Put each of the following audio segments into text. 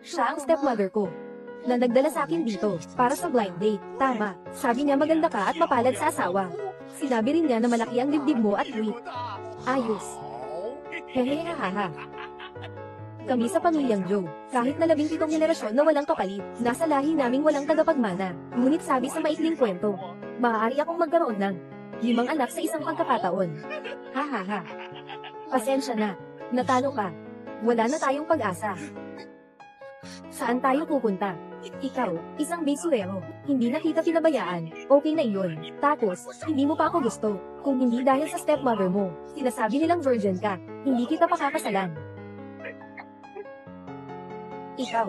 Siya ang stepmother ko na nagdala sa akin dito para sa blind date. Tama, sabi niya maganda ka at mapalad sa asawa. Sinabi rin niya na malaki ang dibdib mo at sweet. Ayos. Hehehehaha. Kami sa pamilyang Joe, kahit na 17 henerasyon na walang kapalit, nasa lahi naming walang tagapagmana. Ngunit sabi sa maikling kwento, maaari akong magkaroon ng 5 anak sa isang pagkakataon. Hahaha. Pasensya na. Natalo ka. Wala na tayong pag-asa. Saan tayo pupunta? Ikaw, isang besurero. Hindi na kita pinabayaan. Okay na iyon. Tapos, hindi mo pa ako gusto. Kung hindi dahil sa stepmother mo, sinasabi nilang virgin ka. Hindi kita pakakasalan. Ikaw.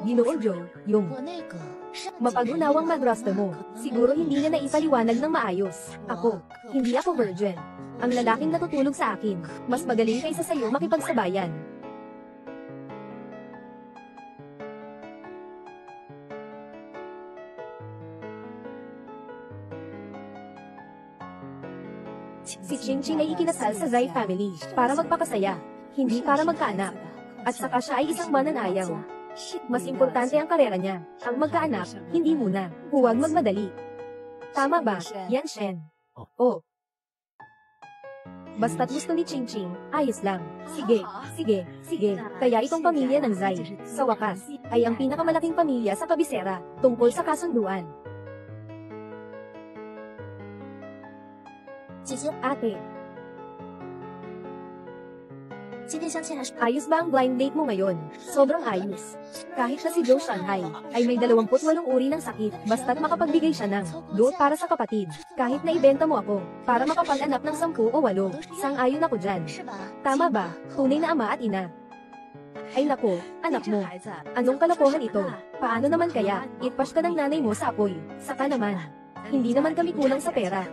Ginoong Joe, yung mapag-unawang madrasta mo. Siguro hindi niya naipaliwanag ng maayos. Ako, hindi ako virgin. Ang lalaking natutulog sa akin, mas magaling kaysa sa'yo makipagsabayan. Si Ching Ching ay ikinasal sa Zai family para magpakasaya, hindi para magkaanak. At saka siya ay isang mananayaw. Mas importante ang karera niya. Ang magkaanak, hindi muna. Huwag magmadali. Tama ba, Yan Shen? Oh. Basta't gusto ni Ching Ching, ayos lang. Sige, sige, sige. Kaya itong pamilya ng Zai, sa wakas, ay ang pinakamalaking pamilya sa kabisera, tungkol sa kasunduan. Ate. Ayos ba ang blind date mo ngayon? Sobrang ayos. Kahit na si Joe Shanghai ay may 28 uri ng sakit, basta't makapagbigay siya ng goat para sa kapatid. Kahit na ibenta mo ako, para makapag-anak ng 10 o 8, sang-ayon ako dyan. Tama ba? Tunay na ama at ina. Ay nako, anak mo. Anong kalokohan ito? Paano naman kaya? Itpash ka ng nanay mo sa apoy. Saka naman. Hindi naman kami kulang sa pera.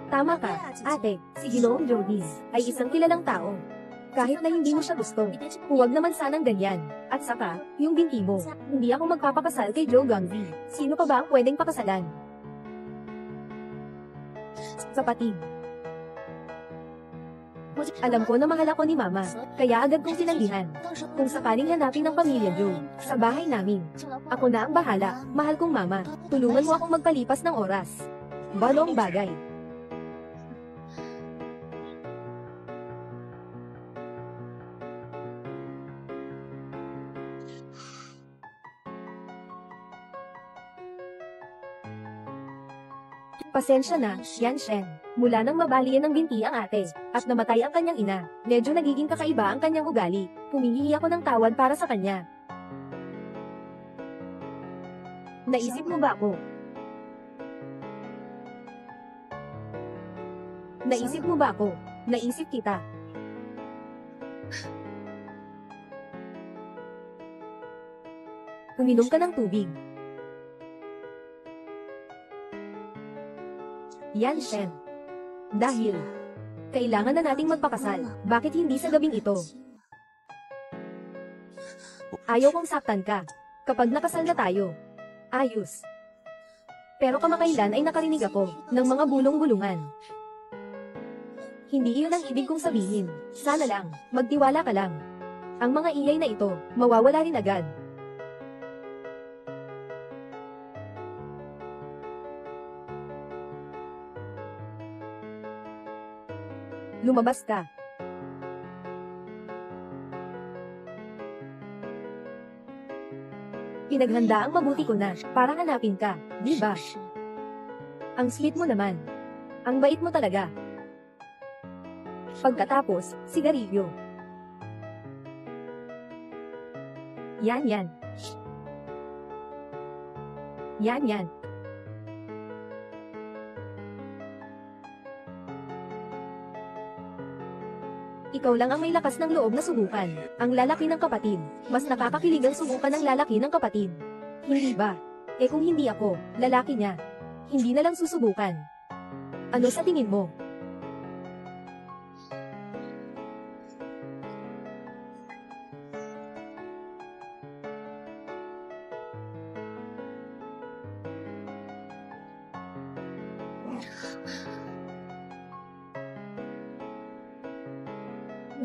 Tama ka, ate. Si Ginoong Jody ay isang kilalang tao. Kahit na hindi mo siya gusto, huwag naman sanang ganyan. At saka, yung binti mo, hindi ako magpapakasal kay Joe Gangzi. Sino pa ba ang pwedeng pakasalan? Kapatid. Alam ko na mahal ako ni Mama, kaya agad kong tinanggihan. Kung sakaling hanapin ng pamilya Joe, sa bahay namin, ako na ang bahala, mahal kong Mama. Tulungan mo akong magpalipas ng oras. Balong bagay. Pasensya na, Yan Shen. Mula nang mabalian ng binti ang ate, at namatay ang kanyang ina, medyo nagiging kakaiba ang kanyang ugali. Humihingi ako ng tawad para sa kanya. Naisip mo ba ako? Naisip mo ba ako? Naisip kita. Uminom ka ng tubig. Yan Shen. Dahil kailangan na nating magpakasal, bakit hindi sa gabing ito? Ayaw kong saktan ka. Kapag nakasal na tayo, ayos. Pero kamakailan ay nakarinig ako ng mga bulong-bulungan. Hindi iyon ang ibig kong sabihin. Sana lang, magtiwala ka lang. Ang mga iyay na ito, mawawala rin agad. Lumabas ka. Pinaghanda ang mabuti ko na, para hanapin ka, di ba? Ang sweet mo naman. Ang bait mo talaga. Pagkatapos, sigarilyo. Yan. Yan. Ikaw lang ang may lakas ng loob na subukan ang lalaki ng kapatid. Mas nakakakilig ang subukan ng lalaki ng kapatid. Hindi ba? Eh kung hindi ako, lalaki niya, hindi na lang susubukan. Ano sa tingin mo?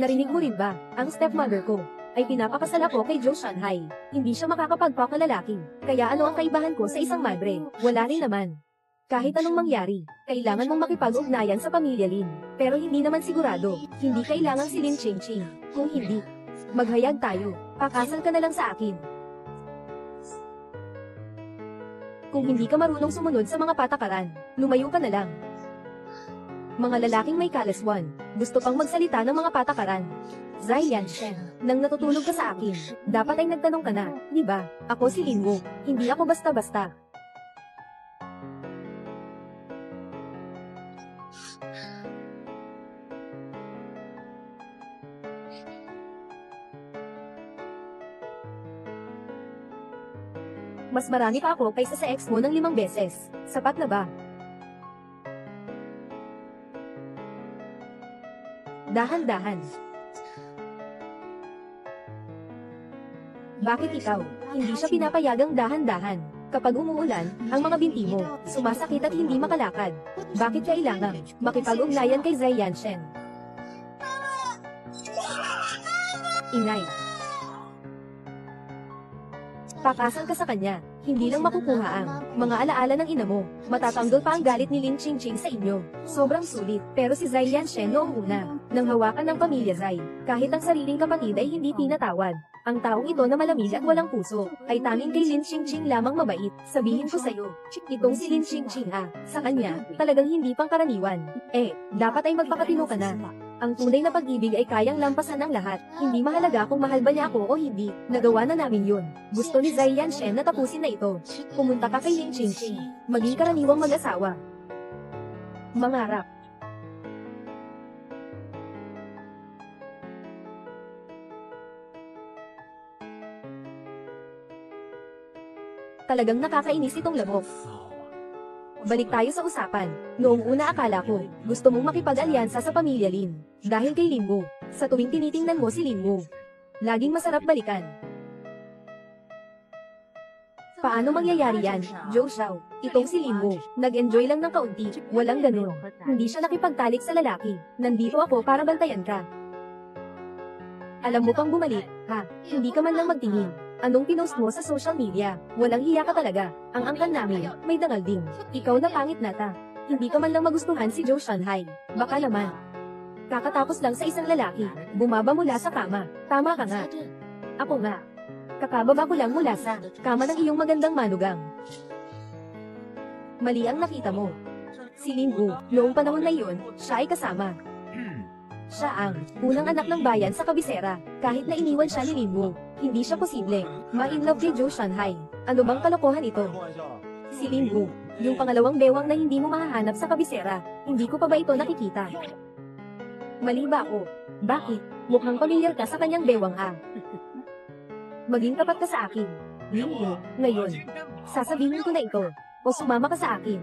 Narinig mo rin ba? Ang stepmother ko ay pinapakasal ako kay Joe Shanghai. Hindi siya makakapagpak na lalaki. Kaya ano ang kaibahan ko sa isang madre? Wala rin naman. Kahit anong mangyari, kailangan mong makipag-ugnayan sa pamilya Lin. Pero hindi naman sigurado, hindi kailangan si Lin Chingching. Kung hindi, maghayag tayo. Pakasal ka na lang sa akin. Kung hindi ka marunong sumunod sa mga patakaran, lumayo ka na lang. Mga lalaking may kalaswan, gusto pang magsalita ng mga patakaran. Zai Yanshen, nang natutulog ka sa akin, dapat ay nagtanong ka na, di ba? Ako si Lin Wu, hindi ako basta-basta. Mas marami pa ako kaysa sa ex mo ng 5 beses. Sapat na ba? Dahan-dahan. Bakit ikaw? Hindi siya pinapayagang dahan-dahan. Kapag umuulan, ang mga binti mo, sumasakit at hindi makalakad. Bakit kailangan makipag-ugnayan kay Zai Yanshen? Ingay. Pakasal ka sa kanya, hindi lang makukuha ang mga alaala ng ina mo. Matatanggol pa ang galit ni Lin Chingching sa inyo. Sobrang sulit, pero si Zai Yanshen noong una, nang hawakan ng pamilya Zai, kahit ang sariling kapatid ay hindi pinatawad. Ang taong ito na malamig at walang puso, ay tanging kay Lin Chingching lamang mabait. Sabihin ko sa'yo, itong si Lin Chingching sa kanya, talagang hindi pangkaraniwan. Dapat ay magpakatino ka na. Ang tunay na pag-ibig ay kayang lampasan ang lahat. Hindi mahalaga kung mahal ba niya ako o hindi. Nagawa na namin yun. Gusto ni Zai Yanshen na tapusin na ito. Pumunta ka kay Lin Chingching. Maging karaniwang mag-asawa. Mangarap. Talagang nakakainis itong labok. Balik tayo sa usapan. Noong una akala ko, gusto mong makipag-alyansa sa pamilya Lin. Dahil kay Lin Wu. Sa tuwing tinitingnan mo si Lin Wu, laging masarap balikan. Paano mangyayari yan, Joe Xiao? Itong si Lin Wu, nag-enjoy lang ng kaunti, walang ganun. Hindi siya nakipagtalik sa lalaki. Nandito ako para bantayan ka. Alam mo pang bumalik, ha? Hindi ka man lang magtingin. Anong pinost mo sa social media? Walang hiya ka talaga. Ang angkan namin, may dangal ding. Ikaw na pangit nata. Hindi ka man lang magustuhan si Joe Shanghai. Baka naman. Kakatapos lang sa isang lalaki, bumaba mula sa kama. Tama ka nga. Ako nga. Kakababa ko lang mula sa kama ng iyong magandang manugang. Mali ang nakita mo. Si Lin Wu, noong panahon na iyon, siya ay kasama. Siya ang unang anak ng bayan sa kabisera. Kahit na iniwan siya ni Lin Wu, hindi siya posible ma-inlove kay Joe Shanghai. Ano bang kalokohan ito? Si Lin Wu, yung pangalawang bewang na hindi mo mahahanap sa kabisera. Hindi ko pa ba ito nakikita? Mali ba ako? Bakit? Mukhang pamilyar ka sa kanyang bewang Maging tapat ka sa akin. Lin Wu, ngayon. Sasabihin ko na ito. O sumama ka sa akin.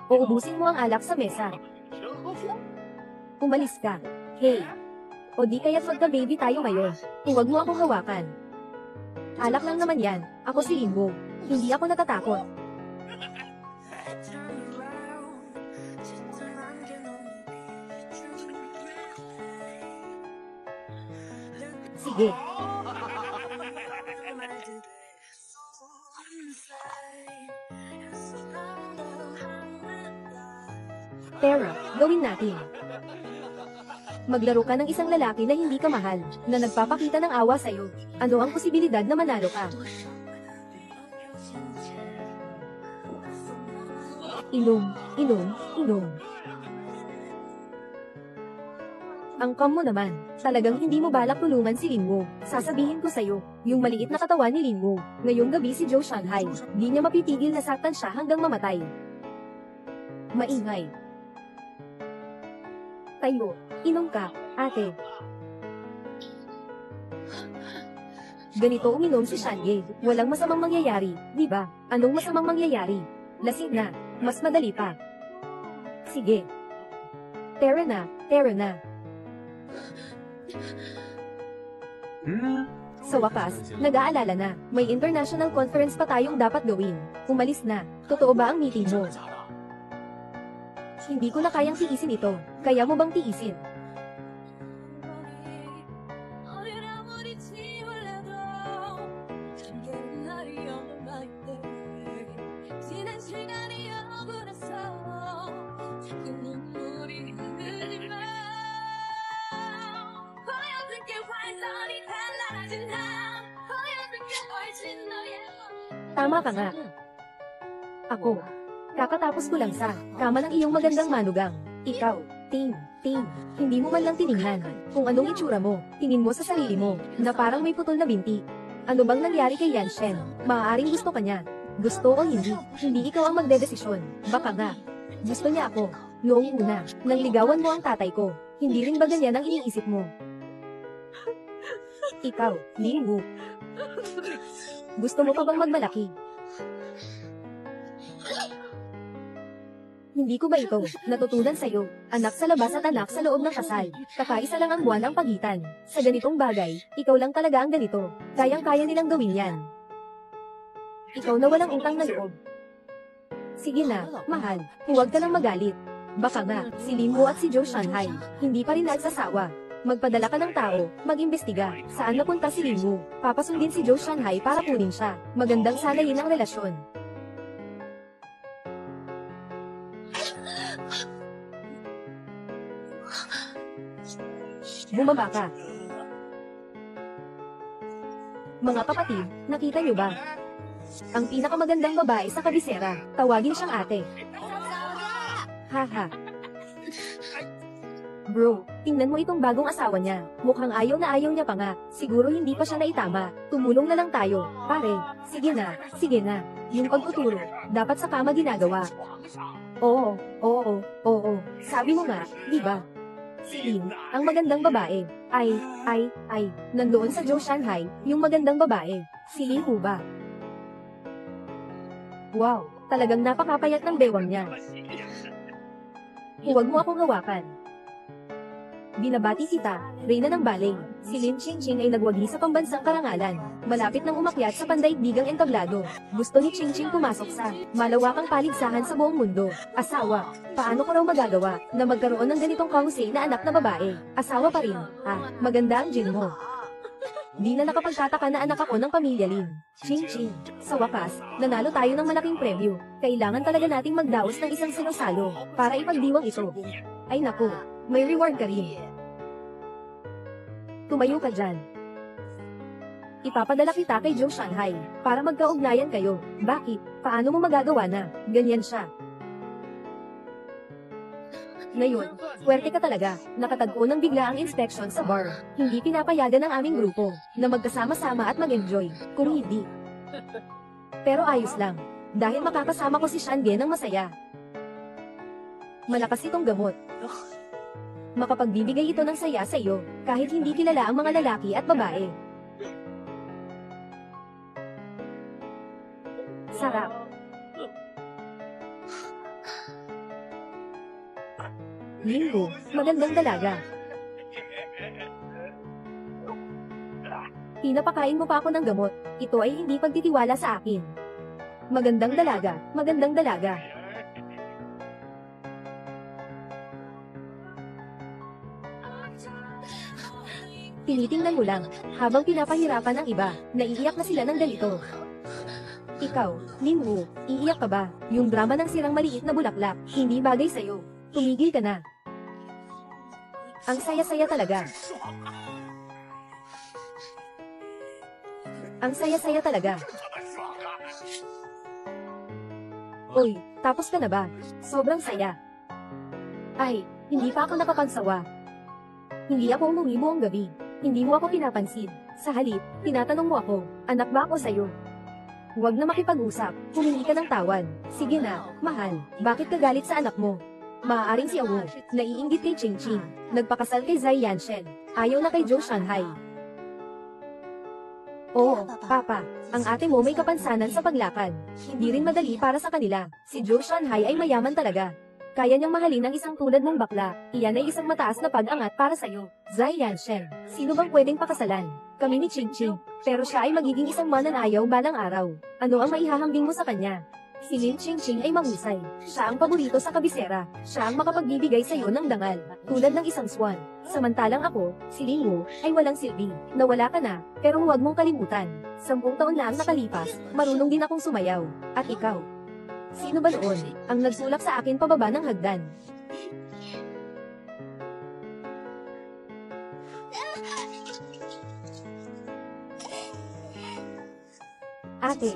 O ubusin mo ang alak sa mesa. Umalis ka. Hey. O di kaya't magka-baby tayo ngayon. Huwag mo akong hawakan. Alak lang naman yan. Ako si Lin Wu. Hindi ako natatakot. Sige. Tara, gawin natin. Maglaro ka ng isang lalaki na hindi ka mahal, na nagpapakita ng awa sa'yo. Ano ang posibilidad na manalo ka? Inom, inom, inom. Ang kam mo naman, talagang hindi mo balak tulungan si Lin Wu. Sasabihin ko sa'yo, yung maliit na katawan ni Lin Wu, ngayong gabi si Joe Shanghai, di niya mapitigil na saktan siya hanggang mamatay. Maingay. Tayo, inom ka, ate. Ganito uminom si Shanye, walang masamang mangyayari, di ba? Anong masamang mangyayari? Lasing na, mas madali pa. Sige. Tara na, tara na. Sa wakas, nag-aalala na, may international conference pa tayong dapat gawin. Umalis na, totoo ba ang meeting mo? Hindi ko na kayang tiisin ito, kaya mo bang tiisin? Tama ka nga. Ako. Kakatapos ko lang sa kama ng iyong magandang manugang. Ikaw, Ting, hindi mo man lang tiningnan kung anong itsura mo. Tingin mo sa sarili mo na parang may putol na binti. Ano bang nangyari kay Yanshen? Maaaring gusto ka niya. Gusto o hindi ikaw ang magdedesisyon. Baka nga. Gusto niya ako. Noong una, nang ligawan mo ang tatay ko, hindi rin ba ganyan ang iniisip mo? Ikaw, Lingwu. Gusto mo pa bang magmalaki? Hindi ko ba ito natutunan sa'yo? Anak sa labas at anak sa loob ng kasal. Kakaisa lang ang buwan ang pagitan. Sa ganitong bagay, ikaw lang talaga ang ganito. Kayang-kaya nilang gawin yan. Ikaw na walang utang na loob. Sige na, mahal. Huwag ka lang magalit. Baka nga, si Linwo at si Joe Shanghai, hindi pa rin nagsasawa. Magpadala ka ng tao, mag-imbestiga. Saan napunta si Linwo? Papasundin si Joe Shanghai para kunin siya. Magandang sanayin ang relasyon. Bumaba ka. Mga kapatid, nakita niyo ba? Ang pinakamagandang babae sa kabisera, tawagin siyang ate. Haha. Bro, tingnan mo itong bagong asawa niya. Mukhang ayaw na ayaw niya pa nga. Siguro hindi pa siya naitama. Tumulong na lang tayo. Pare, sige na. Yung pagtuturo, dapat sa kama ginagawa. Oo. Sabi mo nga, di ba? Si Lin, ang magandang babae. Ay. Nandoon sa Joe Shanghai, yung magandang babae. Si Lin ho ba? Wow, talagang napakapayat ng bewang niya. Huwag mo akong hawakan. Binabati kita, Reyna ng Baling. Si Lin Qingqing ay nagwagi sa pambansang karangalan. Malapit nang umakyat sa pandaigdigang entablado. Gusto ni Qingqing pumasok sa malawakang paligsahan sa buong mundo. Asawa, paano ko raw magagawa na magkaroon ng ganitong kahusay na anak na babae? Asawa pa rin. Maganda ang gin mo. Di na nakapagtataka na anak ako ng pamilya Lin. Qingqing, sa wakas, nanalo tayo ng malaking premyo. Kailangan talaga nating magdaos ng isang sinusalo para ipagdiwang ito. Ay naku, may reward ka rin. Tumayo ka dyan. Ipapadala kita kay Joe Shanghai para magkaugnayan kayo. Bakit? Paano mo magagawa na? Ganyan siya. Ngayon, swerte ka talaga. Nakatagpo ng bigla ang inspection sa bar. Hindi pinapayagan ng aming grupo na magkasama-sama at mag-enjoy. Kung hindi. Pero ayos lang. Dahil makakasama ko si Shange ng masaya. Malakas itong gamot. Makapagbibigay ito ng saya sa iyo, kahit hindi kilala ang mga lalaki at babae. Sarap. Linggo, magandang dalaga. Pinapakain mo pa ako ng gamot. Ito ay hindi pagtitiwala sa akin. Magandang dalaga, magandang dalaga. Tinitingnan mo lang, habang pinapahirapan ang iba, naiiyak na sila ng ganito. Ikaw, Linwo, iiyak ka ba? Yung drama ng sirang maliit na bulaklak, hindi bagay sa'yo. Tumigil ka na. Ang saya-saya talaga. Ang saya-saya talaga. Uy, tapos ka na ba? Sobrang saya. Ay, hindi pa ako nakapagsawa. Hindi ako umuwi buong gabi. Hindi mo ako pinapansin. Sa halip, tinatanong mo ako, anak ba ako sa'yo? Huwag na makipag-usap, humingi ka ng tawad. Sige na, mahal, bakit ka galit sa anak mo? Maaaring si Awu, naiinggit kay Qingqing, nagpakasal kay Zai Yanshen, ayaw na kay Joe Shanghai. Oo, Papa, ang ate mo may kapansanan sa paglakad. Hindi rin madali para sa kanila. Si Joe Shanghai ay mayaman talaga. Kaya niyang mahalin ang isang tulad mong bakla. Iyan ay isang mataas na pag-angat para sa'yo. Zai Yanshen, sino bang pwedeng pakasalan? Kami ni Qingqing. Pero siya ay magiging isang mananayaw balang araw. Ano ang maihahambing mo sa kanya? Si Lin Qingqing ay mahusay. Siya ang paborito sa kabisera. Siya ang makapagbibigay sa'yo ng dangal, tulad ng isang swan. Samantalang ako, si Linwo, ay walang silbi. Nawala ka na, pero huwag mong kalimutan. 10 taon na ang nakalipas, marunong din akong sumayaw. At ikaw? Sino ba noon ang nagsulak sa akin pababa ng hagdan? Ate,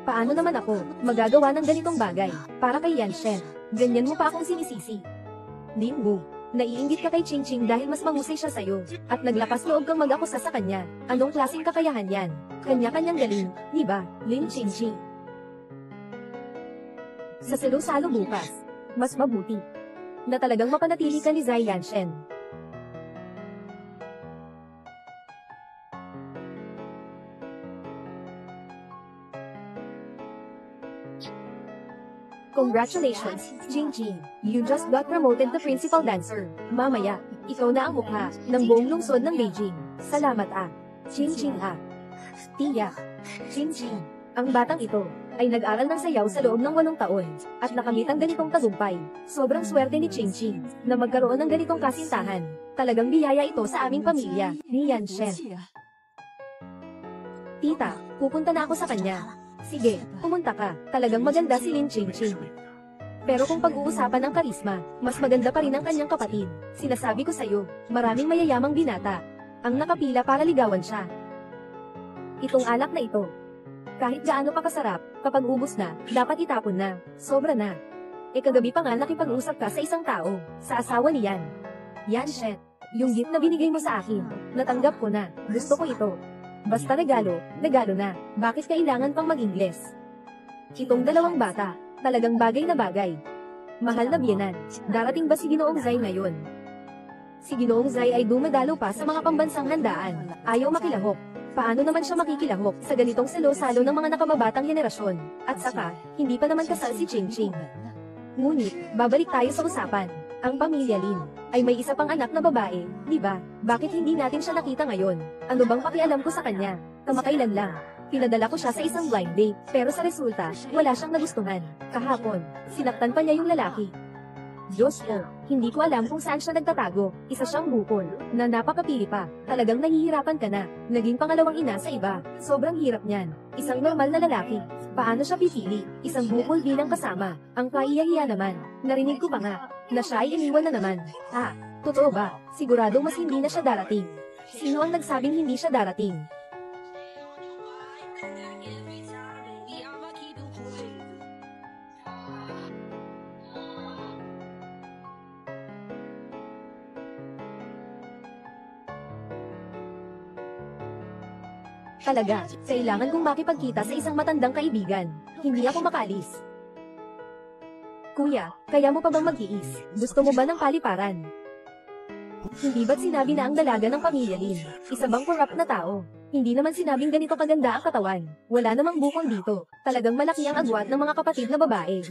paano naman ako magagawa ng ganitong bagay para kay Yanshen? Ganyan mo pa akong sinisisi. Linwu, naiinggit ka kay Chingching dahil mas mahusay siya sa'yo, at naglakas loob kang mag-akusa sa kanya. Anong klaseng kakayahan yan? Kanya-kanyang galing, di ba, Lin Chingching? Sa salo-salo bukas, mas mabuti na talagang mapanatili ka ni Zai Yanshen. Congratulations, Jingjing. You just got promoted to principal dancer. Mamaya, ikaw na ang mukha ng buong lungsod ng Beijing. Salamat Jingjing Tiyak, Jingjing. Ang batang ito ay nag-aral ng sayaw sa loob ng 8 taon at nakamit ang ganitong tagumpay. Sobrang swerte ni Chingching na magkaroon ng ganitong kasintahan. Talagang biyaya ito sa aming pamilya, ni Yanshen. Tita, pupunta na ako sa kanya. Sige, pumunta ka. Talagang maganda si Lin Chingching. Pero kung pag-uusapan ng karisma, mas maganda pa rin ang kanyang kapatid. Sinasabi ko sa'yo, maraming mayayamang binata ang nakapila para ligawan siya. Itong alak na ito, kahit gaano pa kasarap, kapag ubos na, dapat itapon na. Sobra na. Kagabi pa nga nakipag-usap ka sa isang tao, sa asawa ni Yan. Yanshen, yung gift na binigay mo sa akin, natanggap ko na. Gusto ko ito. Basta regalo na. Bakit kailangan pang mag-Ingles? Itong dalawang bata, talagang bagay na bagay. Mahal na biyenan, darating ba si Ginoong Zai ngayon? Si Ginoong Zai ay dumadalo pa sa mga pambansang handaan. Ayaw makilahok. Paano naman siya makikilahok sa ganitong salo-salo ng mga nakababatang henerasyon? At saka, hindi pa naman kasal si Chingching. Ngunit, babalik tayo sa usapan. Ang pamilya Lin ay may isa pang anak na babae, di ba? Bakit hindi natin siya nakita ngayon? Ano bang pakialam ko sa kanya? Kamakailan lang. Pinadala ko siya sa isang blind date, pero sa resulta, wala siyang nagustuhan. Kahapon, sinaktan pa niya yung lalaki. Diyos ko, hindi ko alam kung saan siya nagtatago. Isa siyang bukol, na napakapili pa. Talagang nahihirapan ka na. Naging pangalawang ina sa iba. Sobrang hirap niyan. Isang normal na lalaki. Paano siya pipili? Isang bukol bilang kasama. Ang kaiyahiya naman. Narinig ko pa nga, na siya ay iniwan na naman. Totoo ba? Siguradong mas hindi na siya darating. Sino ang nagsabing hindi siya darating? Talaga, kailangan kong makipagkita sa isang matandang kaibigan. Hindi ako makalis. Kuya, kaya mo pa bang mag-iis? Gusto mo ba ng paliparan? Hindi ba't sinabi na ang dalaga ng pamilya Lin? Isa bang corrupt na tao? Hindi naman sinabing ganito kaganda ang katawan. Wala namang bukol dito. Talagang malaki ang agwat ng mga kapatid na babae.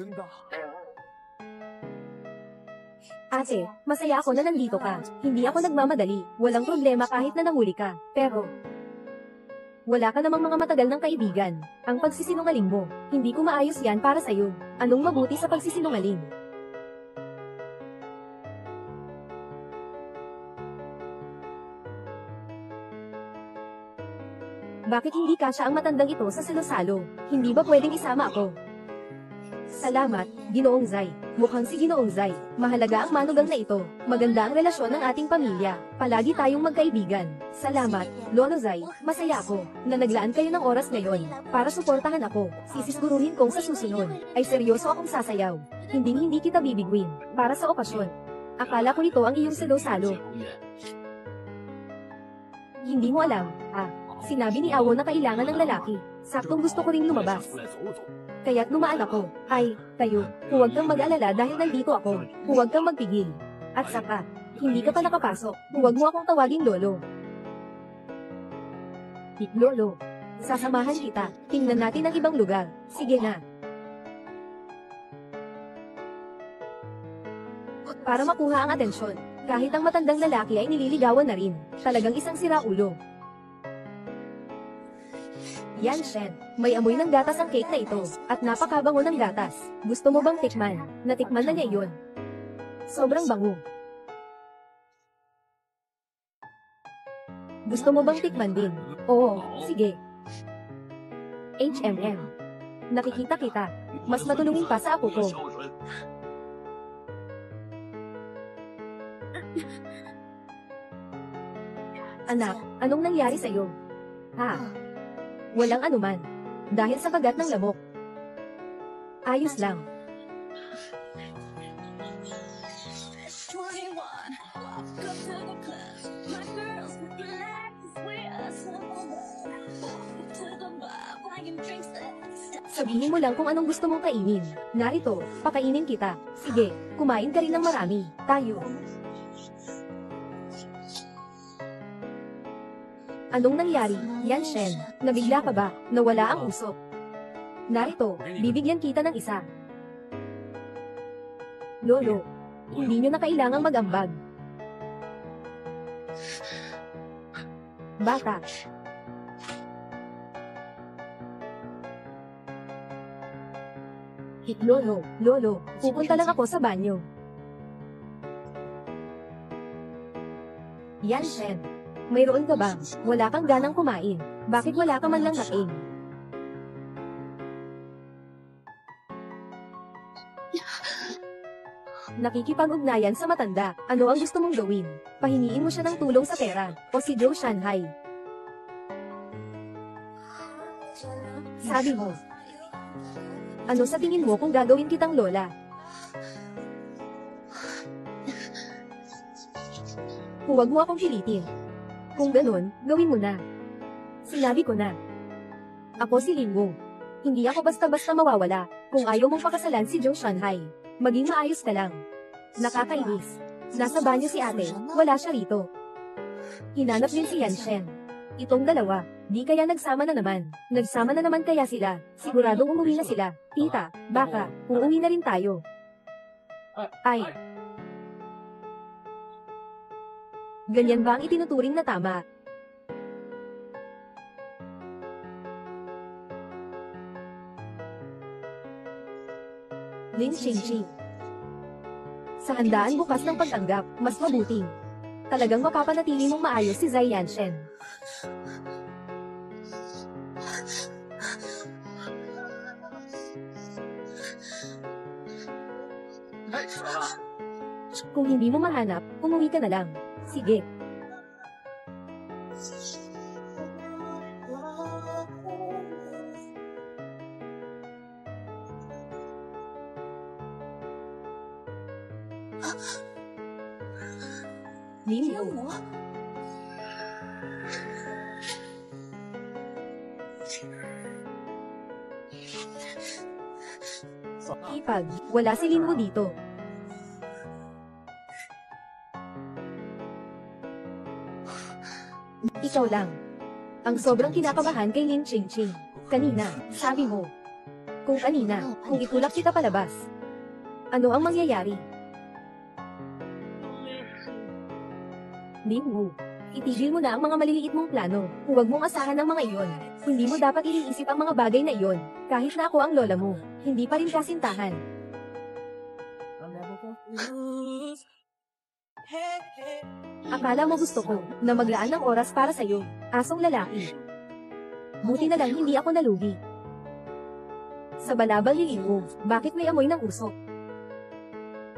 Ate, masaya ako na nandito ka. Hindi ako nagmamadali. Walang problema kahit na nahuli ka. Pero wala ka namang mga matagal ng kaibigan. Ang pagsisinungaling mo, hindi ko maayos yan para sa'yo. Anong mabuti sa pagsisinungaling? Bakit hindi kasya ang matandang ito sa salo-salo? Hindi ba pwedeng isama ako? Salamat, Ginoong Zai. Mukhang si Ginoong Zai. Mahalaga ang manugang na ito. Maganda ang relasyon ng ating pamilya. Palagi tayong magkaibigan. Salamat, Lolo Zai. Masaya ako na naglaan kayo ng oras ngayon para suportahan ako. Sisiguruhin kong sa susunod ay seryoso akong sasayaw. Hindi kita bibigwin para sa okasyon. Akala ko ito ang iyong salo-salo. Hindi mo alam, sinabi ni Awo na kailangan ng lalaki. Saktong gusto ko ring lumabas. Kaya't lumaan ako. Ay, kayo, huwag kang mag-alala dahil nandito ako. Huwag kang magpigil. At saka, hindi ka pa nakapasok. Huwag mo akong tawaging Lolo. Lolo, sasamahan kita. Tingnan natin ang ibang lugar. Sige na. Para makuha ang atensyon, kahit ang matandang lalaki ay nililigawan na rin. Talagang isang siraulo. Yanshen, may amoy ng gatas ang cake na ito, at napakabango ng gatas. Gusto mo bang tikman? Natikman na niya iyon. Sobrang bango. Gusto mo bang tikman din? Oo, sige. HMM. Nakikita kita. Mas matulungin pa sa ako ko. Anak, anong nangyari sa'yo? Walang anuman. Dahil sa kagat ng lamok. Ayos lang. Sabihin mo lang kung anong gusto mong kainin. Narito, pakainin kita. Sige, kumain ka rin ng marami. Tayo. Anong nangyari, Yanshen? Nabigla ka ba? Nawala ang usok. Narito, bibigyan kita ng isa. Lolo, hindi nyo na kailangang mag-ambag. Bata. Lolo, pupunta lang ako sa banyo. Yanshen, mayroon ka ba? Wala kang ganang kumain. Bakit wala ka man lang kain? Nakikipag-ugnayan sa matanda. Ano ang gusto mong gawin? Pahingiin mo siya ng tulong sa pera, o si Joe Shanghai. Sabi mo. Ano sa tingin mo kung gagawin kitang lola? Huwag mo akong pilitin. Kung ganun, gawin mo na. Sinabi ko na. Ako si Linwo. Hindi ako basta-basta mawawala. Kung ayaw mong pakasalan si Joe Shanghai, maging maayos ka lang. Nakakainis. Nasa banyo si ate, wala siya rito. Hinanap din si Yanshen. Itong dalawa, di kaya nagsama na naman. Nagsama na naman kaya sila. Siguradong umuwi na sila. Tita, baka, uuwi na rin tayo. Ay. Ganyan ba ang itinuturing na tama? Lin Xingxing. Sa handaan bukas ng pagtanggap, mas mabuting. Talagang mapapanatili mong maayos si Zai Yanshen. Kung hindi mo mahanap, umuwi ka na lang. Sige. Linwo. Ipag, wala si Linwo dito. Ikaw lang. Ang sobrang kinakabahan kay Lin Xingxing. Kanina, sabi mo. Kung kanina, kung itulak kita palabas. Ano ang mangyayari? Linwo, itigil mo na ang mga maliliit mong plano. Huwag mong asahan ang mga iyon. Hindi mo dapat iniisip ang mga bagay na iyon. Kahit na ako ang lola mo, hindi pa rin kasintahan. Akala mo gusto ko na maglaan ng oras para sa'yo, asong lalaki. Buti na lang hindi ako nalugi. Sa balabal ni Linwo, bakit may amoy ng usok?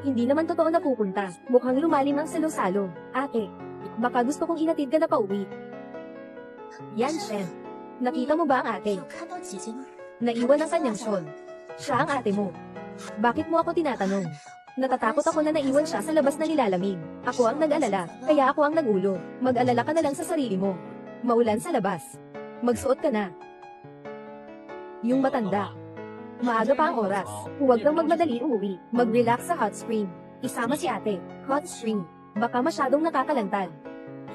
Hindi naman totoo na pupunta, mukhang lumalim ang salo-salo. Ate, baka gusto kong inatid ka na pauwi. Yanshen, nakita mo ba ang ate? Naiwan ang kanyang shawl. Siya ang ate mo. Bakit mo ako tinatanong? Natatakot ako na naiwan siya sa labas na nilalamig. Ako ang nag-alala, kaya ako ang nagulo. Mag-alala ka na lang sa sarili mo. Maulan sa labas. Magsuot ka na. Yung matanda. Maaga pa ang oras. Huwag kang magmadali umuwi. Mag-relax sa hot spring. Isama si ate. Hot spring. Baka masyadong nakakalantad.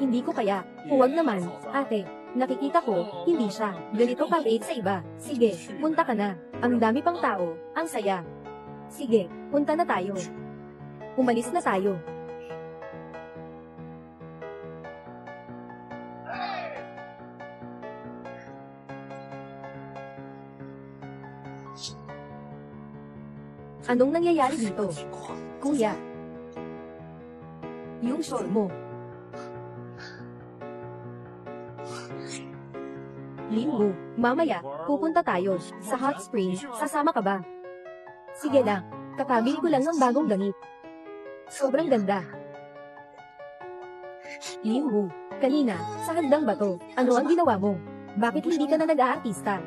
Hindi ko kaya. Huwag naman, ate. Nakikita ko, hindi siya. Ganito ka-bait sa iba. Sige, punta ka na. Ang dami pang tao. Ang saya. Sige, punta na tayo. Umalis na tayo. Anong nangyayari dito? Kuya. Yung shawl mo. Linwo, mamaya, pupunta tayo sa hot spring. Sasama ka ba? Sige lang, kakabili ko lang ng bagong damit. Sobrang ganda. Linwo, kanina, sa handang bato, ano ang ginawa mo? Bakit hindi ka na nag-aartista?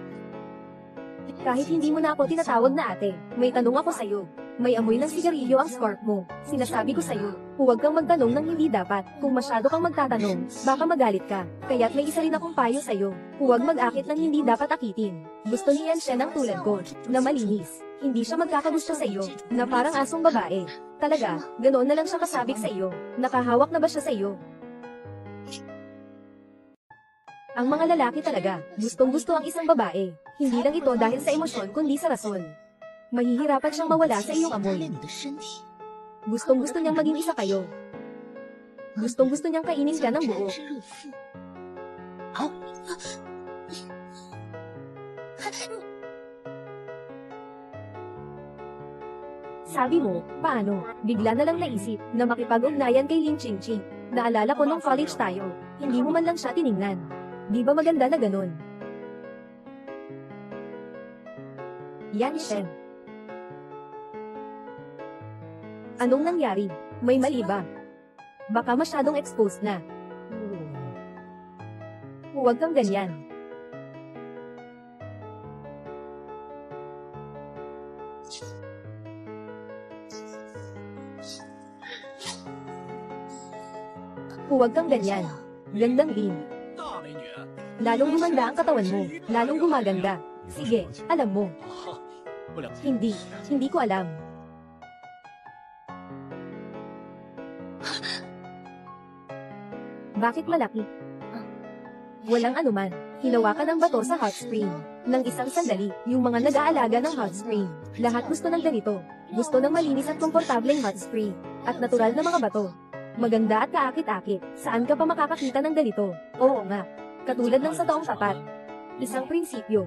Kahit hindi mo na ako tinatawag na ate, may tanong ako sa'yo. May amoy ng sigarilyo ang scarf mo. Sinasabi ko sa'yo, huwag kang magtanong ng hindi dapat. Kung masyado kang magtatanong, baka magalit ka. Kaya't may isa rin akong payo sa'yo. Huwag mag-akit ng hindi dapat akitin. Gusto ni Yanshen ang tulad ko, na malinis. Hindi siya magkakagusto sa'yo, na parang asong babae. Talaga, ganoon na lang siya kasabik sa'yo. Nakahawak na ba siya sa'yo? Ang mga lalaki talaga, gustong-gusto ang isang babae. Hindi lang ito dahil sa emosyon kundi sa rason. Mahihirapan siyang mawala sa iyong amoy. Gustong-gusto niyang maging isa kayo. Gustong-gusto niyang kainin ka ng buo. Sabi mo, paano? Bigla na lang naisip na makipag-ugnayan kay Lin Chingching. Naalala ko nung college tayo, hindi mo man lang siya tiningnan. Di ba maganda na ganun? Yanshen. Anong nangyari? May mali ba? Baka masyadong exposed na. Huwag kang ganyan. Huwag kang ganyan. Gandang din. Lalong gumanda ang katawan mo. Lalong gumaganda. Sige, alam mo. Hindi ko alam. Bakit malaki? Walang anuman. Hinawakan ang bato sa hot spring. Nang isang sandali, yung mga nag-aalaga ng hot spring. Lahat gusto ng ganito. Gusto ng malinis at komportableng hot spring. At natural na mga bato. Maganda at kaakit-akit. Saan ka pa makakakita ng ganito? Oo nga. Katulad ng sa taong tapat. Isang prinsipyo.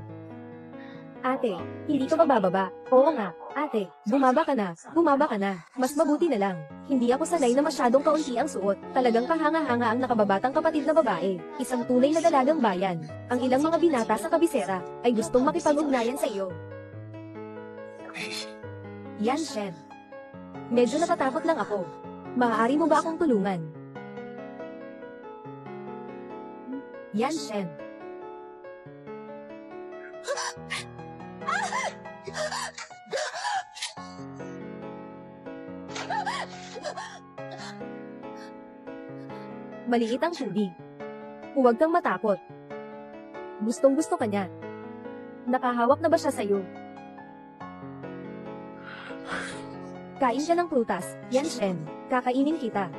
Ate, hindi ka ba bababa? Oo nga, ate, bumaba ka na, bumaba ka na. Mas mabuti na lang. Hindi ako sanay na masyadong kaunti ang suot. Talagang kahanga-hanga ang nakababatang kapatid na babae. Isang tunay na dalagang bayan. Ang ilang mga binata sa kabisera ay gustong makipag-ugnayan sa iyo. Yanshen. Medyo natatakot lang ako. Maaari mo ba akong tulungan? Yanshen. Maliit ang tubig. Huwag kang matakot. Gustong-gusto ka niya. Nakahawak na ba siya sa'yo? Kain ka ng prutas, Yanshen. Kakainin kita.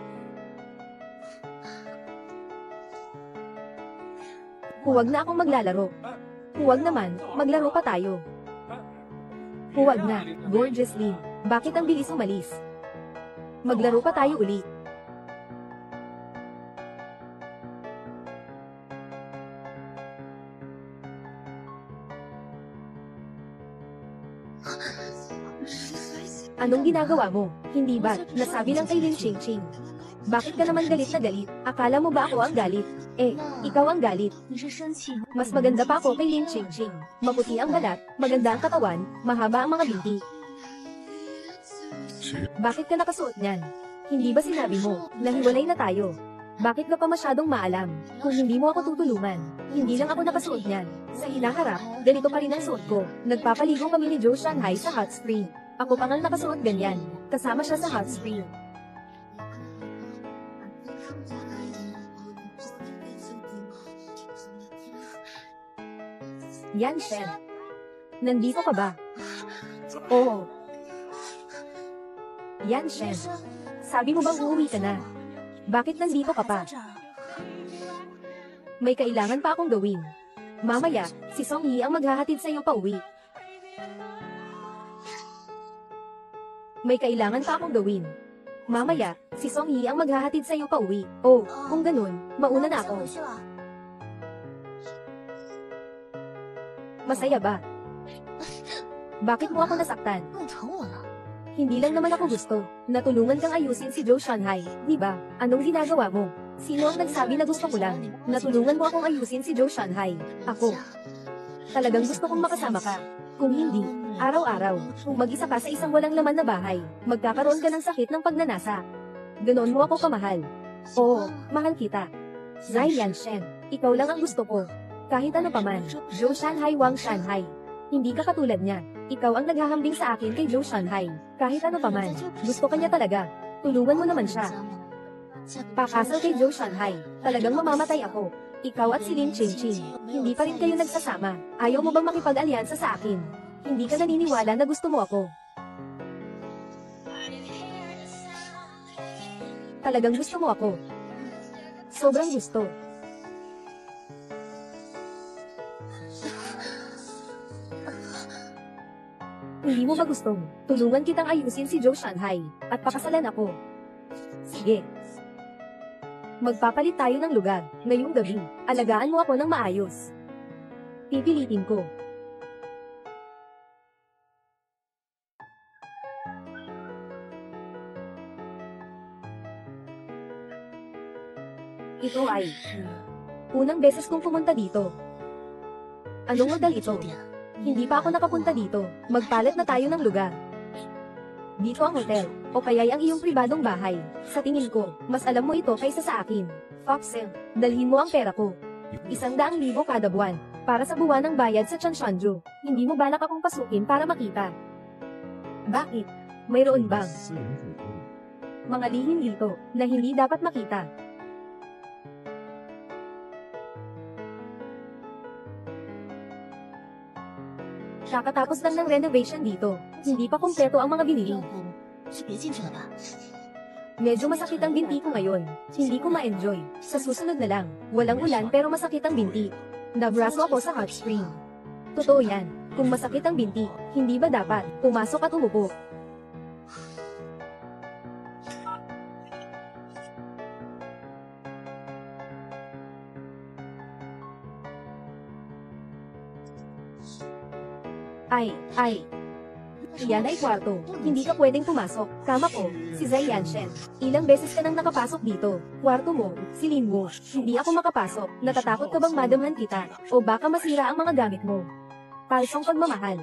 Huwag na akong maglalaro. Huwag naman, maglaro pa tayo. Huwag na, gorgeously. Bakit ang bilis umalis? Maglaro pa tayo uli. Anong ginagawa mo? Hindi ba? Nasabi lang kay Lin Chingching. Bakit ka naman galit na galit? Akala mo ba ako ang galit? Ikaw ang galit. Mas maganda pa ako kay Lin Chingching. Maputi ang balat, maganda ang katawan, mahaba ang mga binti. Bakit ka nakasuot niyan? Hindi ba sinabi mo, na hiwalay na tayo? Bakit ka pa masyadong maalam? Kung hindi mo ako tutulungan, hindi lang ako nakasuot niyan. Sa hinaharap, ganito pa rin ang suot ko. Nagpapaligo kami ni Joe Shanghai sa hot spring. Ako pa nga nakasuot ganyan. Kasama siya sa hot spring. Yanshen. Nandito ka ba? Oo. Yanshen. Sabi mo bang uuwi ka na? Bakit nandito ka pa? May kailangan pa akong gawin. Mamaya, si Song Yi ang maghahatid sa iyo pa uwi. May kailangan pa akong gawin. Mamaya, si Song Yi ang maghahatid sa iyo pa uwi. Oh, kung ganun, mauna na ako. Masaya ba? Bakit mo ako nasaktan? Hindi lang naman ako gusto. Natulungan kang ayusin si Joe Shanghai, di ba? Anong ginagawa mo? Sino ang nagsabi na gusto ko lang? Natulungan mo akong ayusin si Joe Shanghai. Ako. Talagang gusto kong makasama ka. Kung hindi, araw-araw, kung mag-isa ka sa isang walang laman na bahay, magkakaroon ka ng sakit ng pagnanasa. Ganon mo ako kamahal. Oo, mahal kita. Zai Yanshen, ikaw lang ang gusto ko. Kahit ano paman, Joe Shanghai Wang Shanghai. Hindi ka katulad niya. Ikaw ang naghahambing sa akin kay Joe Shanghai. Kahit ano pa man, gusto ka niya talaga. Tulungan mo naman siya. Pakasal kay Joe Shanghai. Talagang mamamatay ako. Ikaw at si Lin Chin-Chin. Hindi pa rin kayo nagsasama. Ayaw mo bang makipag-alyansa sa akin? Hindi ka naniniwala na gusto mo ako. Talagang gusto mo ako. Sobrang gusto. Hindi mo ba gustong tulungan kitang ayusin si Joe Shanghai at pakasalan ako? Sige. Magpapalit tayo ng lugar ngayong gabi. Alagaan mo ako ng maayos. Pipilitin ko. Ito ay unang beses kong pumunta dito. Anong hotel ito? Hindi pa ako nakapunta dito. Magpalit na tayo ng lugar. Dito ang hotel, o kaya'y ang iyong pribadong bahay. Sa tingin ko, mas alam mo ito kaysa sa akin. Foxel, dalhin mo ang pera ko. 100,000 kada buwan, para sa buwan ng bayad sa Chanshanju. Hindi mo balak akong pasukin para makita. Bakit? Mayroon bang mga lihim dito, na hindi dapat makita? Kakatapos lang ng renovation dito. Hindi pa kumpleto ang mga binili. Medyo masakit ang binti ko ngayon. Hindi ko ma-enjoy. Sa susunod na lang. Walang ulan pero masakit ang binti. Nabraso ako sa hot spring. Totoo yan. Kung masakit ang binti, hindi ba dapat pumasok at umupo? Ay. Iyan ay kwarto. Hindi ka pwedeng pumasok. Kama ko, si Zai Yanshen. Ilang beses ka nang nakapasok dito. Kwarto mo, si Lin Wu. Hindi ako makapasok. Natatakot ka bang madamhan kita? O baka masira ang mga gamit mo? Palsong pagmamahal.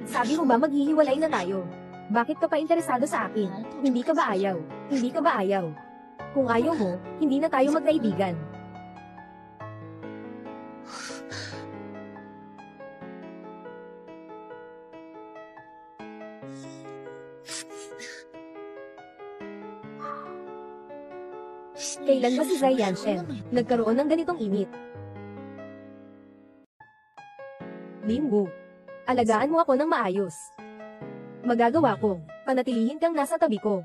Sabi mo ba maghihiwalay na tayo? Bakit ka pa interesado sa akin? Hindi ka ba ayaw? Hindi ka ba ayaw? Kung ayaw mo, hindi na tayo magkaibigan. Kailan ba si Zai Yanshen nagkaroon ng ganitong init? Lin Wu, alagaan mo ako ng maayos. Magagawa ko, panatilihin kang nasa tabi ko.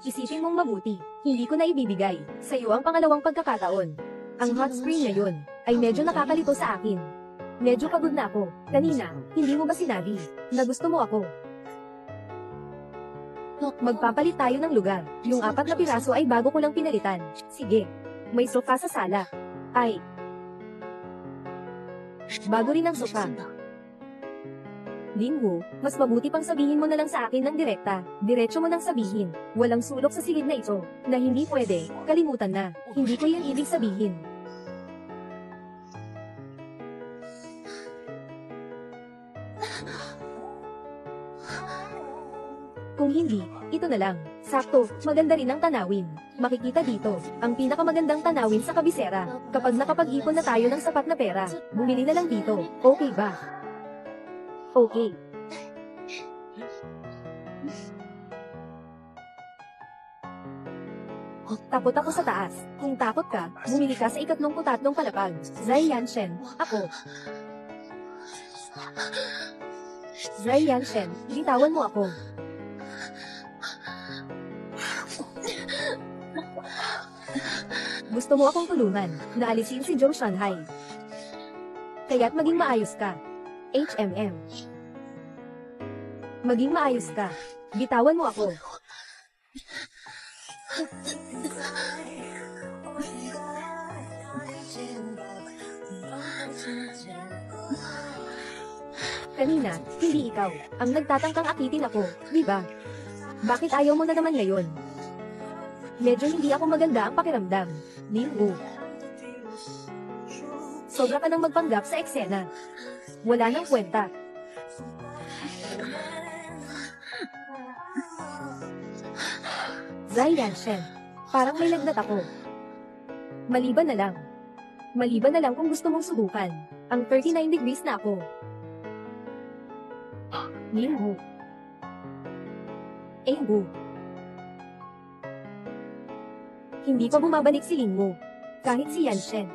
Isipin mong mabuti, hindi ko na ibibigay sa iyo ang pangalawang pagkakataon. Ang hot spring ngayon ay medyo nakakalito sa akin. Medyo pagod na ako. Kanina, hindi mo ba sinabi na gusto mo ako? Magpapalit tayo ng lugar. Yung 4 na piraso ay bago ko lang pinalitan. Sige, may sofa sa sala. Ay, bago rin ang sofa. Lin Wu, mas mabuti pang sabihin mo na lang sa akin ng direkta. Diretso mo nang sabihin. Walang sulok sa silid na ito, na hindi pwede. Kalimutan na. Hindi ko yan ibig sabihin. Kung hindi, ito na lang. Sakto, maganda rin ang tanawin. Makikita dito, ang pinakamagandang tanawin sa kabisera. Kapag nakapag-ipon na tayo ng sapat na pera, bumili na lang dito. Okay ba? Okay. Takot ako sa taas. Kung takot ka, bumili ka sa 33 palapag. Zai Yanshen, ako. Zai Yanshen, bitawan mo ako. Gusto mo akong tulungan, na alisin si Joe Shanghai. Kaya't maging maayos ka. HMM. Maging maayos ka. Bitawan mo ako. Kanina, hindi ikaw ang nagtatangkang akitin ako, di ba? Bakit ayaw mo na naman ngayon? Medyo hindi ako maganda ang pakiramdam. Lin Wu. Sobra ka nang magpanggap sa eksena. Wala nang kwenta. Zai Yanshen. Parang may lagnat ako. Maliban na lang. Maliban na lang kung gusto mong subukan. Ang 39 degrees na ako. Ninghu. Enggu. Hindi pa bumabalik si Linggu. Kahit si Yanshen.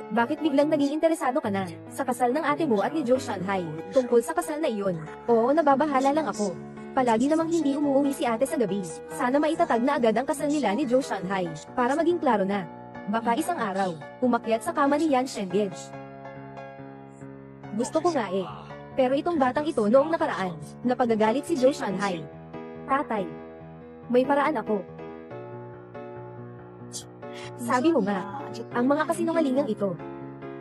Bakit biglang naging interesado ka na sa kasal ng ate mo at ni Joe Shanghai tungkol sa kasal na iyon? Oo, nababahala lang ako. Palagi namang hindi umuwi si ate sa gabi. Sana maitatag na agad ang kasal nila ni Joe Shanghai para maging klaro na. Baka isang araw, umakyat sa kama ni Yan Shengge. Gusto ko nga eh. Pero itong batang ito noong nakaraan, napagagalit si Joe Shanghai. Tatay, may paraan ako. Sabi mo nga, ang mga kasinungalingang ito.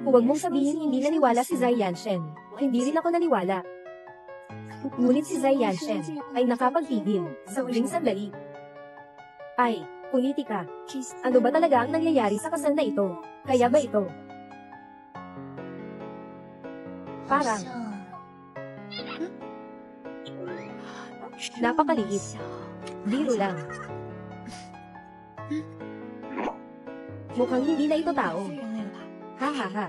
Huwag mong sabihin hindi naniwala si Zai Yanshen. Hindi rin ako naniwala. Ngunit si Zai Yanshen ay nakapagpigil sa huling sandali. Ay, politika. Ano ba talaga ang nangyayari sa kasal na ito? Kaya ba ito? Parang napakaliit. Biro lang. Mukhang hindi na ito tao. Ha ha ha.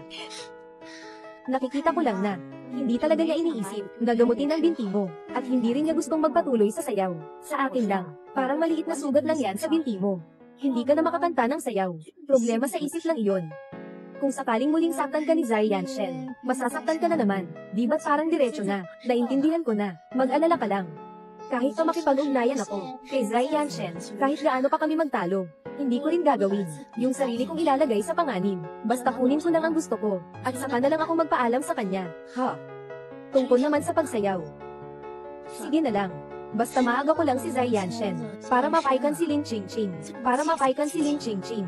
Nakikita ko lang na, hindi talaga niya iniisip na gamutin ang binti mo, at hindi rin niya gustong magpatuloy sa sayaw. Sa akin lang, parang maliit na sugat lang yan sa binti mo. Hindi ka na makakanta ng sayaw. Problema sa isip lang iyon. Kung sakaling muling saktan ka ni Zai Yanshen, masasaktan ka na naman. Di ba't parang diretso na? Naintindihan ko na. Mag-alala ka lang. Kahit pa makipag-ugnayan ako kay Zai Yanshen, kahit gaano pa kami magtalo, hindi ko rin gagawin yung sarili kong ilalagay sa panganib. Basta kunin ko lang ang gusto ko, at saka na lang ako magpaalam sa kanya. Ha? Tungkol naman sa pagsayaw. Sige na lang. Basta maaga ko lang si Zai Yanshen, para mapaikan si Lin Chingching. Para mapaikan si Lin Chingching.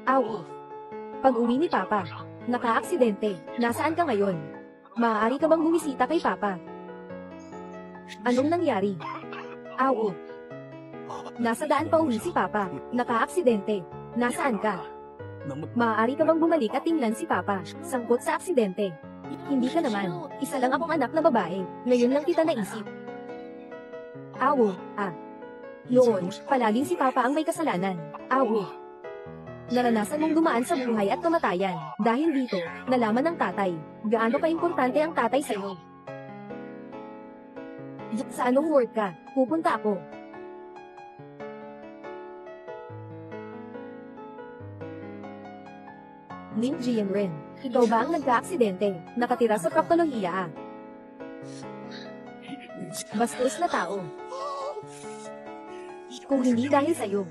Aw. Pag-uwi ni Papa, naka-aksidente. Nasaan ka ngayon? Maaari ka bang bumisita kay Papa? Anong nangyari? Aw. Nasa daan pa uwi si Papa. Naka-aksidente. Nasaan ka? Maaari ka bang bumalik at tingnan si Papa? Sangkot sa aksidente. Hindi ka naman. Isa lang akong anak na babae. Ngayon lang kita naisip. Aw. Noon, palaging si Papa ang may kasalanan. Aw. Naranasan mong dumaan sa buhay at kamatayan. Dahil dito, nalaman ng tatay, gaano ka-importante ang tatay sa'yo. Sa anong ward ka? Pupunta ako. Lin Jianren, ikaw ba ang nagka-aksidente, nakatira sa proktolohiya? Bastos na tao. Kung hindi dahil sa'yo,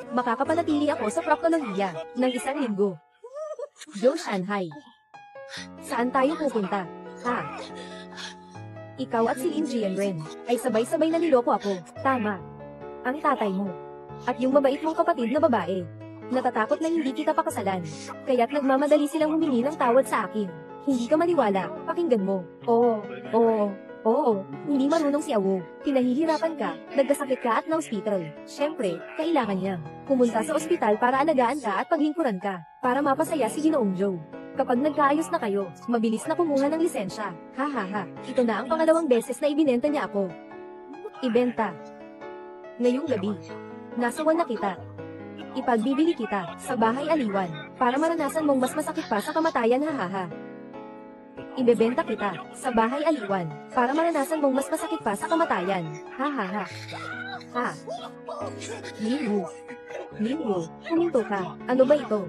makakapanatili ako sa proktolohiya ng 1 linggo. Joe Shanghai. Saan tayo pupunta? Ha? Ikaw at si Lin Jianren ay sabay-sabay na niloko ako. Tama. Ang tatay mo. At yung mabait mong kapatid na babae. Natatakot na hindi kita pakasalan. Kaya't nagmamadali silang humingi ng tawad sa akin. Hindi ka maniwala. Pakinggan mo. Oo, hindi marunong si Awo. Pinahihirapan ka, nagkasakit ka at na-hospital. Siyempre, kailangan niya pumunta sa ospital para alagaan ka at paglingkuran ka, para mapasaya si Ginoong Joe. Kapag nagkaayos na kayo, mabilis na kumuha ng lisensya. Ha. Ito na ang pangalawang beses na ibinenta niya ako. Ibenta. Ngayong gabi, nasawan na kita. Ipagbibili kita sa bahay aliwan, para maranasan mong mas masakit pa sa kamatayan. Ha. Ibebenta kita sa bahay aliwan, para maranasan mong mas masakit pa sa kamatayan. Ha. Linggu, huminto ka. Ano ba ito?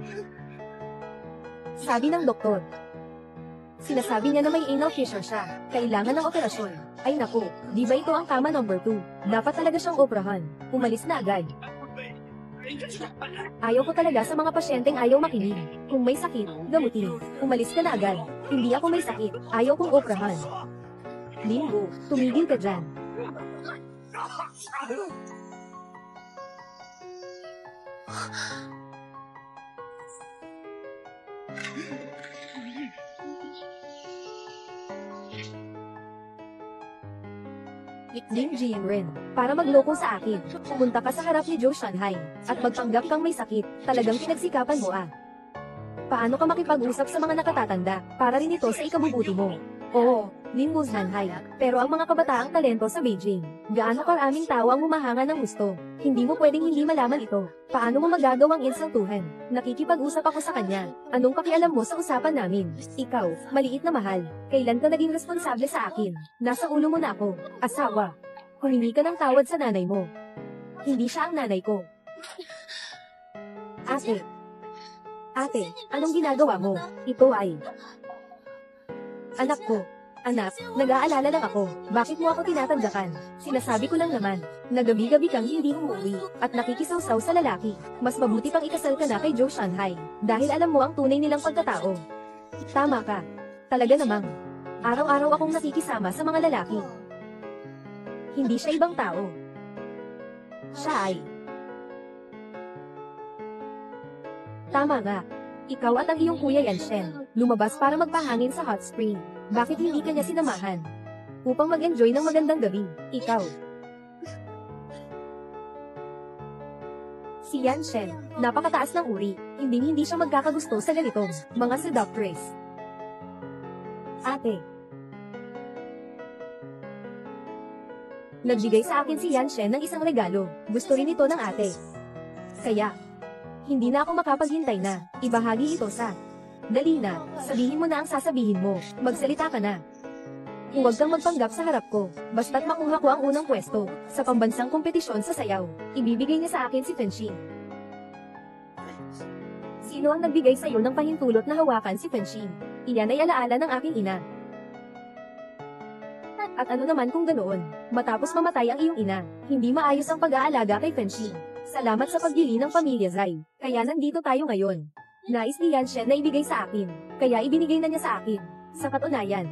Sabi ng doktor. Sinasabi niya na may anal fissure siya. Kailangan ng operasyon. Ay naku, di ba ito ang kama number 2? Dapat talaga siyang operahan. Umalis na agad. Ayaw ko talaga sa mga pasyenteng ayaw makinig. Kung may sakit, gamutin. Umalis ka na agad. Hindi ako may sakit. Ayaw kong operahan. Linggu, tumigil ka dyan. Lin Jianren, para magloko sa akin, pumunta ka sa harap ni Joe Shanghai, at magpanggap kang may sakit. Talagang pinagsikapan mo. Paano ka makipag-usap sa mga nakatatanda, para rin ito sa ikabubuti mo? Oo, Lin Wuzhanhai. Pero ang mga kabataang talento sa Beijing, gaano karaming tao ang humahanga ng gusto. Hindi mo pwedeng hindi malaman ito. Paano mo magagawang insultuhan? Nakikipag-usap ako sa kanya. Anong pakialam mo sa usapan namin? Ikaw, maliit na mahal. Kailan ka naging responsable sa akin? Nasa ulo mo na ako. Asawa. Humingi ka ng tawad sa nanay mo. Hindi siya ang nanay ko. Ate. Ate, anong ginagawa mo? Ito ay... Anak ko. Anak, nag-aalala lang ako. Bakit mo ako tinatandakan? Sinasabi ko lang naman, na gabi-gabi kang hindi umuwi, at nakikisawsaw sa lalaki. Mas mabuti pang ikasal ka na kay Zhou Shanhai, dahil alam mo ang tunay nilang pagkatao. Tama ka. Talaga namang. Araw-araw akong nakikisama sa mga lalaki. Hindi siya ibang tao. Siya ay... Tama nga. Ikaw at ang iyong kuya Yanshen, lumabas para magpahangin sa hot spring. Bakit hindi ka niya sinamahan? Upang mag-enjoy ng magandang gabi. Ikaw. Si Yanshen, napakataas ng uri. Hindi siya magkakagusto sa ganitong mga seductress. Ate. Nagbigay sa akin si Yanshen ng isang regalo. Gusto rin ito ng ate. Kaya, hindi na ako makapaghintay na ibahagi ito sa... Dali na, sabihin mo na ang sasabihin mo. Magsalita ka na. Huwag kang magpanggap sa harap ko. Basta't makuha ko ang unang pwesto sa pambansang kompetisyon sa sayaw. Ibibigay niya sa akin si Fenxing. Sino ang nagbigay sa iyo ng pahintulot na hawakan si Fenxing? Iyan ay alaala ng aking ina. At ano naman kung ganoon? Matapos mamatay ang iyong ina, hindi maayos ang pag-aalaga kay Fenxing. Salamat sa pagdili ng pamilya Zai. Kaya nandito tayo ngayon. Nais ni Yanshen na ibigay sa akin. Kaya ibinigay na niya sa akin. Sa katunayan,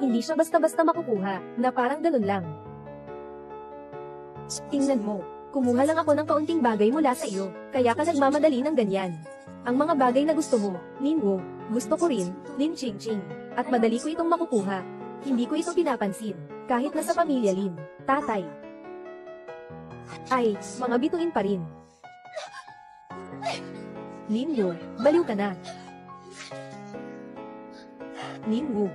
hindi siya basta-basta makukuha, na parang ganun lang. Tingnan mo, kumuha lang ako ng kaunting bagay mula sa iyo, kaya ka nagmamadali ng ganyan. Ang mga bagay na gusto mo, Lin Wu, gusto ko rin, Lin Qingqing, at madali ko itong makukuha. Hindi ko ito pinapansin, kahit na sa pamilya Lin, tatay. Ay, mga bituin pa rin. Lin Wu, baliw ka na. Lin Wu.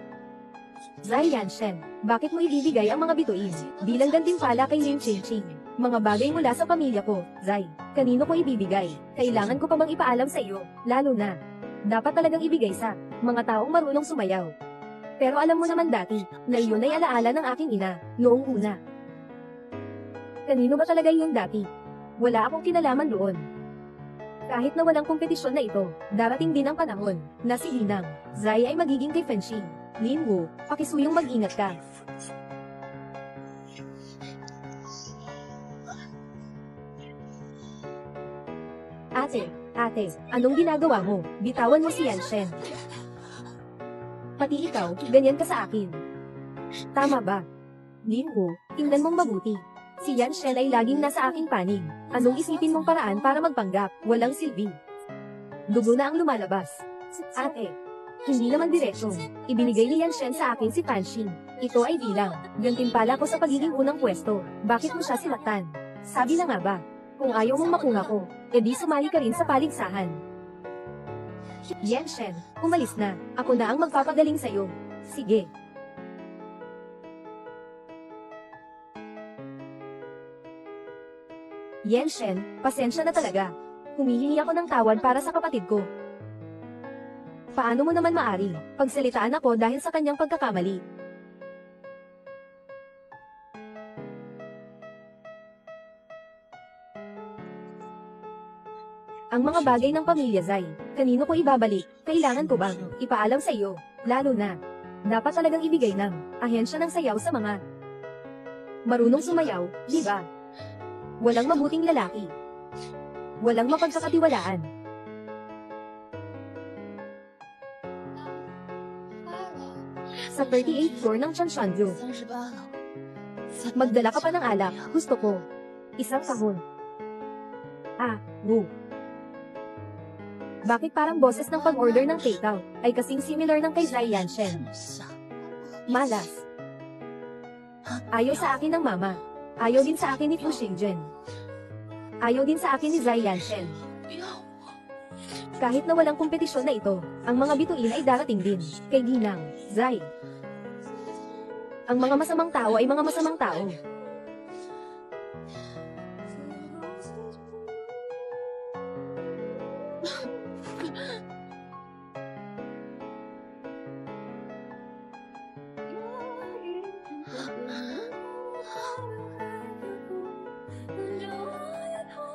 Zai Yanshen, bakit mo ibibigay ang mga bituin? Bilang gantimpala kay Lin Qingqing. Mga bagay mula sa pamilya ko, Zai. Kanino ko ibibigay? Kailangan ko pa bang ipaalam sa iyo? Lalo na, dapat talagang ibigay sa mga taong marunong sumayaw. Pero alam mo naman dati, na iyon ay alaala ng aking ina, noong una. Kanino ba talaga yung dati? Wala akong kinalaman doon. Kahit na walang kompetisyon na ito, darating din ang panahon, na si Linang, Zai ay magiging kay Fenxing. Lin Wu, pakisuyong mag-ingat ka. Ate, anong ginagawa mo? Bitawan mo si Yanshen. Pati ikaw, ganyan ka sa akin. Tama ba? Lin Wu, tingnan mong mabuti. Si Yanshen ay laging nasa aking panig. Anong isipin mong paraan para magpanggap? Walang silbi. Dugo na ang lumalabas. Ate, hindi naman diretso. Ibinigay ni Yanshen sa akin si Fanxing. Ito ay bilang gantimpala ko sa pagiging unang pwesto. Bakit mo siya sinaktan? Sabi na nga ba? Kung ayaw mong makuha ko, edi sumali ka rin sa paligsahan. Yanshen, umalis na. Ako na ang magpapagaling sa'yo. Sige. Yanshen, pasensya na talaga. Humihingi ako ng tawad para sa kapatid ko. Paano mo naman maaring pagsalitaan ako dahil sa kanyang pagkakamali? Ang mga bagay ng pamilya Zai, kanino ko ibabalik? Kailangan ko bang ipaalam sa iyo? Lalo na, dapat talagang ibigay ng ahensya ng sayaw sa mga marunong sumayaw, di ba? Walang mabuting lalaki. Walang mapagkakatiwalaan. Sa 38th floor ng Chanshandu. Magdala ka pa ng alak, gusto ko. Isang kahon. Wu. Bakit parang boses ng pag-order ng takeout ay kasing similar ng kay Zai Yanshen? Malas. Ayaw sa akin ng mama. Ayaw din sa akin ni Fu Xingzhen. Ayaw din sa akin ni Zai Yanshen. Kahit na walang kompetisyon na ito, ang mga bituin ay darating din. Kay Ginang, Zai. Ang mga masamang tao ay mga masamang tao.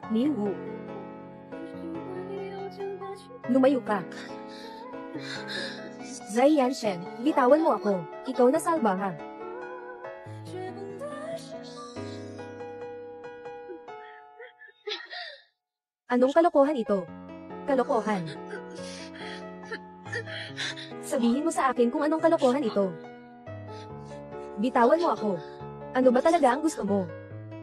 Ningwu. Lumayo ka. Zai Yanshen, bitawan mo ako. Ikaw na salbaha. Anong kalokohan ito? Kalokohan. Sabihin mo sa akin kung anong kalokohan ito. Bitawan mo ako. Ano ba talaga ang gusto mo?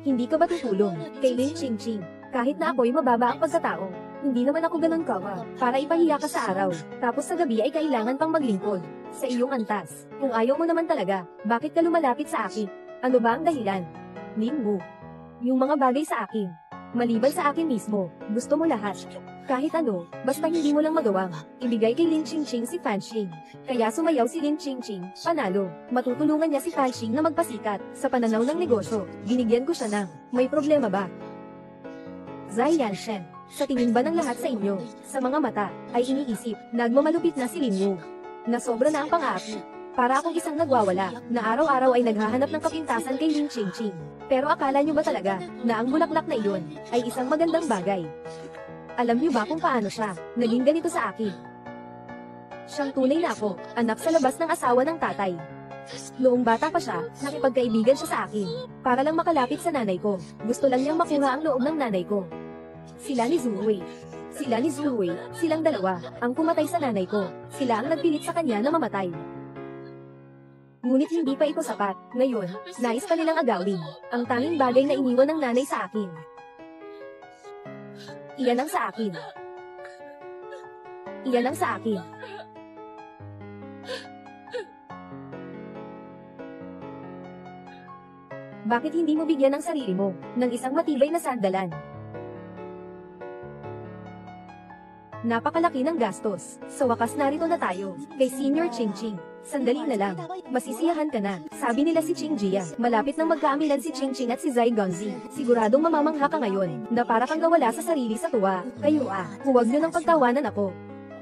Hindi ka ba tutulong kay Lin Qingqing? Kahit na ako'y mababa ang pagkatao, hindi naman ako ganun kawa, para ipahiya ka sa araw, tapos sa gabi ay kailangan pang maglingkod sa iyong antas. Kung ayaw mo naman talaga, bakit ka lumalapit sa akin? Ano ba ang dahilan? Ningwu. Yung mga bagay sa akin. Maliban sa akin mismo, gusto mo lahat. Kahit ano, basta hindi mo lang magawang ibigay kay Lin Qingqing si Fanxing. Kaya sumayaw si Lin Qingqing, panalo. Matutulungan niya si Fanxing na magpasikat sa pananaw ng negosyo. Binigyan ko siya ng, may problema ba? Zai Yanshen, sa tingin ba ng lahat sa inyo, sa mga mata, ay iniisip, nagmamalupit na si Linwu. Na sobra na ang pang-aapi. Para akong isang nagwawala, na araw-araw ay naghahanap ng kapintasan kay Lin Qingqing. Pero akala nyo ba talaga, na ang bulaklak na iyon, ay isang magandang bagay? Alam niyo ba kung paano siya naging ganito sa akin? Siyang tunay na ako, anak sa labas ng asawa ng tatay. Noong bata pa siya, nakipagkaibigan siya sa akin, para lang makalapit sa nanay ko. Gusto lang niyang makuha ang loob ng nanay ko. Sila ni Zuhui. Silang dalawa, ang pumatay sa nanay ko. Sila ang nagpilit sa kanya na mamatay. Ngunit hindi pa ito sapat. Ngayon, nais pa nilang agawin ang tanging bagay na iniwan ng nanay sa akin. Iyan ang sa akin. Iyan ang sa akin. Bakit hindi mo bigyan ng sarili mo ng isang matibay na sandalan? Napakalaki ng gastos. Sa wakas narito na tayo, kay Senior Qingqing. Sandali na lang, masisiyahan ka na. Sabi nila si Qingjia, malapit nang magkaamilan si Qingqing at si Zai Gongzi. Siguradong mamamangha ka ngayon, na para kang nawala sa sarili sa tuwa. Kayo huwag nyo nang pagtawanan ako.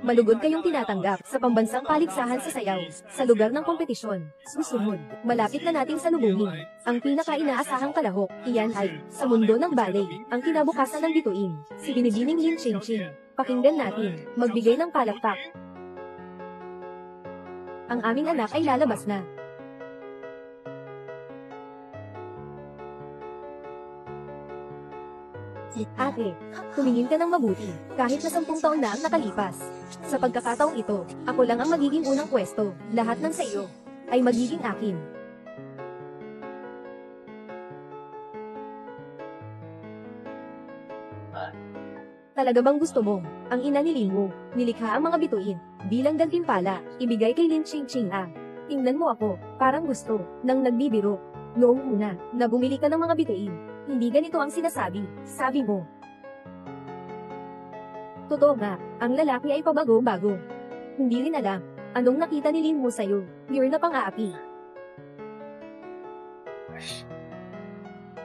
Malugod kayong tinatanggap sa pambansang paligsahan sa sayaw, sa lugar ng kompetisyon. Susunod, malapit na nating salubungin ang pinaka-inaasahang kalahok. Iyan ay, sa mundo ng ballet, ang kinabukasan ng bituin, si Binibining Lin Qingqing. Pakinggan natin, magbigay ng palakpak. Ang aming anak ay lalabas na. Ate, tumingin ka ng mabuti, kahit na 10 taon na ang nakalipas. Sa pagkakataong ito, ako lang ang magiging unang pwesto, lahat ng sa iyo, ay magiging akin. Talaga bang gusto mo, ang ina ni Linwu, nilikha ang mga bituin, bilang gantimpala, ibigay kay Lin Qingqing Tingnan mo ako, parang gusto, nang nagbibiro. Noong una, na bumili ka ng mga bituin, hindi ganito ang sinasabi, sabi mo. Totoo nga, ang lalaki ay pabago-bago. Hindi rin alam, anong nakita ni Linwu sa'yo, pure na pang-aapi.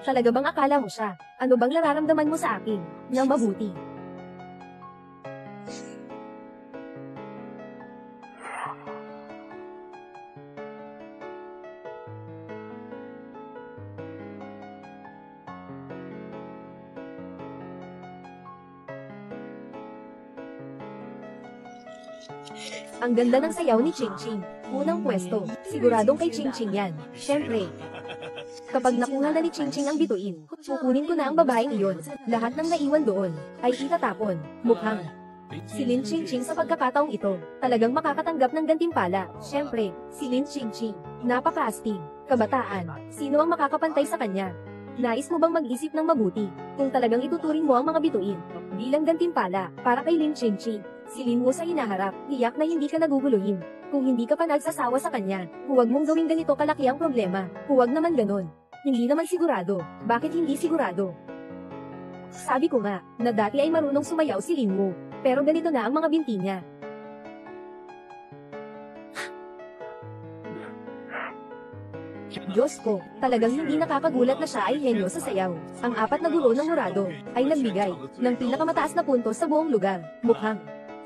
Talaga bang akala mo siya, ano bang nararamdaman mo sa akin, na mabuti? Ang ganda ng sayaw ni Qingqing. Unang pwesto, siguradong kay Qingqing yan. Siyempre. Kapag nakuha na ni Qingqing ang bituin, kukunin ko na ang babaeng iyon. Lahat ng naiwan doon, ay itatapon. Mukhang si Lin Qingqing sa pagkakataong ito, talagang makakatanggap ng gantimpala. Siyempre, si Lin Qingqing. Napaka-astig, kabataan. Sino ang makakapantay sa kanya? Nais mo bang mag-isip ng mabuti, kung talagang ituturing mo ang mga bituin, bilang gantimpala, para kay Lin Qingqing? Silin mo sa hinaharap, tiyak na hindi ka naguguluhin. Kung hindi ka pa nagsasawa sa kanya, huwag mong gawing ganito kalaki ang problema. Huwag naman ganon. Hindi naman sigurado. Bakit hindi sigurado? Sabi ko nga, na dati ay marunong sumayaw si Linwu. Pero ganito na ang mga binti niya. Diyos ko, talagang hindi nakakagulat na siya ay henyo sa sayaw. Ang 4 na guro ng Murado ay nagbigay ng pinakamataas na puntos sa buong lugar. Mukhang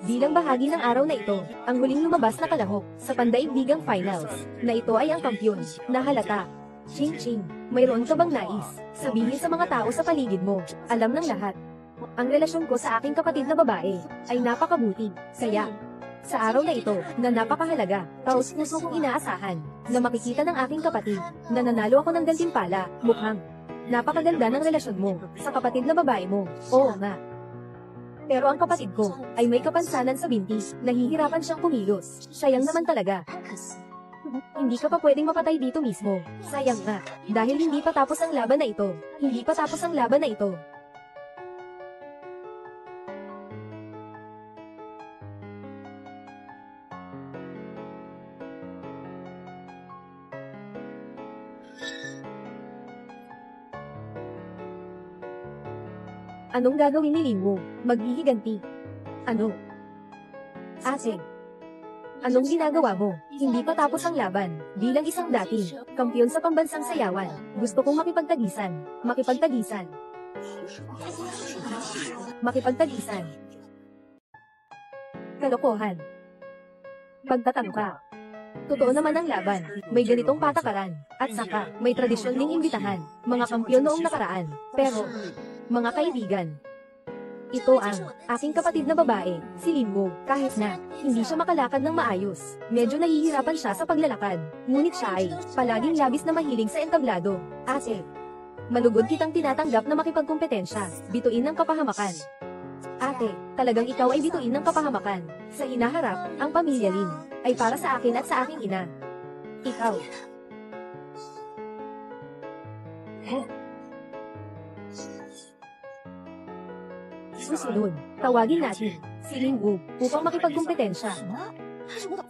bilang bahagi ng araw na ito, ang huling lumabas na kalahok sa pandaigdigang finals, na ito ay ang kampyon, na halata. Ching Ching, mayroon ka bang nais sabihin sa mga tao sa paligid mo? Alam ng lahat. Ang relasyon ko sa aking kapatid na babae ay napakabuti, kaya sa araw na ito, na napakahalaga, taos-puso kong inaasahan, na makikita ng aking kapatid, na nanalo ako ng gantimpala. Mukhang napakaganda ng relasyon mo sa kapatid na babae mo. Oo nga. Pero ang kapatid ko ay may kapansanan sa binti, nahihirapan siyang kumilos. Sayang naman talaga. Hindi ka pa pwedeng mapatay dito mismo. Sayang nga, dahil hindi pa tapos ang laban na ito. Hindi pa tapos ang laban na ito. Anong gagawin ni Linwo? Maghihiganti. Ano? Ate, anong ginagawa mo? Hindi pa tapos ang laban. Bilang isang dating kampiyon sa pambansang sayawan, gusto kong makipagtagisan. Makipagtagisan. Makipagtagisan. Kalokohan. Pagtatangka. Totoo naman ang laban, may ganitong patakaran, at saka, may tradisyon ding imbitahan, mga kampiyon noong nakaraan. Pero, mga kaibigan, ito ang aking kapatid na babae, si Linwo. Kahit na hindi siya makalakad ng maayos, medyo nahihirapan siya sa paglalakad, ngunit siya ay palaging labis na mahilig sa entablado. Ate, malugod kitang tinatanggap na makipagkompetensya, bituin ng kapahamakan. Ate, talagang ikaw ay bituin ng kapahamakan. Sa hinaharap, ang pamilya Lin ay para sa akin at sa aking ina. Ikaw. Susunod, tawagin natin si Linwo upang makipagkompetensya.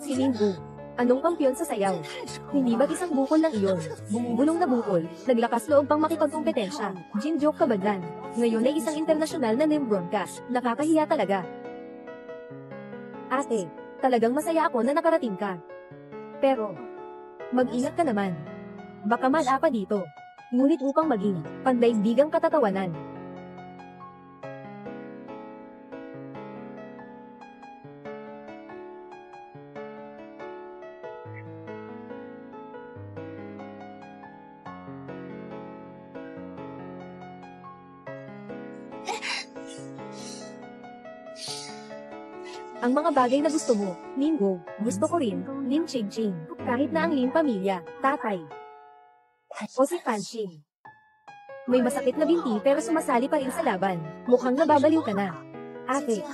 Si Linwo, anong kampiyon sa sayaw? Hindi ba't isang bukol lang iyon? Bumubulong na bukol, naglakas loob pang makipagkompetensya. Jinjoke Kabadlan, ngayon ay isang internasyonal na name broadcast. Nakakahiya talaga. Ate, talagang masaya ako na nakarating ka. Pero, mag-ingat ka naman. Baka malapa dito. Ngunit upang maging pandaigdigang katatawanan, ang mga bagay na gusto mo, Linwo, gusto ko rin, Lin Ching Ching, kahit na ang Lin pamilya, tatay, o si Fanxing. May masakit na binti pero sumasali pa rin sa laban, mukhang nababaliw ka na. Ate,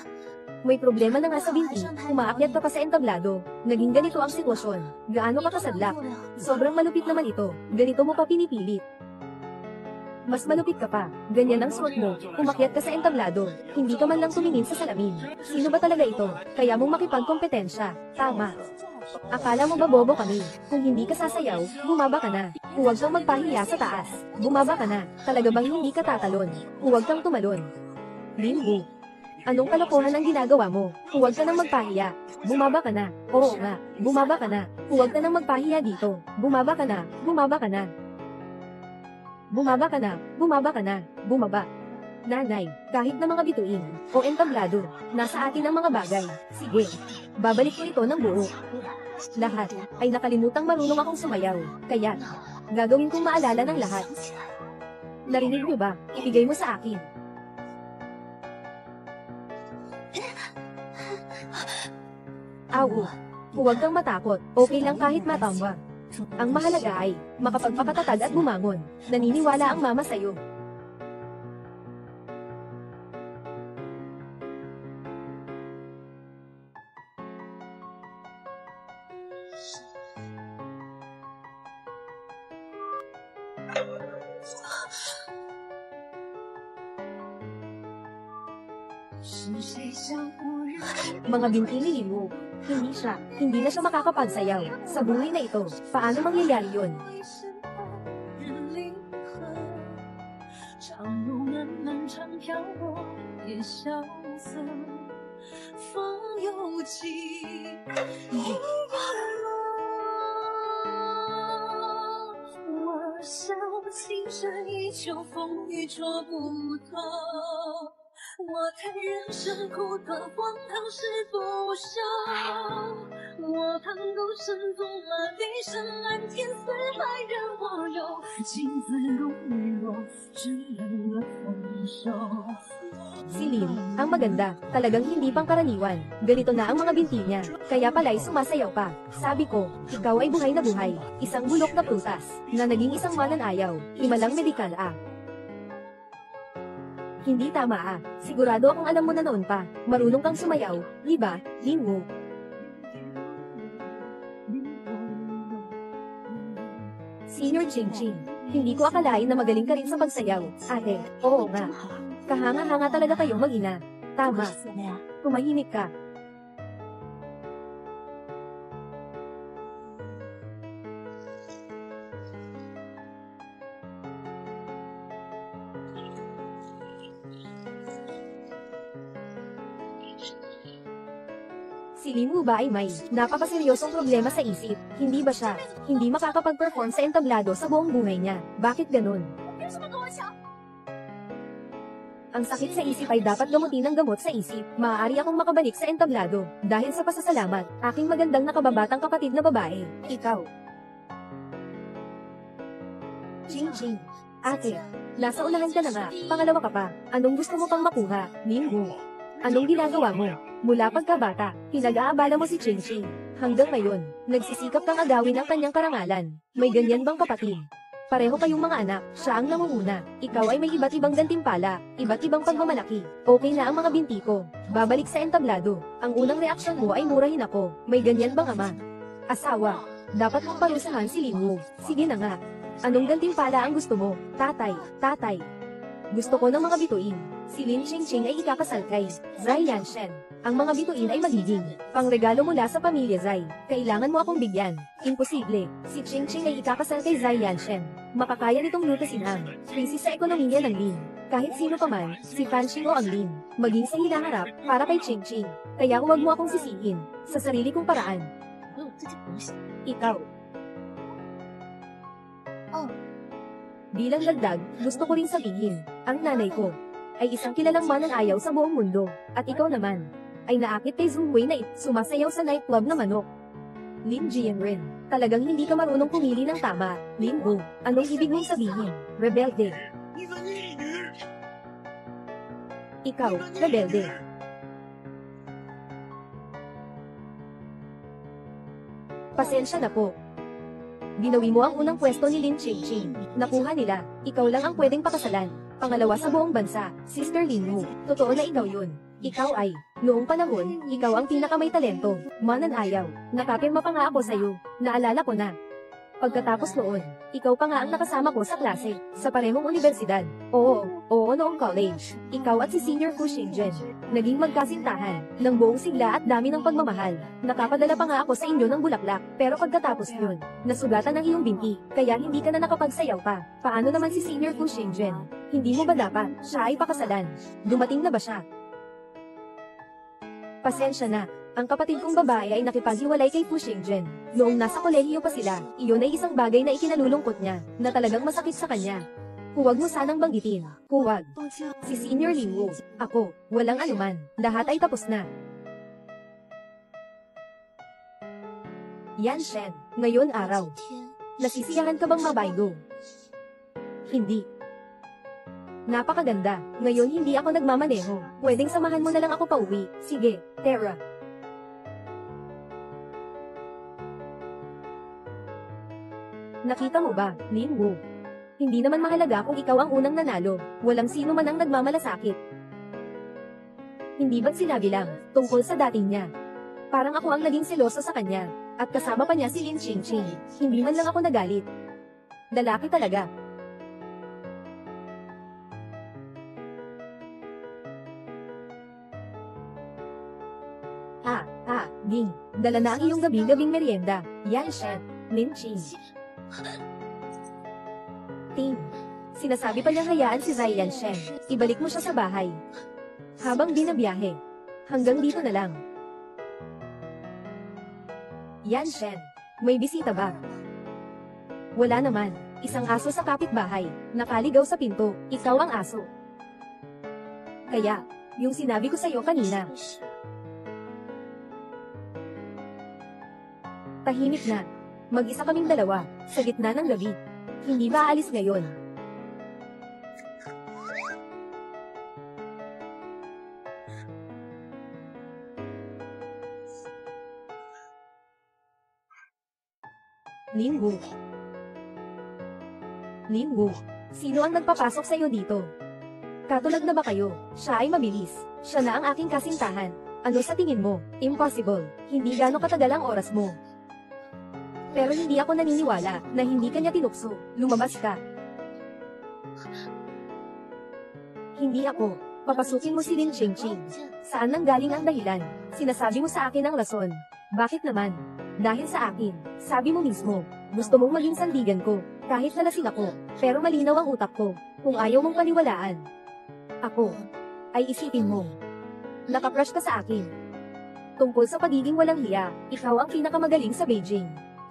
may problema na nga sa binti, umaakyat ka pa sa entablado, naging ganito ang sitwasyon, gaano ka kasadlak? Sobrang malupit naman ito, ganito mo pa pinipilit. Mas malupit ka pa, ganyan ang suot mo, umakyat ka sa entablado, hindi ka man lang tumingin sa salamin. Sino ba talaga ito? Kaya mong makipagkompetensya. Tama. Akala mo ba bobo kami? Kung hindi ka sasayaw, bumaba ka na. Huwag kang magpahiya sa taas. Bumaba ka na. Talaga bang hindi ka tatalon? Huwag kang tumalon. Linwo, anong kalokohan ang ginagawa mo? Huwag ka nang magpahiya. Bumaba ka na. Oo nga, bumaba ka na. Huwag ka nang magpahiya dito. Bumaba ka na. Bumaba ka na. Bumaba ka na, bumaba ka na, bumaba. Nanay, kahit na mga bituin, o entablado, nasa atin ang mga bagay. Sige, babalik ko ito ng buo. Lahat, ay nakalimutang marunong akong sumayaw, kaya, gagawin kong maalala ng lahat. Narinig niyo ba? Ibigay mo sa akin. Aw, huwag kang matakot, okay lang kahit matamba. Ang mahalaga ay, makapagpapatatag at bumangon. Naniniwala ang mama sa'yo. Mga binti ni Linwo, hindi na siya makakapagsayaw. Sa buhay na ito, paano mangyayari yun? 风又起，我想情深依旧，风雨捉不透。我看人生苦短，荒唐是不休。我盼孤身纵马，一生蓝天四海任我游。镜子如雨落，只冷了分手。 Si Lin, ang maganda, talagang hindi pangkaraniwan. Ganito na ang mga binti niya, kaya pala'y sumasayaw pa. Sabi ko, ikaw ay buhay na buhay, isang bulok na prutas, na naging isang mananayaw, himalang medikal ah. Hindi tama ah, sigurado akong alam mo na noon pa, marunong kang sumayaw, di ba, Lin Wu? Senior Ching Ching, hindi ko akalain na magaling ka rin sa pagsayaw, ate, oo nga. Kahanga-hanga talaga kayong mag-ina. Tama. Tumahimik ka. Si Lin Wu ba ay may napakaseryosong problema sa isip? Hindi ba siya hindi makakapag-perform sa entablado sa buong buhay niya? Bakit ganun? Ang sakit sa isip ay dapat gamutin ng gamot sa isip. Maaari akong makabalik sa entablado dahil sa pasasalamat, aking magandang nakababatang kapatid na babae. Ikaw. Ching Ching. Ate, nasa unahan ka na nga, pangalawa ka pa. Anong gusto mo pang makuha, Lin Wu? Anong ginagawa mo? Mula pagkabata, pinag-aabala mo si Ching Ching. Hanggang ngayon, nagsisikap kang agawin ang kanyang karangalan. May ganyan bang kapatid? Pareho kayong mga anak, siya ang namumuna. Ikaw ay may iba't ibang gantimpala, iba't ibang pagmamalaki. Okay na ang mga binti ko. Babalik sa entablado. Ang unang reaksyon mo ay murahin ako. May ganyan bang ama? Asawa. Dapat mong parusahan si Lin Wu. Sige na nga. Anong gantimpala ang gusto mo? Tatay, tatay. Gusto ko ng mga bituin. Si Lin Ching Ching ay ikakasal kay Zai Yanshen. Ang mga bituin ay magiging pangregalo mula sa pamilya Zai. Kailangan mo akong bigyan. Imposible. Si Ching Ching ay ikakasal kay Zai Yanshen. Makakaya nitong lutasin ang krisis sa ekonomiya ng Lin. Kahit sino pa man, si Fan Xing o ang Lin, maging sa hinaharap para kay Ching Ching. Kaya huwag mo akong sisihin sa sarili kong paraan. Ikaw. Bilang dagdag, gusto ko rin sabihin, ang nanay ko ay isang kilalang mananayaw sa buong mundo, at ikaw naman ay naakit kay Zhu Wei na sumasayaw sa nightclub na manok. Lin Jianren, talagang hindi ka marunong pumili ng tama. Lin Wu, anong ibig mong sabihin? Rebelde. Ikaw, rebelde. Pasensya na po. Ginawi mo ang unang pwesto ni Lin Ching Ching. Nakuha nila, ikaw lang ang pwedeng pakasalan. Pangalawa sa buong bansa, Sister Lin Wu. Totoo na ikaw yun. Ikaw ay, noong panahon, ikaw ang pinakamay talento. Mananayaw. Nakapirma pa nga ako sa'yo. Naalala ko na. Pagkatapos noon, ikaw pa nga ang nakasama ko sa klase, sa parehong universidad. Oo, noong college. Ikaw at si Senior Fu Xingzhen, naging magkasintahan, ng buong sigla at dami ng pagmamahal. Nakapadala pa nga ako sa inyo ng bulaklak, pero pagkatapos yun, nasugatan ang iyong binti, kaya hindi ka na nakapagsayaw pa. Paano naman si Senior Fu Xingzhen? Hindi mo ba dapat, siya ay pakasalan? Dumating na ba siya? Pasensya na. Ang kapatid kong babae ay nakipaghiwalay kay Fu Xingzhen. Noong nasa kolehiyo pa sila, iyon ay isang bagay na ikinalulungkot niya, na talagang masakit sa kanya. Huwag mo sanang banggitin. Huwag. Si Senior Lin Wu, ako, walang anuman, lahat ay tapos na. Yan Shen, ngayon araw. Nasisiyahan ka bang mabaygo? Hindi. Napakaganda. Ngayon hindi ako nagmamaneho. Pwedeng samahan mo na lang ako pauwi. Sige, Terra. Nakita mo ba, Lin Wu? Hindi naman mahalaga kung ikaw ang unang nanalo. Walang sino man ang nagmamalasakit. Hindi ba't sinabi lang, tungkol sa dating niya? Parang ako ang naging seloso sa kanya. At kasama pa niya si Lin Ching Ching. Hindi man lang ako nagalit. Lalaki talaga. Ding, dala na ang iyong gabi-gabing merienda. Yan Shen, Lin Ching. Ting, sinasabi pa niyang hayaan si Zai Yanshen. Ibalik mo siya sa bahay. Habang binabiyahe. Hanggang dito na lang. Yan Shen. May bisita ba? Wala naman. Isang aso sa kapitbahay. Nakaligaw sa pinto. Ikaw ang aso. Kaya, yung sinabi ko sa'yo kanina. Tahimik na. Mag-isa kaming dalawa, sa gitna ng gabi. Hindi ba aalis ngayon? Linggu. Linggu, sino ang nagpapasok sa iyo dito? Katulad na ba kayo? Siya ay mabilis. Siya na ang aking kasintahan. Ano sa tingin mo? Impossible. Hindi gaano katagal ang oras mo. Pero hindi ako naniniwala na hindi kanya tinukso. Lumabas ka. Hindi ako. Papasukin mo si Lin Chingching. Saan nanggaling ang dahilan? Sinasabi mo sa akin ang rason. Bakit naman? Dahil sa akin. Sabi mo mismo. Gusto mong maging sandigan ko. Kahit nalasing ako. Pero malinaw ang utak ko. Kung ayaw mong paniwalaan. Ako. Ay isipin mo. Nakaprush ka sa akin. Tungkol sa pagiging walang hiya, ikaw ang pinakamagaling sa Beijing.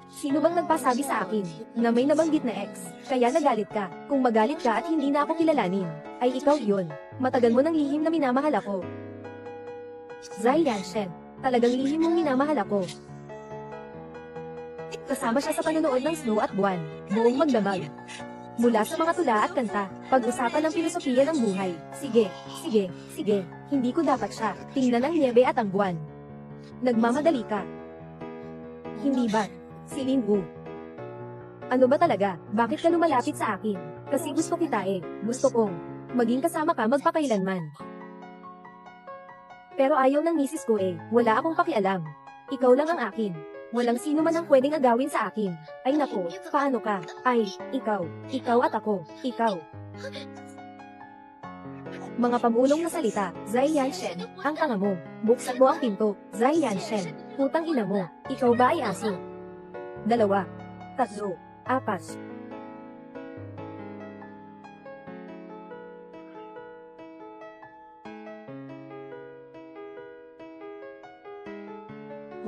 Sino bang nagpasabi sa akin na may nabanggit na ex, kaya nagalit ka? Kung magalit ka at hindi na ako kilalanin, ay ikaw yun. Matagal mo nang lihim na minamahal ako. Zai Yanshen, talagang lihim mong minamahal ako. Kasama siya sa panonood ng Snow at Buwan, buong magdamag. Mula sa mga tula at kanta, pag-usapan ng filosofiya ng buhay. Sige, hindi ko dapat siya. Tingnan ang niebe at ang buwan. Nagmamadali ka. Hindi ba? Si Linggu. Ano ba talaga? Bakit ka lumalapit sa akin? Kasi gusto kita eh. Gusto kong maging kasama ka magpakailanman. Pero ayaw ng misis ko eh. Wala akong pakialam. Ikaw lang ang akin. Walang sino man ang pwedeng agawin sa akin. Ay nako, paano ka? Ay, ikaw at ako, ikaw. Mga pamulong na salita, Zai Yanshen, ang tanga mo. Buksan mo ang pinto, Zai Yanshen. Putang ina mo, ikaw ba ay aso? 2, 3, 4.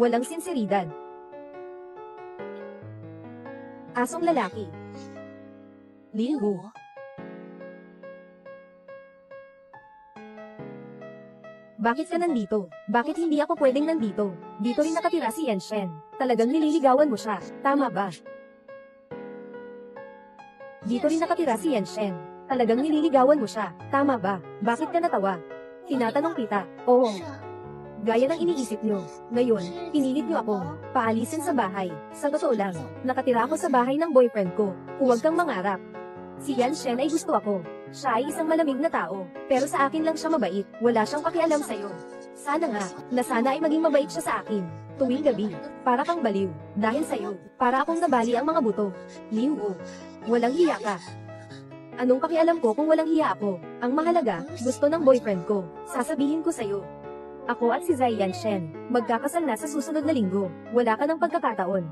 Walang sinseridad. Asong lalaki. Linggu. Bakit ka nandito? Bakit hindi ako pwedeng nandito? Dito rin nakatira si Yanshen. Talagang nililigawan mo siya, tama ba? Dito rin nakatira si Yanshen. Talagang nililigawan mo siya, tama ba? Bakit ka natawa? Tinatanong kita, oo. Gaya ng iniisip nyo. Ngayon, pinilit nyo akong paalisin sa bahay. Sa totoo lang, nakatira ako sa bahay ng boyfriend ko. Huwag kang mangarap. Si Yanshen ay gusto ako. Siya ay isang malamig na tao. Pero sa akin lang siya mabait. Wala siyang pakialam sa'yo. Sana nga, na sana ay maging mabait siya sa akin. Tuwing gabi, para kang baliw. Dahil sa'yo, para akong nabali ang mga buto. Linggu, walang hiya ka. Anong pakialam ko kung walang hiya ako? Ang mahalaga, gusto ng boyfriend ko. Sasabihin ko sa'yo. Ako at si Zai Yanshen, magkakasal na sa susunod na linggo. Wala ka ng pagkakataon.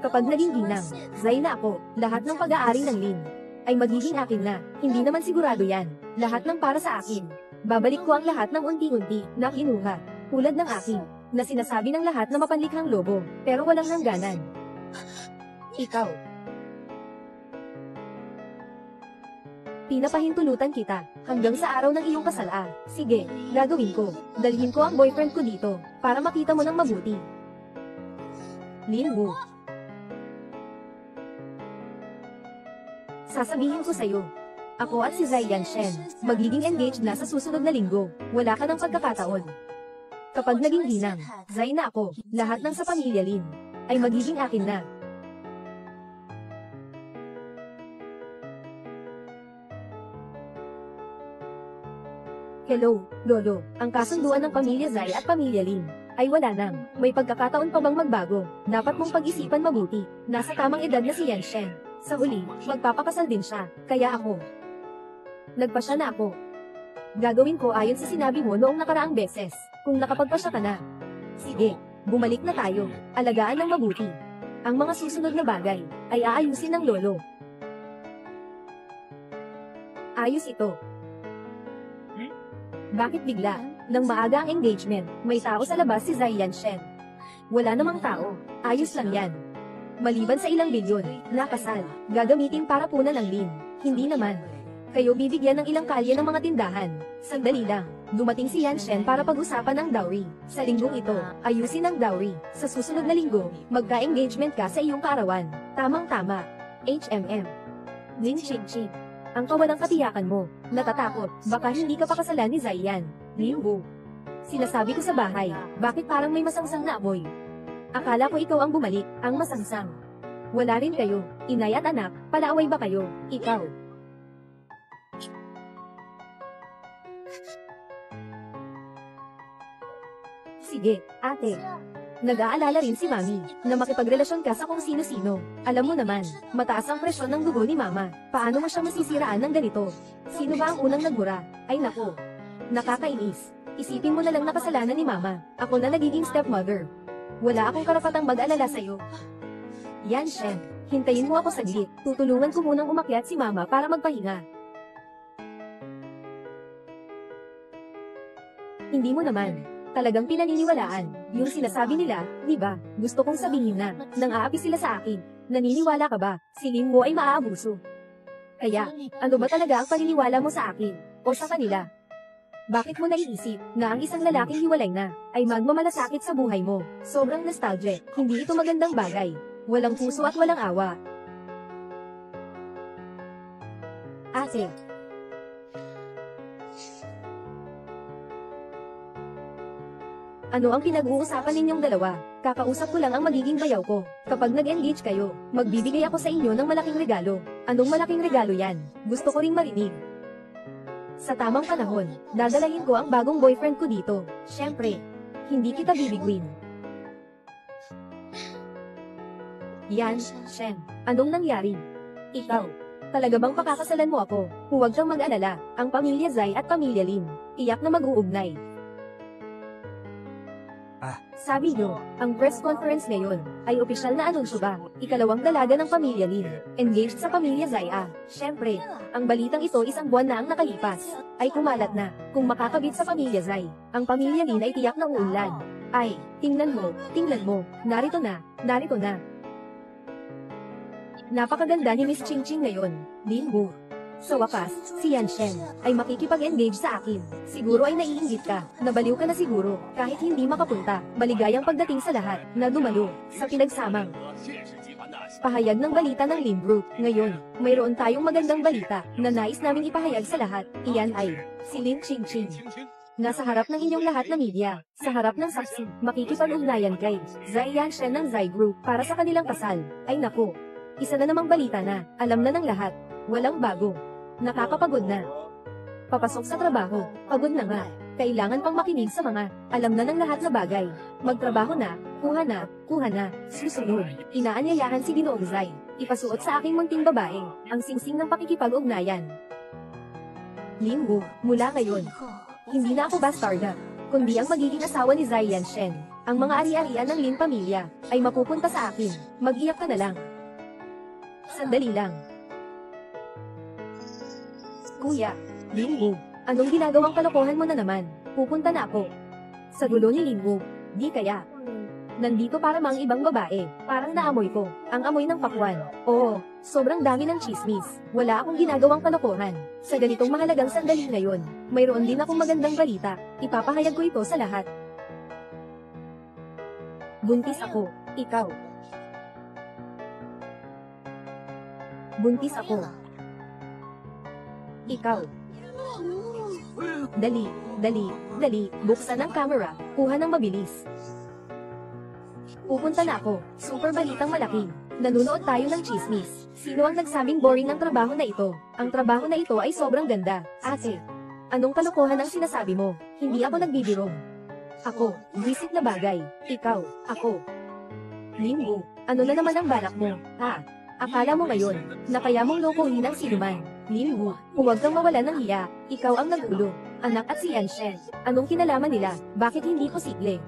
Kapag naging ginang, Zai na ako, lahat ng pag-aari ng Lin ay magiging akin na. Hindi naman sigurado yan. Lahat ng para sa akin. Babalik ko ang lahat ng unti-unti na kinuha. Tulad ng akin, na sinasabi ng lahat na mapanlikhang lobo, pero walang hangganan. Ikaw. Pinapahintulutan kita, hanggang sa araw ng iyong kasal ah. Sige, gagawin ko. Dalhin ko ang boyfriend ko dito, para makita mo ng mabuti. Linggu. Sasabihin ko sa'yo. Ako at si Zai Yanshen, magiging engaged na sa susunod na linggo. Wala ka ng pagkakataon. Kapag naging ginang, Zai na ako, lahat ng sa pamilya Lin ay magiging akin na. Hello, Lolo. Ang kasunduan ng pamilya Zai at pamilya Lin ay wala nang. May pagkakataon pa bang magbago? Dapat mong pag-isipan mabuti. Nasa tamang edad na si Yanshen. Sa huli, magpapakasal din siya. Kaya ako. Nagpasya na ako. Gagawin ko ayon sa sinabi mo noong nakaraang beses. Kung nakapagpasya ka na. Sige, bumalik na tayo. Alagaan ng mabuti. Ang mga susunod na bagay ay aayusin ng lolo. Ayos ito. Bakit bigla? Nang maaga ang engagement, may tao sa labas si Zai Yanshen. Wala namang tao, ayos lang yan. Maliban sa ilang bilyon, nakasal, gagamitin para punan ng Lin. Hindi naman. Kayo bibigyan ng ilang kalye ng mga tindahan. Sandali lang, dumating si Yanshen para pag-usapan ng dowry. Sa linggong ito, ayusin ang dowry. Sa susunod na linggo, magka-engagement ka sa iyong kaarawan. Tamang-tama. HMM. Lin Ching-Ching. Ang kawalang katiyakan mo. Natatakot, baka hindi ka pakasalan ni Zaiyan. Lin Wu. Sinasabi ko sa bahay, bakit parang may masangsang na amoy? Akala ko ikaw ang bumalik, ang masangsang. Wala rin kayo, inay at anak, palaaway ba kayo? Ikaw. Sige, ate. Nag-aalala rin si Mami, na makipagrelasyon ka sa kung sino-sino. Alam mo naman, mataas ang presyon ng dugo ni Mama. Paano mo siya masisiraan ng ganito? Sino ba ang unang nagbura? Ay naku. Nakakainis. Isipin mo na lang na kasalanan ni Mama. Ako na nagiging stepmother. Wala akong karapatang mag-alala sa'yo. Yanshen, hintayin mo ako saglit. Tutulungan ko munang umakyat si Mama para magpahinga. Hindi mo naman. Talagang pinaniniwalaan, yung sinasabi nila, di ba? Gusto kong sabihin na, nang aapi sila sa akin. Naniniwala ka ba? Si Lin Mo ay maaabuso. Kaya, ano ba talaga ang paniniwala mo sa akin? O sa kanila? Bakit mo naiisip, na ang isang lalaking hiwalay na, ay magmamalasakit sa buhay mo? Sobrang nostalgic, hindi ito magandang bagay. Walang puso at walang awa. Ate. Ano ang pinag-uusapan ninyong dalawa? Kakausap ko lang ang magiging bayaw ko. Kapag nag-engage kayo, magbibigay ako sa inyo ng malaking regalo. Anong malaking regalo yan? Gusto ko ring marinig. Sa tamang panahon, dadalahin ko ang bagong boyfriend ko dito. Siyempre, hindi kita bibiguin. Yan, Shen. Anong nangyari? Ikaw. Talaga bang pakakasalan mo ako? Huwag kang mag-alala, ang pamilya Zai at pamilya Lin. Iyak na mag-uugnay. Sabi nyo, ang press conference ngayon, ay opisyal na anunsyo ba? Ikalawang dalaga ng pamilya Lin, engaged sa pamilya Zaya. Siyempre, ang balitang ito isang buwan na ang nakalipas, ay kumalat na, kung makakabit sa pamilya Zai. Ang pamilya Lin ay tiyak na uunlad. Ay, tingnan mo, narito na. Napakaganda ni Miss Ching Ching ngayon, Lin Wu. Sa wakas, si Yanshen ay makikipag-engage sa akin. Siguro ay naiinggit ka, nabaliw ka na siguro, kahit hindi makapunta. Maligayang pagdating sa lahat, na dumalo, sa pinagsamang. Pahayag ng balita ng Lin Group. Ngayon, mayroon tayong magandang balita, na nais naming ipahayag sa lahat. Iyan ay, si Lin Ching Ching. Nasa harap ng inyong lahat na media, sa harap ng saksi, makikipag-ugnayan kay Zai Yanshen ng Zai Group para sa kanilang kasal. Ay naku, isa na namang balita na, alam na ng lahat. Walang bago. Nakakapagod na. Papasok sa trabaho, pagod na nga. Kailangan pang makinig sa mga, alam na ng lahat na bagay. Magtrabaho na, kuha na, susunod. Inaanyayahan si Ginoong Zai. Ipasuot sa aking munting babae, ang singsing ng pakikipag-ugnayan. Lin Wu, mula ngayon, hindi na ako bastarda, kundi ang magiging asawa ni Zai Yanshen. Ang mga ari-arian ng Lin pamilya, ay mapupunta sa akin. Mag-iyak ka na lang. Sandali lang. Kuya, Lin Wu, anong ginagawang kalokohan mo na naman? Pupunta na ako. Sa gulo ni Lin Wu, di kaya. Nandito para mang ibang babae, parang naamoy ko, ang amoy ng pakwan. Oo, sobrang dami ng chismis, wala akong ginagawang kalokohan. Sa ganitong mahalagang sandali ngayon, mayroon din akong magandang balita, ipapahayag ko ito sa lahat. Buntis ako, ikaw. Buntis ako. Ikaw. Dali, buksan ang camera, kuha ng mabilis. Pupunta na ako, super balitang malaki. Nanunood tayo ng chismis. Sino ang nagsabing boring ang trabaho na ito? Ang trabaho na ito ay sobrang ganda. Ate, anong kalokohan ang sinasabi mo? Hindi ako nagbibiro. Ako, visit na bagay. Ikaw, ako. Lin Wu, ano na naman ang balak mo? Akala mo ngayon, na kaya mong lokohin ang sinuman. Lin Wu, huwag kang mawala ng hiya, ikaw ang nagulo. Anak at si Yanshen, anong kinalaman nila, bakit hindi posible?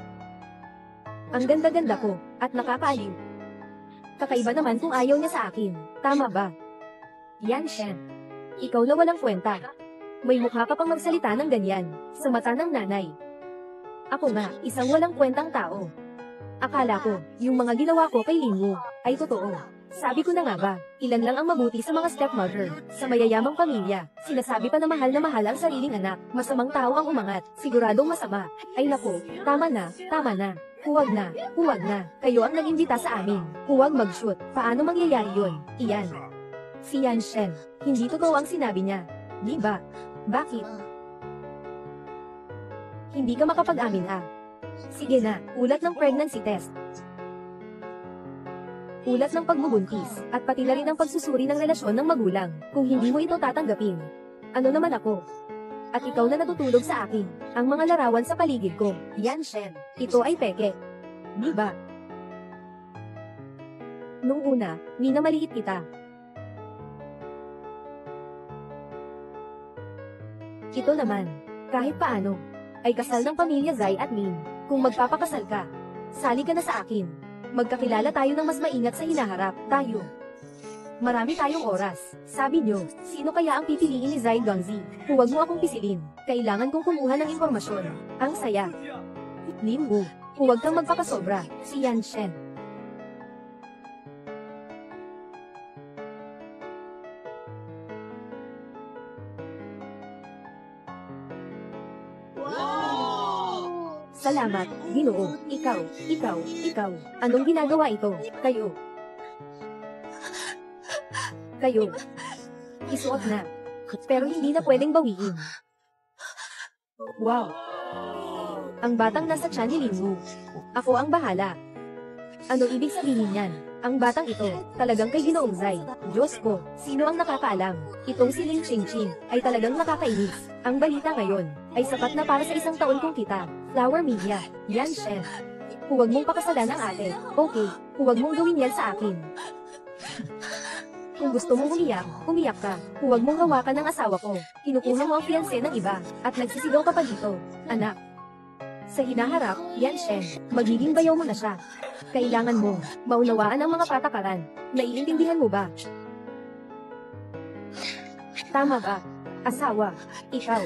Ang ganda-ganda ko, at nakakaaliw. Kakaiba naman kung ayaw niya sa akin, tama ba? Yanshen, ikaw na walang kwenta. May mukha ka pang magsalita ng ganyan, sa mata ng nanay. Ako nga, isang walang kwentang tao. Akala ko, yung mga ginawa ko kay Linwoo, ay totoo. Sabi ko na nga ba, ilan lang ang mabuti sa mga stepmother, sa mayayamang pamilya, sinasabi pa na mahal ang sariling anak, masamang tao ang umangat, siguradong masama. Ay naku, tama na, huwag na, kayo ang nag-imbita sa amin, huwag mag-shoot, paano mangyayari yun, iyan. Si Yan Shen, hindi totoo ang sinabi niya, di ba? Bakit? Hindi ka makapag-amin ah. Sige na, ulat ng pregnancy test. Ulat ng pagbubuntis, at pati na rin ang pagsusuri ng relasyon ng magulang, kung hindi mo ito tatanggapin. Ano naman ako? At ikaw na natutulog sa akin, ang mga larawan sa paligid ko, Yan Shen, ito ay peke. Di ba? Nung una, minamaliit kita. Ito naman, kahit paano, ay kasal ng pamilya Zai at Min. Kung magpapakasal ka, sali ka na sa akin. Magkakilala tayo ng mas maingat sa hinaharap, tayo. Marami tayong oras. Sabi nyo, sino kaya ang pipiliin ni Zai Gongzi? Huwag mo akong pisilin. Kailangan kong kumuha ng impormasyon. Ang saya. Linwoo, huwag kang magpakasobra. Si Yan Shen. Salamat, Ginoo. Ikaw. Anong ginagawa ito? Kayo. Isuot na. Pero hindi na pwedeng bawiin. Wow. Ang batang nasa tiyan ni Linwoo. Ako ang bahala. Ano ibig sabihin yan? Ang batang ito, talagang kay Ginoong Zai. Diyos ko, sino ang nakakaalam? Itong si Ling Ching ay talagang nakakainis. Ang balita ngayon, ay sapat na para sa isang taon kong kita. Flower Media, Yan Shen. Huwag mong pakasalan ang ate, okay? Huwag mong gawin yan sa akin. Kung gusto mong umiyak ka. Huwag mong hawakan ng asawa ko. Kinukuha mo ang fiancé ng iba, at nagsisigaw ka pa dito. Anak. Sa hinaharap, Yan Shen, magiging bayaw mo na siya. Kailangan mo, maunawaan ang mga patakaran. Naiintindihan mo ba? Tama ba? Asawa, ikaw.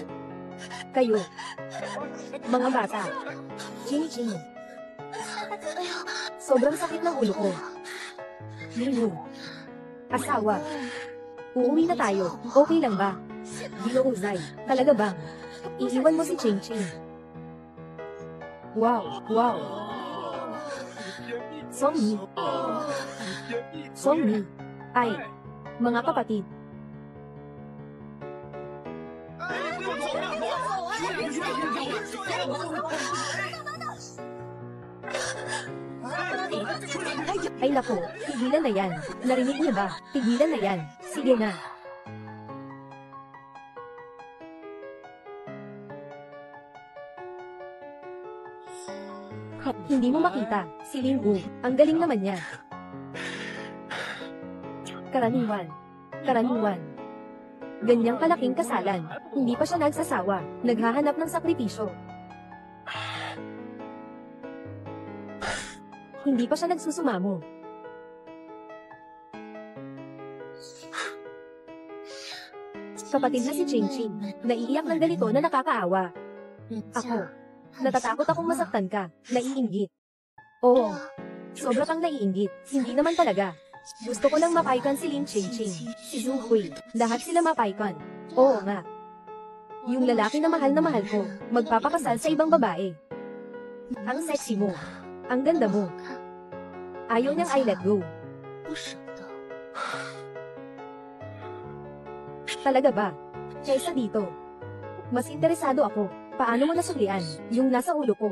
Kayo. Mga bata. Ching. Sobrang sakit ng ulo ko. Linwoo. Asawa. Uuwi na tayo. Okay lang ba? Ginoong Zai. Talaga ba? Iiwan mo si Ching. Wow. Songmi. Ay. Mga kapatid. Ay naku, tigilan na yan. Narinig niyo ba? Tigilan na yan. Sige na. Hindi mo makita, si Linwoo, ang galing naman niya. Karaniwan. Ganyang kalaking kasalan, hindi pa siya nagsasawa, naghahanap ng sakripisyo. Hindi pa siya nagsusumamo. Kapatid na si Ching, naiiyak ng ganito na nakakaawa. Ako, natatakot akong masaktan ka, naiinggit. Oo, sobra kang naiinggit, hindi naman talaga. Gusto ko lang mapaikan si Ling Ching, si Zhu Hui, lahat sila mapaikan. Oo nga. Yung lalaki na mahal ko, magpapakasal sa ibang babae. Ang sexy mo. Ang ganda mo. Ayaw niyang I let go. Talaga ba? Kaysa dito. Mas interesado ako. Paano mo nasuklian yung nasa ulo ko?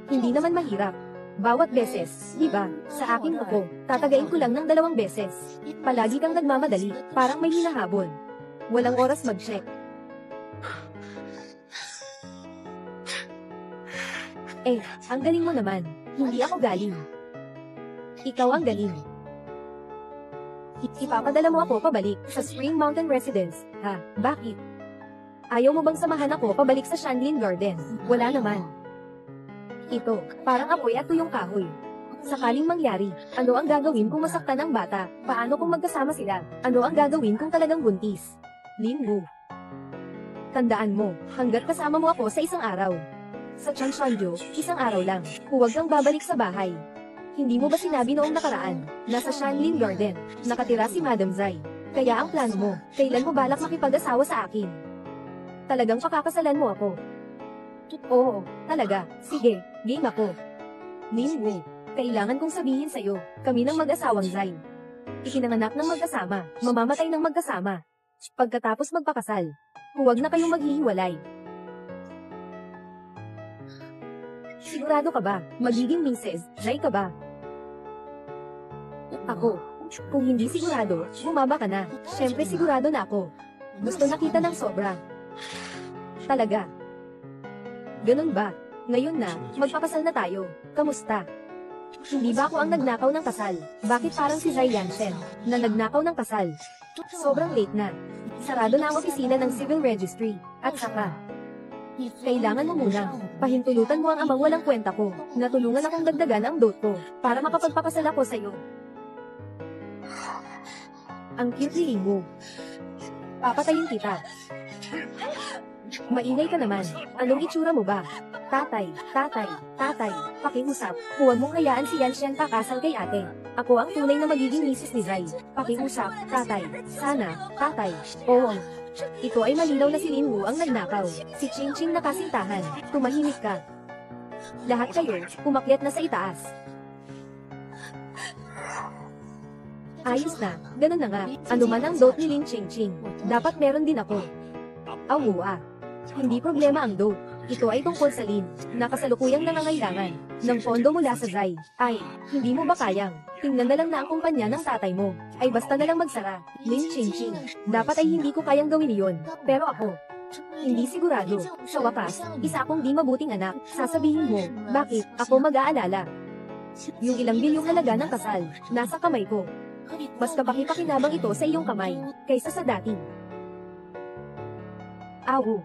Hindi naman mahirap. Bawat beses, di ba, sa aking upo, tatagain ko lang ng 2 beses. Palagi kang nagmamadali, parang may hinahabol. Walang oras mag-check. Ang galing mo naman. Hindi ako galing. Ikaw ang galing. Ipapadala mo ako pabalik sa Spring Mountain Residence, ha? Bakit? Ayaw mo bang samahan ako pabalik sa Shanlin Garden? Wala naman. Ito, parang apoy at tuyong kahoy. Sakaling mangyari, ano ang gagawin kung masaktan ang bata? Paano kung magkasama sila? Ano ang gagawin kung talagang buntis? Linwoo. Tandaan mo, hanggat kasama mo ako sa isang araw. Sa Changshanjo, isang araw lang. Huwag kang babalik sa bahay. Hindi mo ba sinabi noong nakaraan, nasa Shanlin Garden, nakatira si Madam Zai? Kaya ang plano mo, kailan mo balak makipag-asawa sa akin? Talagang pakakasalan mo ako? Oo, talaga. Sige, game ako. Ningwu, kailangan kong sabihin sa'yo, kami ng mag-asawang Zai. Ikinanganak ng magkasama, mamamatay ng magkasama. Pagkatapos magpakasal, huwag na kayong maghihiwalay. Sigurado ka ba, magiging Mrs. Zai ka ba? Ako. Kung hindi sigurado, bumaba ka na. Siyempre sigurado na ako. Gusto nakita ng sobra. Talaga. Ganun ba? Ngayon na, magpakasal na tayo. Kamusta? Hindi ba ako ang nagnakaw ng kasal? Bakit parang si Zai Yanshen, na nagnakaw ng kasal? Sobrang late na. Sarado na ang opisina ng Civil Registry. At saka, kailangan mo muna, pahintulutan mo ang amang walang kwenta ko, na tulungan akong dagdagan ang dot ko, para makapagpakasal ako sa'yo. Ang cute ni mo. Papatayin kita. Maingay ka naman. Anong itsura mo ba? Tatay, pakiusap. Huwag mong hayaan si Yanshen pakasal kay ate. Ako ang tunay na magiging misis ni Zai. Pakiusap, tatay. Sana, tatay. Oo. Ito ay malinaw na si Linwu ang nagnakaw. Si Ching Ching na kasintahan. Tumahimik ka. Lahat kayo, umakyat na sa itaas. Ayos na, ganun na nga. Ano man ang dot ni Lin Ching Ching, dapat meron din ako. Awua. Hindi problema ang dot. Ito ay tungkol sa Lin, na kasalukuyang nangangailangan ng pondo mula sa Zai. Ay, hindi mo ba kayang? Tingnan na lang na ang kumpanya ng tatay mo. Ay basta na lang magsara. Lin Ching Ching. Dapat ay hindi ko kayang gawin iyon. Pero ako, hindi sigurado. Sa wakas, isa akong di mabuting anak. Sasabihin mo, bakit ako mag-aalala? Yung ilang bilyong halaga ng kasal, nasa kamay ko. Mas kapakipakinabang ito sa iyong kamay, kaysa sa dati. Awu.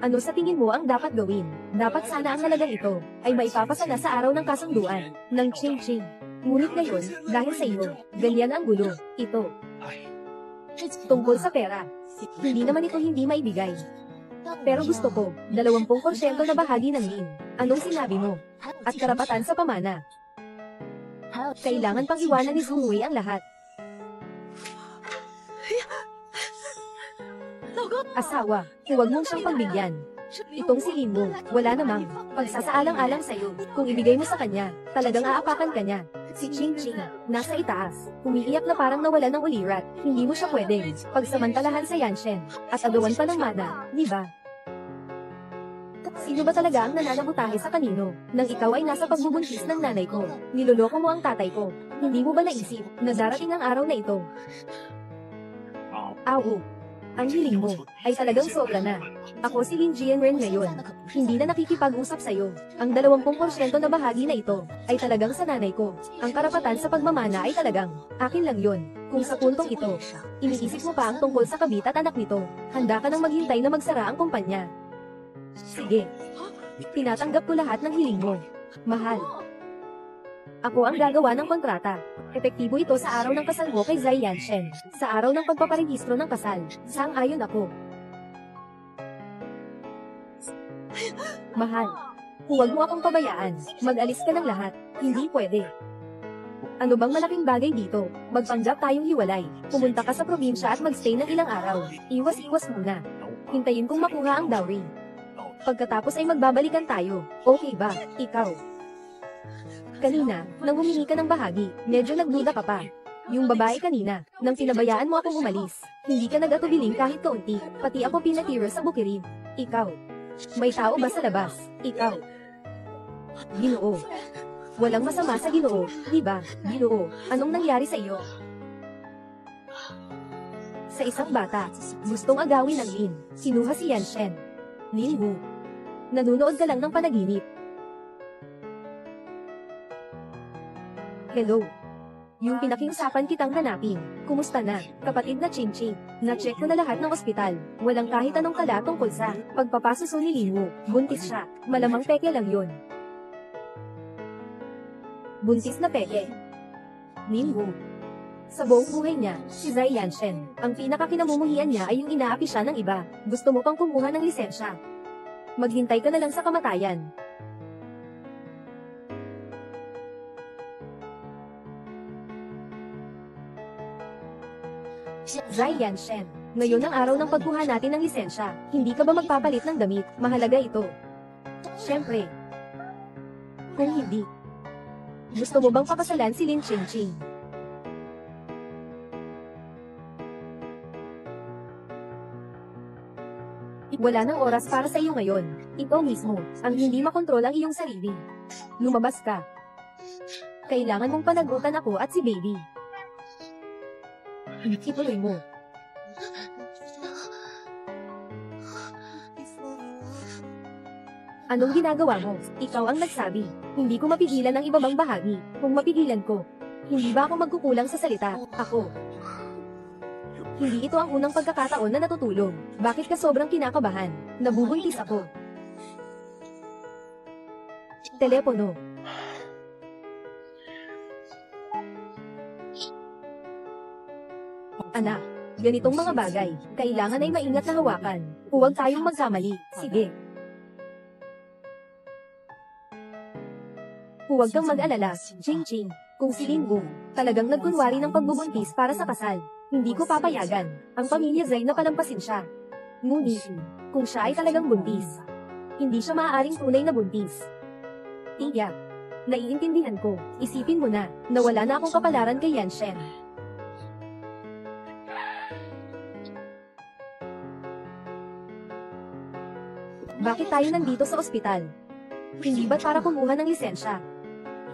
Ano sa tingin mo ang dapat gawin? Dapat sana ang halagang ito, ay maipapasa na sa araw ng kasunduan, ng Ching Ching. Ngunit ngayon, dahil sa iyo, ganyan ang gulo, ito. Tungkol sa pera. Hindi naman ito hindi maibigay. Pero gusto ko, 20% na bahagi ng Lin. Anong sinabi mo? At karapatan sa pamana. Kailangan pang iwanan ni Zhongwei ang lahat. Asawa, huwag mong siyang pagbigyan. Itong si Lin mo, wala namang pagsasaalang-alang sa'yo. Kung ibigay mo sa kanya, talagang aapakan ka niya. Si Ching Ching, nasa itaas, umiiyak na parang nawala ng ulirat. Hindi mo siya pwedeng pagsamantalahan sa Yanshen, at agawan pa ng mana, di ba? Sino ba talaga ang nananabutahe sa kanino, nang ikaw ay nasa pagbubuntis ng nanay ko? Niloloko mo ang tatay ko. Hindi mo ba naisip, na darating ang araw na ito? Awu. Ang hiling mo, ay talagang sobra na. Ako si Lin Jianren ngayon. Hindi na nakikipag-usap sa'yo. Ang 20% na bahagi na ito, ay talagang sa nanay ko. Ang karapatan sa pagmamana ay talagang, akin lang yon. Kung sa puntong ito, iniisip mo pa ang tungkol sa kabit at anak nito, handa ka nang maghintay na magsara ang kumpanya. Sige. Tinatanggap ko lahat ng hiling mo. Mahal. Ako ang gagawa ng kontrata. Epektibo ito sa araw ng kasal mo kay Zai Yanshen. Sa araw ng pagpaparehistro ng kasal, sang-ayon ako. Mahal. Huwag mo akong pabayaan. Mag-alis ka ng lahat. Hindi pwede. Ano bang malaking bagay dito? Magpanggap tayong hiwalay. Pumunta ka sa probinsya at magstay ng ilang araw. Iwas-iwas muna. Hintayin kong makuha ang dowry. Pagkatapos ay magbabalikan tayo. Okay ba? Ikaw. Kanina, nang humingi ka ng bahagi, medyo nagduda ka pa. Yung babae kanina, nang pinabayaan mo akong umalis, hindi ka nag-atubiling kahit kaunti, pati ako pinatira sa bukirin. Ikaw. May tao ba sa labas? Ikaw. Ginoo. Walang masama sa Ginoo, di ba? Ginoo, anong nangyari sa iyo? Sa isang bata, gustong agawin ng Lin, kinuha si Yanshen. Lin Wu. Nanunood ka lang ng panaginip. Hello. Yung pinakiusapan kitang hanapin. Kumusta na, kapatid na Ching Ching? Na-check ko na lahat ng ospital. Walang kahit anong kala tungkol sa pagpapasuso ni Linwu. Buntis siya. Malamang peke lang yun. Buntis na peke. Linwu. Sa buong buhay niya, si Zai Yanshen, ang pinakakinamumuhian niya ay yung inaapi siya ng iba. Gusto mo pang kumuha ng lisensya. Maghintay ka na lang sa kamatayan. Zai Yanshen, ngayon ang araw ng pagkuha natin ng lisensya. Hindi ka ba magpapalit ng damit? Mahalaga ito. Siyempre. Kung hindi, gusto mo bang pakasalan si Lin Chingching? Wala nang oras para sa iyo ngayon. Ikaw mismo, ang hindi makontrol ang iyong sarili. Lumabas ka. Kailangan mong panagutan ako at si baby. Ituloy mo. Anong ginagawa mo? Ikaw ang nagsabi. Hindi ko mapigilan ang iba mang bahagi. Kung mapigilan ko, hindi ba ako magkukulang sa salita? Ako. Hindi ito ang unang pagkakataon na natutulog. Bakit ka sobrang kinakabahan? Nabubuntis ako. Telepono. Anak, ganitong mga bagay, kailangan ay maingat na hawakan. Huwag tayong magkamali. Sige. Huwag kang mag-alala, Ching-Ching. Kung si Linggu, talagang nagkunwari ng pagbubuntis para sa kasal, hindi ko papayagan. Ang pamilya Zai na palampasin siya. Ngunit, kung siya ay talagang buntis, hindi siya maaaring tunay na buntis. Tiyak. Naiintindihan ko. Isipin mo na wala na akong kapalaran kay Yanshen. Bakit tayo nandito sa ospital? Hindi ba para kumuha ng lisensya?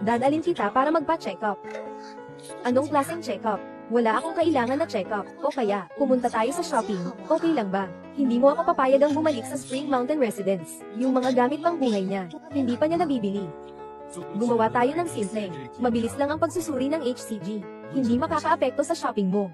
Dadalhin kita para magpa-check up. Anong klaseng check up? Wala akong kailangan na check up. O kaya, pumunta tayo sa shopping. Okay lang ba? Hindi mo ako papayagang bumalik sa Spring Mountain Residence. Yung mga gamit pang buhay niya, hindi pa niya nabibili. Gumawa tayo ng simple. Mabilis lang ang pagsusuri ng HCG. Hindi makakaapekto sa shopping mo.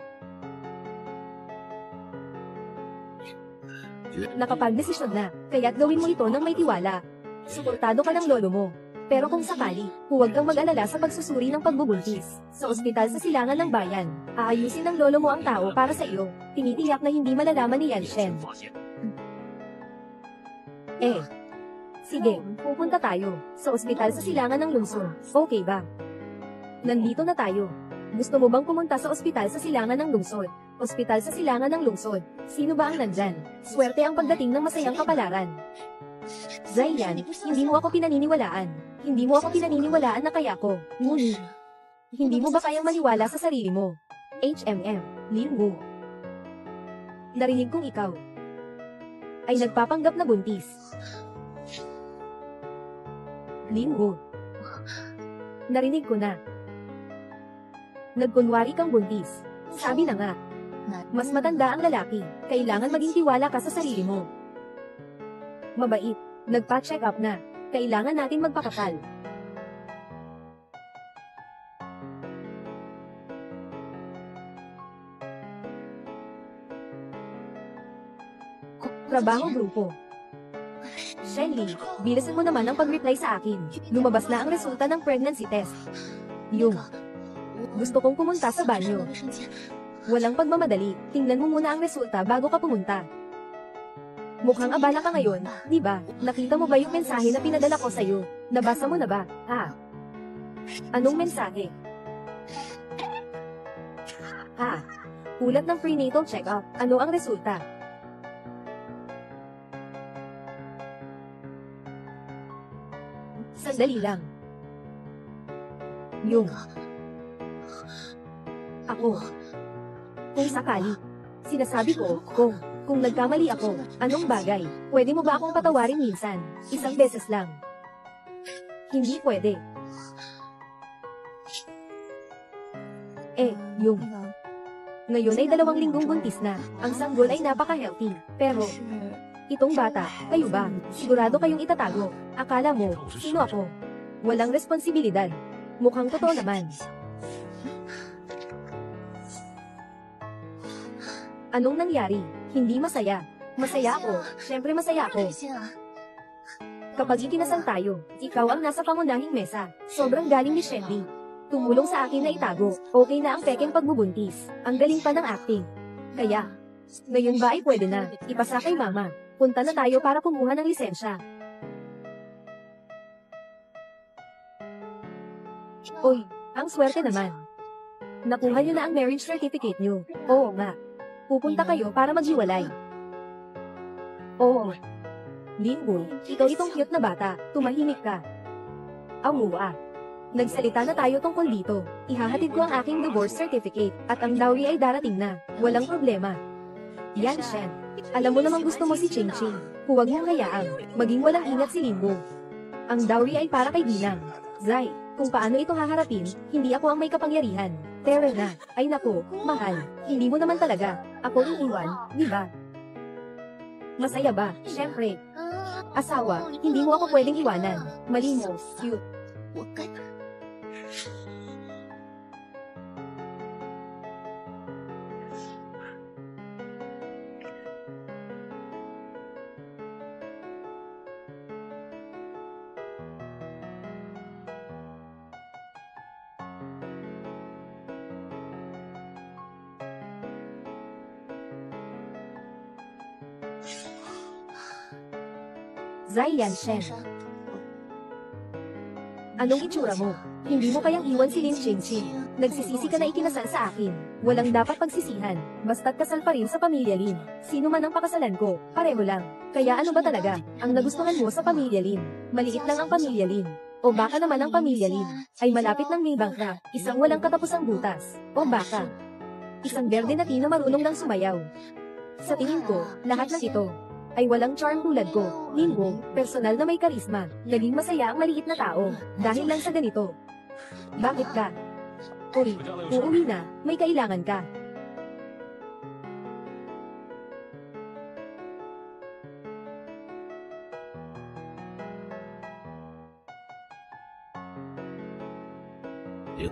Nakapag-desisyon na, kaya't gawin mo ito ng may tiwala. Suportado ka ng lolo mo. Pero kung sakali, huwag kang mag-alala sa pagsusuri ng pagbubuntis. Sa ospital sa silangan ng bayan, aayusin ng lolo mo ang tao para sa iyo. Tinitiyak na hindi malalaman ni Yanshen. Sige, pupunta tayo. Sa ospital sa silangan ng lungsod. Okay ba? Nandito na tayo. Gusto mo bang pumunta sa ospital sa silangan ng lungsod? Ospital sa silangan ng lungsod. Sino ba ang nandyan? Swerte ang pagdating ng masayang kapalaran. Zaiyan, hindi mo ako pinaniniwalaan. Hindi mo ako pinaniniwalaan na kaya ko. Ngunit, hindi mo ba kayang maniwala sa sarili mo? Linggu. Narinig kong ikaw ay nagpapanggap na buntis. Linggu. Narinig ko na. Nagkunwari kang buntis. Sabi na nga, mas matanda ang lalaki. Kailangan maging tiwala ka sa sarili mo. Mabait. Nagpa-check up na. Kailangan natin magpakasal. Trabaho grupo. Shenli, bilisan mo naman ang pag-reply sa akin. Lumabas na ang resulta ng pregnancy test. Gusto kong pumunta sa banyo. Walang pagmamadali. Tingnan mo muna ang resulta bago ka pumunta. Mukhang abala ka ngayon, di ba? Nakita mo ba yung mensahe na pinadala ko sa'yo? Nabasa mo na ba? Anong mensahe? Ulat ng prenatal check-up. Ano ang resulta? Sandali lang. Ako. Kung sakali. Sinasabi ko, kung nagkamali ako, anong bagay? Pwede mo ba akong patawarin minsan? Isang beses lang. Hindi pwede. Ngayon ay 2 linggong buntis na. Ang sanggol ay napaka-healthy. Pero, itong bata, kayo ba? Sigurado kayong itatago. Akala mo, sino ako? Walang responsibilidad. Mukhang totoo naman. Anong nangyari? Hindi masaya. Masaya ako. Siyempre masaya ako. Kapag ikinasal tayo, ikaw ang nasa pangunahing mesa. Sobrang galing ni Shenli. Tumulong sa akin na itago. Okay na ang pekeng pagbubuntis. Ang galing pa ng acting. Kaya, ngayon ba ay pwede na? Ipasa kay mama. Punta na tayo para kumuha ng lisensya. Oy, ang swerte naman. Nakuha niyo na ang marriage certificate niyo. Oo nga. Pupunta kayo para maghiwalay. Oo. Linwo, ikaw itong cute na bata, tumahimik ka. Awua. Nagsalita na tayo tungkol dito. Ihahatid ko ang aking divorce certificate, at ang dowry ay darating na. Walang problema. Yan, Shen. Alam mo namang gusto mo si Ching Ching. Huwag mong hayaang maging walang ingat si Linwo. Ang dowry ay para kay Ginang. Zai, kung paano ito haharapin, hindi ako ang may kapangyarihan. Pero na, ay naku, mahal, hindi mo naman talaga. Ako iiwan, di ba? Masaya ba? Siyempre. Asawa, hindi mo ako pwedeng iwanan. Mali mo, cute. Zai Yanshen. Anong itsura mo? Hindi mo kayang iwan si Lin Ching-Ching. Nagsisisi ka na ikinasal sa akin. Walang dapat pagsisihan. Basta't kasal pa rin sa pamilya Lin. Sino man ang pakasalan ko, pareho lang. Kaya ano ba talaga, ang nagustuhan mo sa pamilya Lin? Maliit lang ang pamilya Lin. O baka naman ang pamilya Lin ay malapit ng may bangka, isang walang katapusang butas. O baka, isang berde na tino marunong ng sumayaw. Sa tingin ko, lahat ng ito ay walang charm tulad ko. Linwo, personal na may karisma. Naging masaya ang maliit na tao. Dahil lang sa ganito. Bakit ka? Uy, uuwi na, may kailangan ka.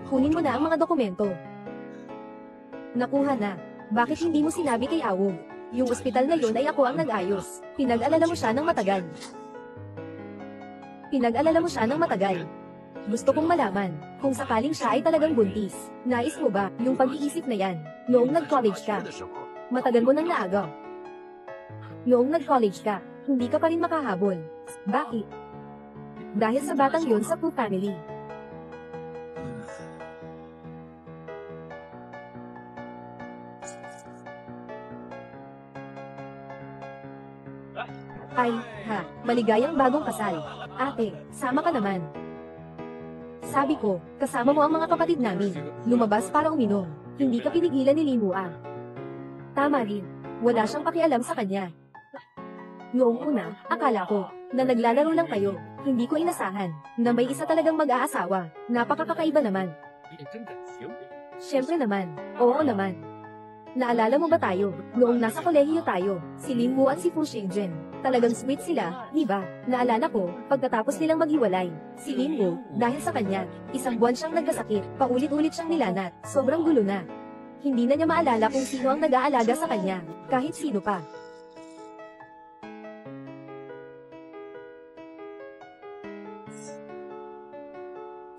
Kunin mo na ang mga dokumento. Nakuha na. Bakit hindi mo sinabi kay Awo? Yung ospital na yun ay ako ang nag-ayos. Pinag-alala mo siya ng matagal. Pinag-alala mo siya ng matagal. Gusto kong malaman, kung sakaling siya ay talagang buntis, nais mo ba yung pag-iisip na yan, noong nag-college ka? Matagal mo nang naagaw. Noong nag-college ka, hindi ka pa rin makahabol. Bakit? Dahil sa batang yun sa Fu family. Ay, ha, maligayang bagong kasal. Ate, sama ka naman. Sabi ko, kasama mo ang mga kapatid namin. Lumabas para uminom. Hindi ka pinigilan ni Linwo. Tama rin. Wala siyang pakialam sa kanya. Noong una, akala ko, na naglalaro lang kayo. Hindi ko inasahan, na may isa talagang mag-aasawa. Napakakaiba naman. Siyempre naman. Oo naman. Naalala mo ba tayo, noong nasa kolehiyo tayo, si Linwo at si Fu Xingzhen, talagang sweet sila, di ba? Naalala ko, pagkatapos nilang maghiwalay, si Linwo, dahil sa kanya, isang buwan siyang nagkasakit, paulit-ulit siyang nilanat, sobrang gulo na. Hindi na niya maalala kung sino ang nag-aalaga sa kanya, kahit sino pa.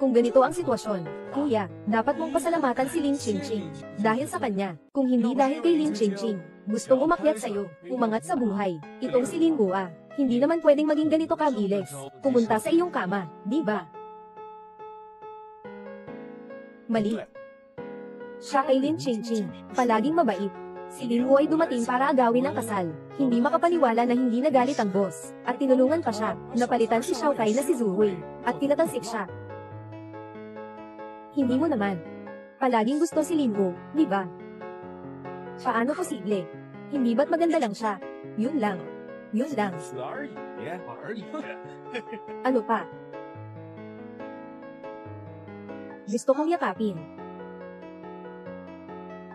Kung ganito ang sitwasyon, kuya, dapat mong pasalamatan si Lin Ching-Ching. Dahil sa kanya, kung hindi dahil kay Lin Ching-Ching, gustong umakyat sa'yo, umangat sa buhay. Itong si Linwo, hindi naman pwedeng maging ganito kagiles. Pumunta sa iyong kama, di ba? Mali. Siya kay Lin Ching-Ching, palaging mabait. Si Linwo ay dumating para agawin ang kasal. Hindi makapaniwala na hindi nagalit ang boss. At tinulungan pa siya, napalitan si Xiao Kai na si Zhu Hui, at pinatansik siya. Hindi mo naman. Palaging gusto si Linwo, di ba? Paano posible? Hindi ba't maganda lang siya? Yun lang. Yun lang. Ano pa? Gusto kong yakapin.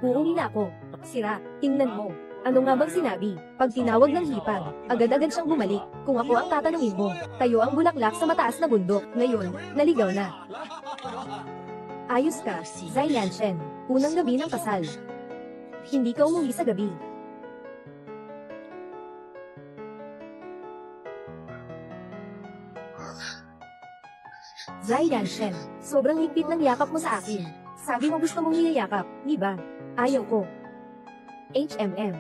Uuwi na ako. Sira, tingnan mo. Ano nga bang sinabi? Pag tinawag ng hipag, agad-agad siyang bumalik. Kung ako ang tatanungin mo, tayo ang bulaklak sa mataas na bundok. Ngayon, naligaw na. Ayos ka, Zai Yanshen. Unang gabi ng kasal. Hindi ka umuwi sa gabi. Zai Yanshen, sobrang higpit ng yakap mo sa akin. Sabi mo gusto mong niyayakap, di ba? Ayaw ko. HMM.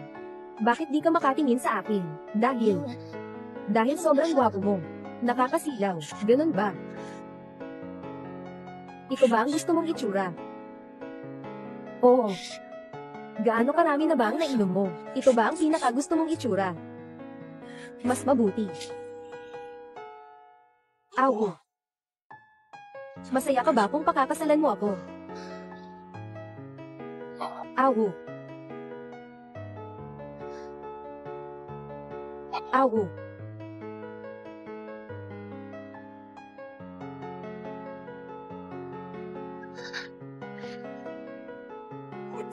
Bakit di ka makatingin sa akin? Dahil sobrang gwapo mo. Nakakasilaw, ganun ba? Ito ba ang gusto mong itsura? Oo. Gaano karami na ba ang nainom mo? Ito ba ang pinakagusto mong itsura? Mas mabuti. Aw. Masaya ka ba kung pakakasalan mo ako? Aw. Aw.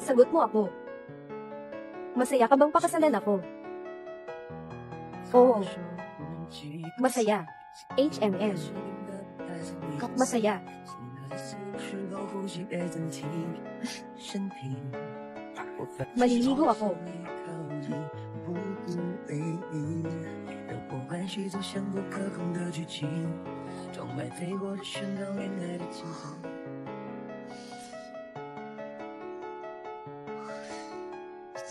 Sagot mo ako. Masaya ka bang pakasalan ako? Oo. Masaya. HMM. Masaya. Maliligo ako. 有过关系，总想过可控的剧情，装满飞过的宣告恋爱的镜头。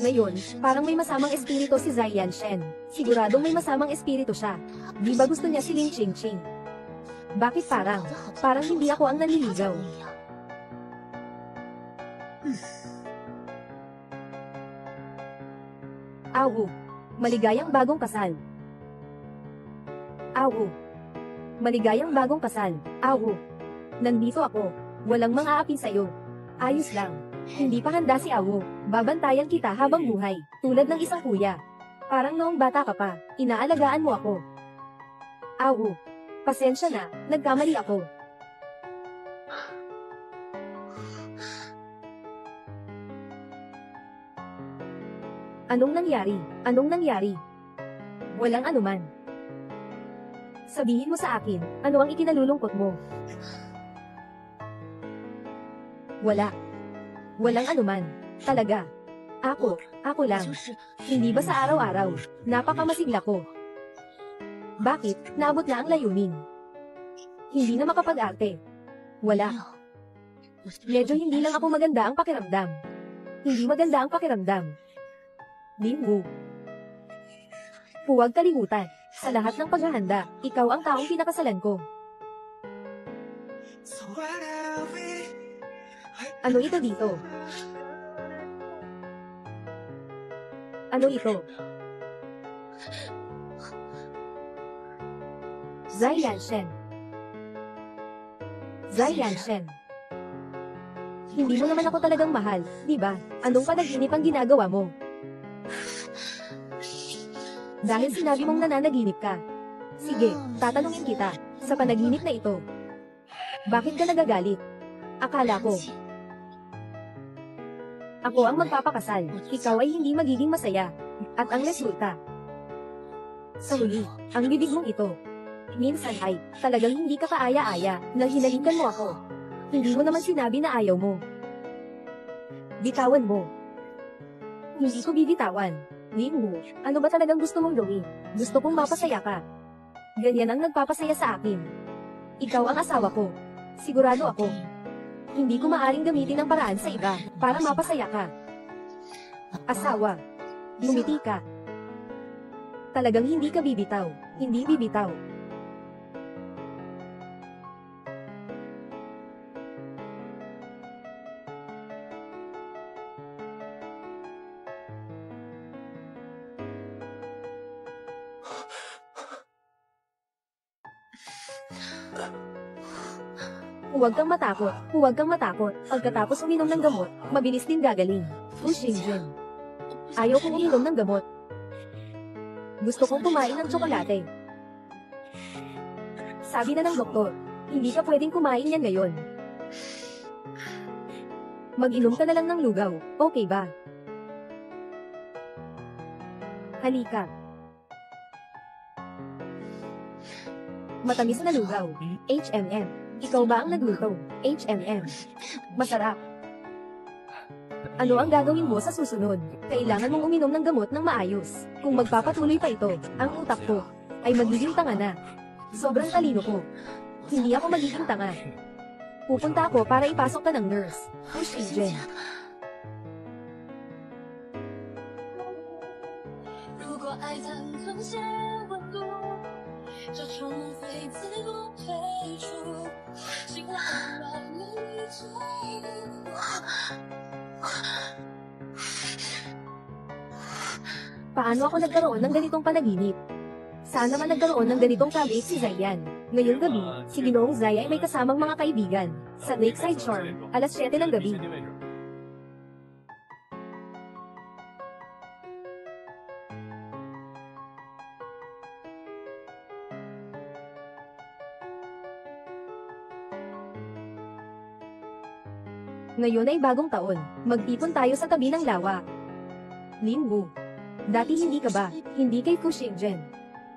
Ngayon, parang may masamang espiritu si Ziyan Shen. Siguradong may masamang espiritu siya. Di ba gusto niya si Lin Ching? Bakit parang? Parang hindi ako ang nanliligaw. Awu. Maligayang bagong kasal. Awu. Maligayang bagong kasal. Awu. Nandito ako. Walang mang-aapin sa'yo. Ayos lang. Hindi pa handa si Awu. Babantayan kita habang buhay. Tulad ng isang kuya. Parang noong bata ka pa. Inaalagaan mo ako. Awu. Pasensya na. Nagkamali ako. Anong nangyari? Anong nangyari? Walang anuman. Sabihin mo sa akin, ano ang ikinalulungkot mo? Wala. Walang anuman. Talaga. Ako lang. Hindi ba sa araw-araw? Napakamasigla ko. Bakit? Naabot na ang layunin. Hindi na makapag-arte. Wala. Medyo hindi lang ako maganda ang pakiramdam. Hindi maganda ang pakiramdam. Lin-Wu. Huwag kalimutan, sa lahat ng paghahanda, ikaw ang taong pinakasalan ko. Ano ito dito? Ano ito? Ziyan Shen. Ziyan Shen. Hindi mo naman ako talagang mahal, di ba? Anong panaginip ang ginagawa mo? Dahil sinabi mong nananaginip ka. Sige, tatanungin kita, sa panaginip na ito. Bakit ka nagagalit? Akala ko. Ako ang magpapakasal, ikaw ay hindi magiging masaya. At ang resulta. Sa huli, ang bibig mong ito. Minsan ay, talagang hindi ka kaaya-aya, nang hinalikan mo ako. Hindi mo naman sinabi na ayaw mo. Bitawan mo. Hindi ko bibitawan. Lin-Wu, ano ba talagang gusto mong gawin? Gusto kong mapasaya ka. Ganyan ang nagpapasaya sa akin. Ikaw ang asawa ko. Sigurado ako. Hindi ko maaring gamitin ang paraan sa iba para mapasaya ka. Asawa. Lumiti ka. Talagang hindi ka bibitaw. Hindi bibitaw. Huwag kang matakot, huwag kang matakot. Pagkatapos uminom ng gamot, mabilis din gagaling. Ushingen. Ayaw kong uminom ng gamot. Gusto kong kumain ng tsokolate. Sabi na ng doktor, hindi ka pwedeng kumain yan ngayon. Mag-inom ka na lang ng lugaw, okay ba? Halika. Matamis na lugaw, HMM. Ikaw ba ang nagluto? HMM. Masarap. Ano ang gagawin mo sa susunod? Kailangan mong uminom ng gamot ng maayos. Kung magpapatuloy pa ito, ang utak ko ay magiging tanga na. Sobrang talino ko. Hindi ako magiging tanga. Pupunta ako para ipasok ka ng nurse. Push agent. 才更显稳固，这重回自我退出，心乱乱离退。Paano ako nagkaroon ng ganitong panaginip? Saan naman nagkaroon ng ganitong kabig si Zayan? Ngayong gabi, si Ginoong Zay ay may kasamang mga kaibigan. Sa Lakeside Shore, alas 7 ng gabi. Ngayon ay bagong taon, magtipon tayo sa tabi ng lawa. Linwu. Dati hindi ka ba, hindi kay Fushingjen.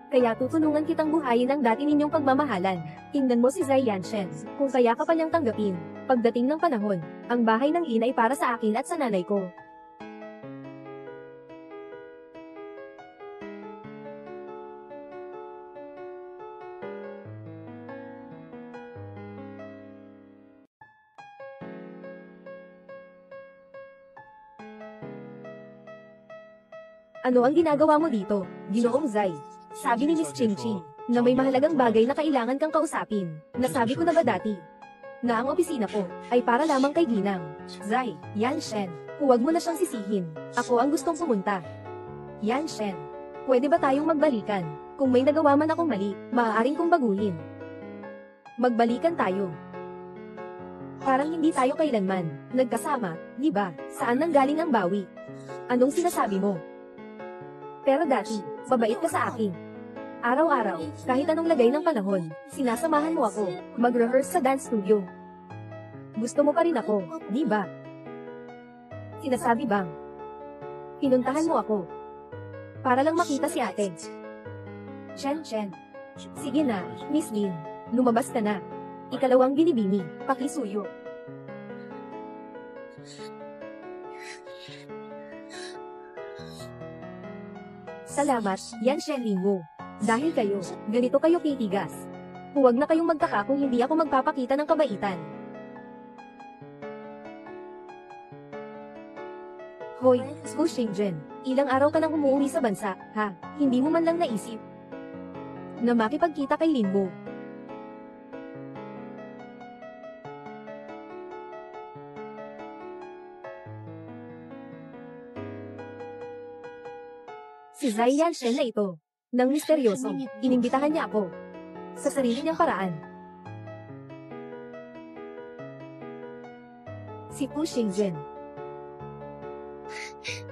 Kaya tutulungan kitang buhayin ang dati ninyong pagmamahalan. Tingnan mo si Zai Yanshen, kung kaya ka pa niyang tanggapin. Pagdating ng panahon, ang bahay ng Lin ay para sa akin at sa nanay ko. Ano ang ginagawa mo dito, Ginoong Zai? Sabi ni Miss Ching Ching, na may mahalagang bagay na kailangan kang kausapin. Nasabi ko na ba dati? Na ang opisina ko, ay para lamang kay Ginang. Zai, Yanshen, huwag mo na siyang sisihin. Ako ang gustong pumunta. Yanshen, pwede ba tayong magbalikan? Kung may nagawa man akong mali, maaaring kong baguhin. Magbalikan tayo. Parang hindi tayo kailanman nagkasama, di ba? Saan nanggaling ang bawi? Anong sinasabi mo? Pero dati, babait ka sa akin. Araw-araw, kahit anong lagay ng panahon, sinasamahan mo ako, mag-rehearse sa dance studio. Gusto mo pa rin ako, di ba? Sinasabi bang, pinuntahan mo ako, para lang makita si ate. Chen. Sige na, Miss Lin, lumabas ka na. Ikalawang binibini, pakisuyo. Salamat, Yanshen Linwu. Dahil kayo, ganito kayo titigas. Huwag na kayong magtaka kung hindi ako magpapakita ng kabaitan. Hoy, Fushingjen, ilang araw ka nang umuwi sa bansa, ha? Hindi mo man lang naisip na makipagkita kay Linwu. Si Zai Yanshen na ito. Nang misteryoso, inimbitahan niya ako. Sa sarili niyang paraan. Si Fushingjen.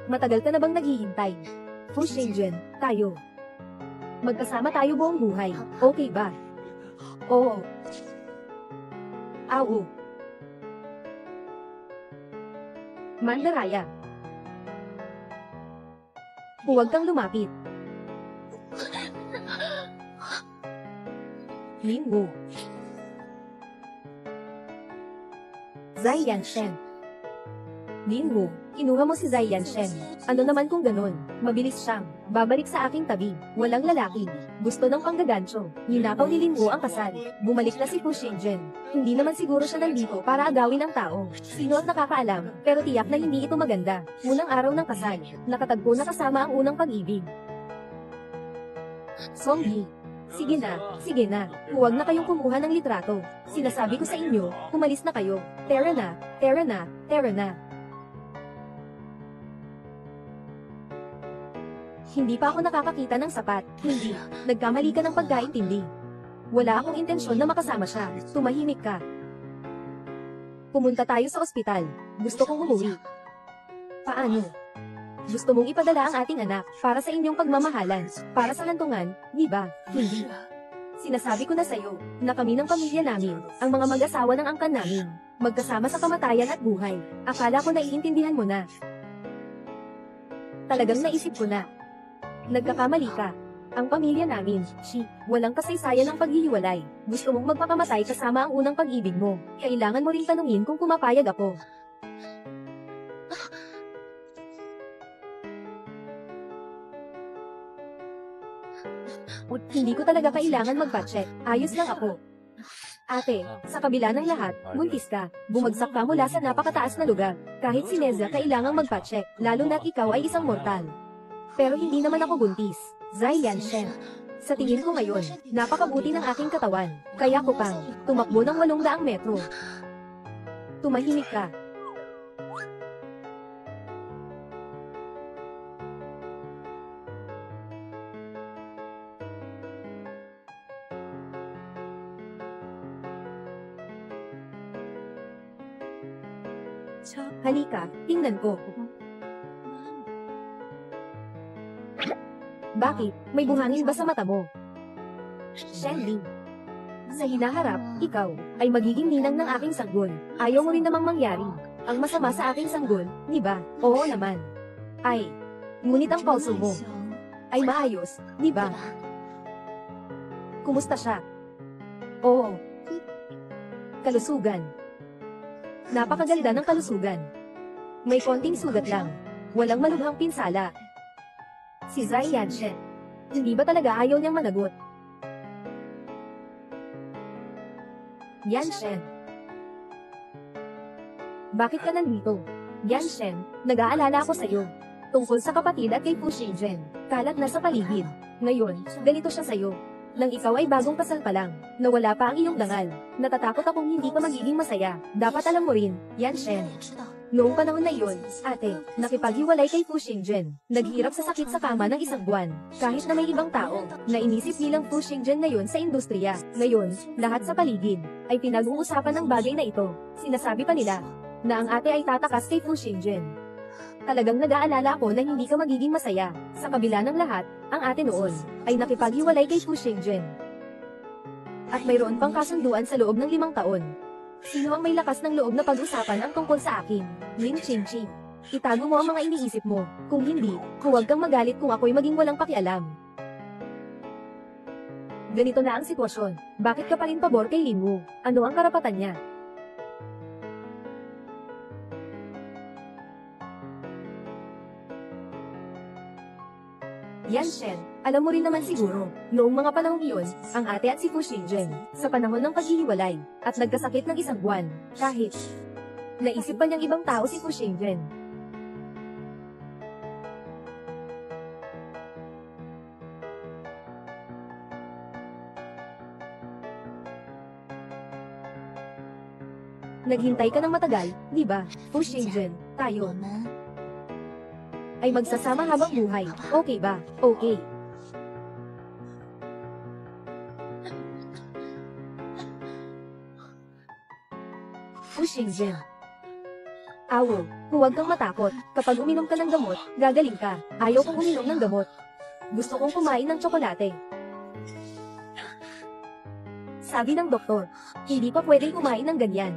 Matagal ka na bang naghihintay? Fushingjen, tayo. Magkasama tayo buong buhay, okay ba? Oo. Awu. Mandaraya. Huwag kang lumapit. Linwu. Zai Yanshen. Linwu, kinuha mo si Zai Yanshen. Ano naman kung ganun? Mabilis siyang babalik sa aking tabi. Walang lalaki. Gusto ng panggagancho. Ninakaw ni Linwu ang kasal. Bumalik na si Fushingjen. Hindi naman siguro siya nandito para agawin ang tao. Sino ang nakakaalam, pero tiyak na hindi ito maganda. Unang araw ng kasal, nakatagpo na kasama ang unang pag-ibig. Songhi. Sige na. Huwag na kayong kumuha ng litrato. Sinasabi ko sa inyo, umalis na kayo. Tara na. Hindi pa ako nakakakita ng sapat. Hindi. Nagkamali ka ng pagkaintindi. Wala akong intensyon na makasama siya. Tumahimik ka. Pumunta tayo sa ospital. Gusto kong umuwi. Paano? Gusto mong ipadala ang ating anak para sa inyong pagmamahalan, para sa hantungan, di ba? Hindi. Sinasabi ko na sa'yo, na kami ng pamilya namin, ang mga mag-asawa ng angkan namin, magkasama sa kamatayan at buhay. Akala ko naiintindihan mo na. Talagang naisip ko na. Nagkakamali ka. Ang pamilya namin, walang kasaysayan ng paghihiwalay. Gusto mong magpakamatay kasama ang unang pag-ibig mo. Kailangan mo ring tanungin kung pumapayag ako. Hindi ko talaga kailangan magpa-check. Ayos lang ako. Ate, sa kabila ng lahat, buntis ka. Bumagsak ka mula sa napakataas na lugar. Kahit si Neza kailangang magpa-check, lalo na't ikaw ay isang mortal. Pero hindi naman ako buntis. Zai Yanshen. Sa tingin ko ngayon, napakabuti ng aking katawan, kaya ko pang tumakbo ng 800 metro. Tumahimik ka. Halika, tingnan ko. Bakit? May buhangin ba sa mata mo? Shenli. Sa hinaharap, ikaw, ay magiging ninang ng aking sanggol. Ayaw mo rin namang mangyari. Ang masama sa aking sanggol, di ba? Oo naman. Ay, ngunit ang pauso mo ay maayos, di ba? Kumusta siya? Oo. Kalusugan. Napakaganda ng kalusugan. May konting sugat lang. Walang malubhang pinsala. Si Zai Yanshen. Hindi ba talaga ayaw niyang managot? Yanshen. Bakit ka nandito? Yanshen, nag-aalala ako sa'yo. Tungkol sa kapatid at kay Fu Xingzhen. Kalat na sa paligid. Ngayon, ganito siya sa'yo. Nang ikaw ay bagong kasal pa lang, na wala pa ang iyong dangal. Natatakot akong hindi ka magiging masaya. Dapat alam mo rin, Yanshen. Noong panahon na iyon, ate, nakipaghiwalay kay Fu Xingzhen. Naghirap sa sakit sa kama ng 1 buwan. Kahit na may ibang tao, na inisip nilang Fu Xingzhen ngayon sa industriya. Ngayon, lahat sa paligid, ay pinag-uusapan ng bagay na ito. Sinasabi pa nila, na ang ate ay tatakas kay Fu Xingzhen. Talagang nag-aalala ako na hindi ka magiging masaya. Sa kabila ng lahat, ang ate noon, ay nakipaghiwalay kay Fu Xingzhen. At mayroon pang kasunduan sa loob ng 5 taon. Sino ang may lakas ng loob na pag-usapan ang tungkol sa akin? Lin Qingqi. Itago mo ang mga iniisip mo. Kung hindi, huwag kang magalit kung ako'y maging walang pakialam. Ganito na ang sitwasyon. Bakit ka pa rin pabor kay Lin Wu? Ano ang karapatan niya? Yanshen, alam mo rin naman siguro, noong mga panahong iyon, ang ate at si Fu Xingzhen, sa panahon ng paghihiwalay, at nagkasakit ng 1 buwan, kahit naisip pa niyang ibang tao si Fu Xingzhen. Naghintay ka ng matagal, di ba, Fu Xingzhen, tayo ay magsasama habang buhay. Okay ba? Okay. Fu Xingzhen. Awo, huwag kang matakot. Kapag uminom ka ng gamot, gagaling ka. Ayaw kong uminom ng gamot. Gusto kong kumain ng tsokolate. Sabi ng doktor, hindi pa pwedeng kumain ng ganyan.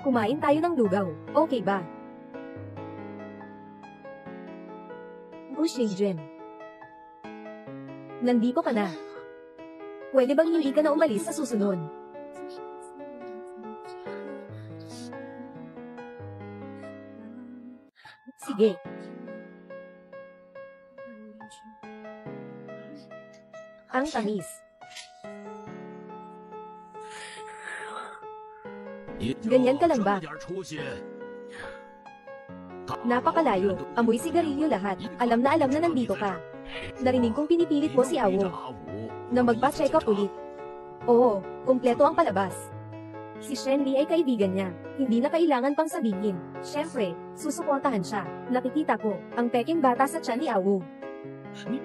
Kumain tayo ng lugaw, okay ba? Fu Xingzhen. Nandito ka na. Pwede bang hindi ka na umalis sa susunod? Sige. Ang tamis. Ganyan ka lang ba? Napakalayo, amoy sigarilyo lahat. Alam na nandito ka. Narinig kong pinipilit mo si Awo na magpa-check up ulit. Oo, kumpleto ang palabas. Si Shenli ay kaibigan niya. Hindi na kailangan pang sabihin. Siyempre, susuportahan siya. Nakikita ko, ang peking bata sa tiyan ni Awo.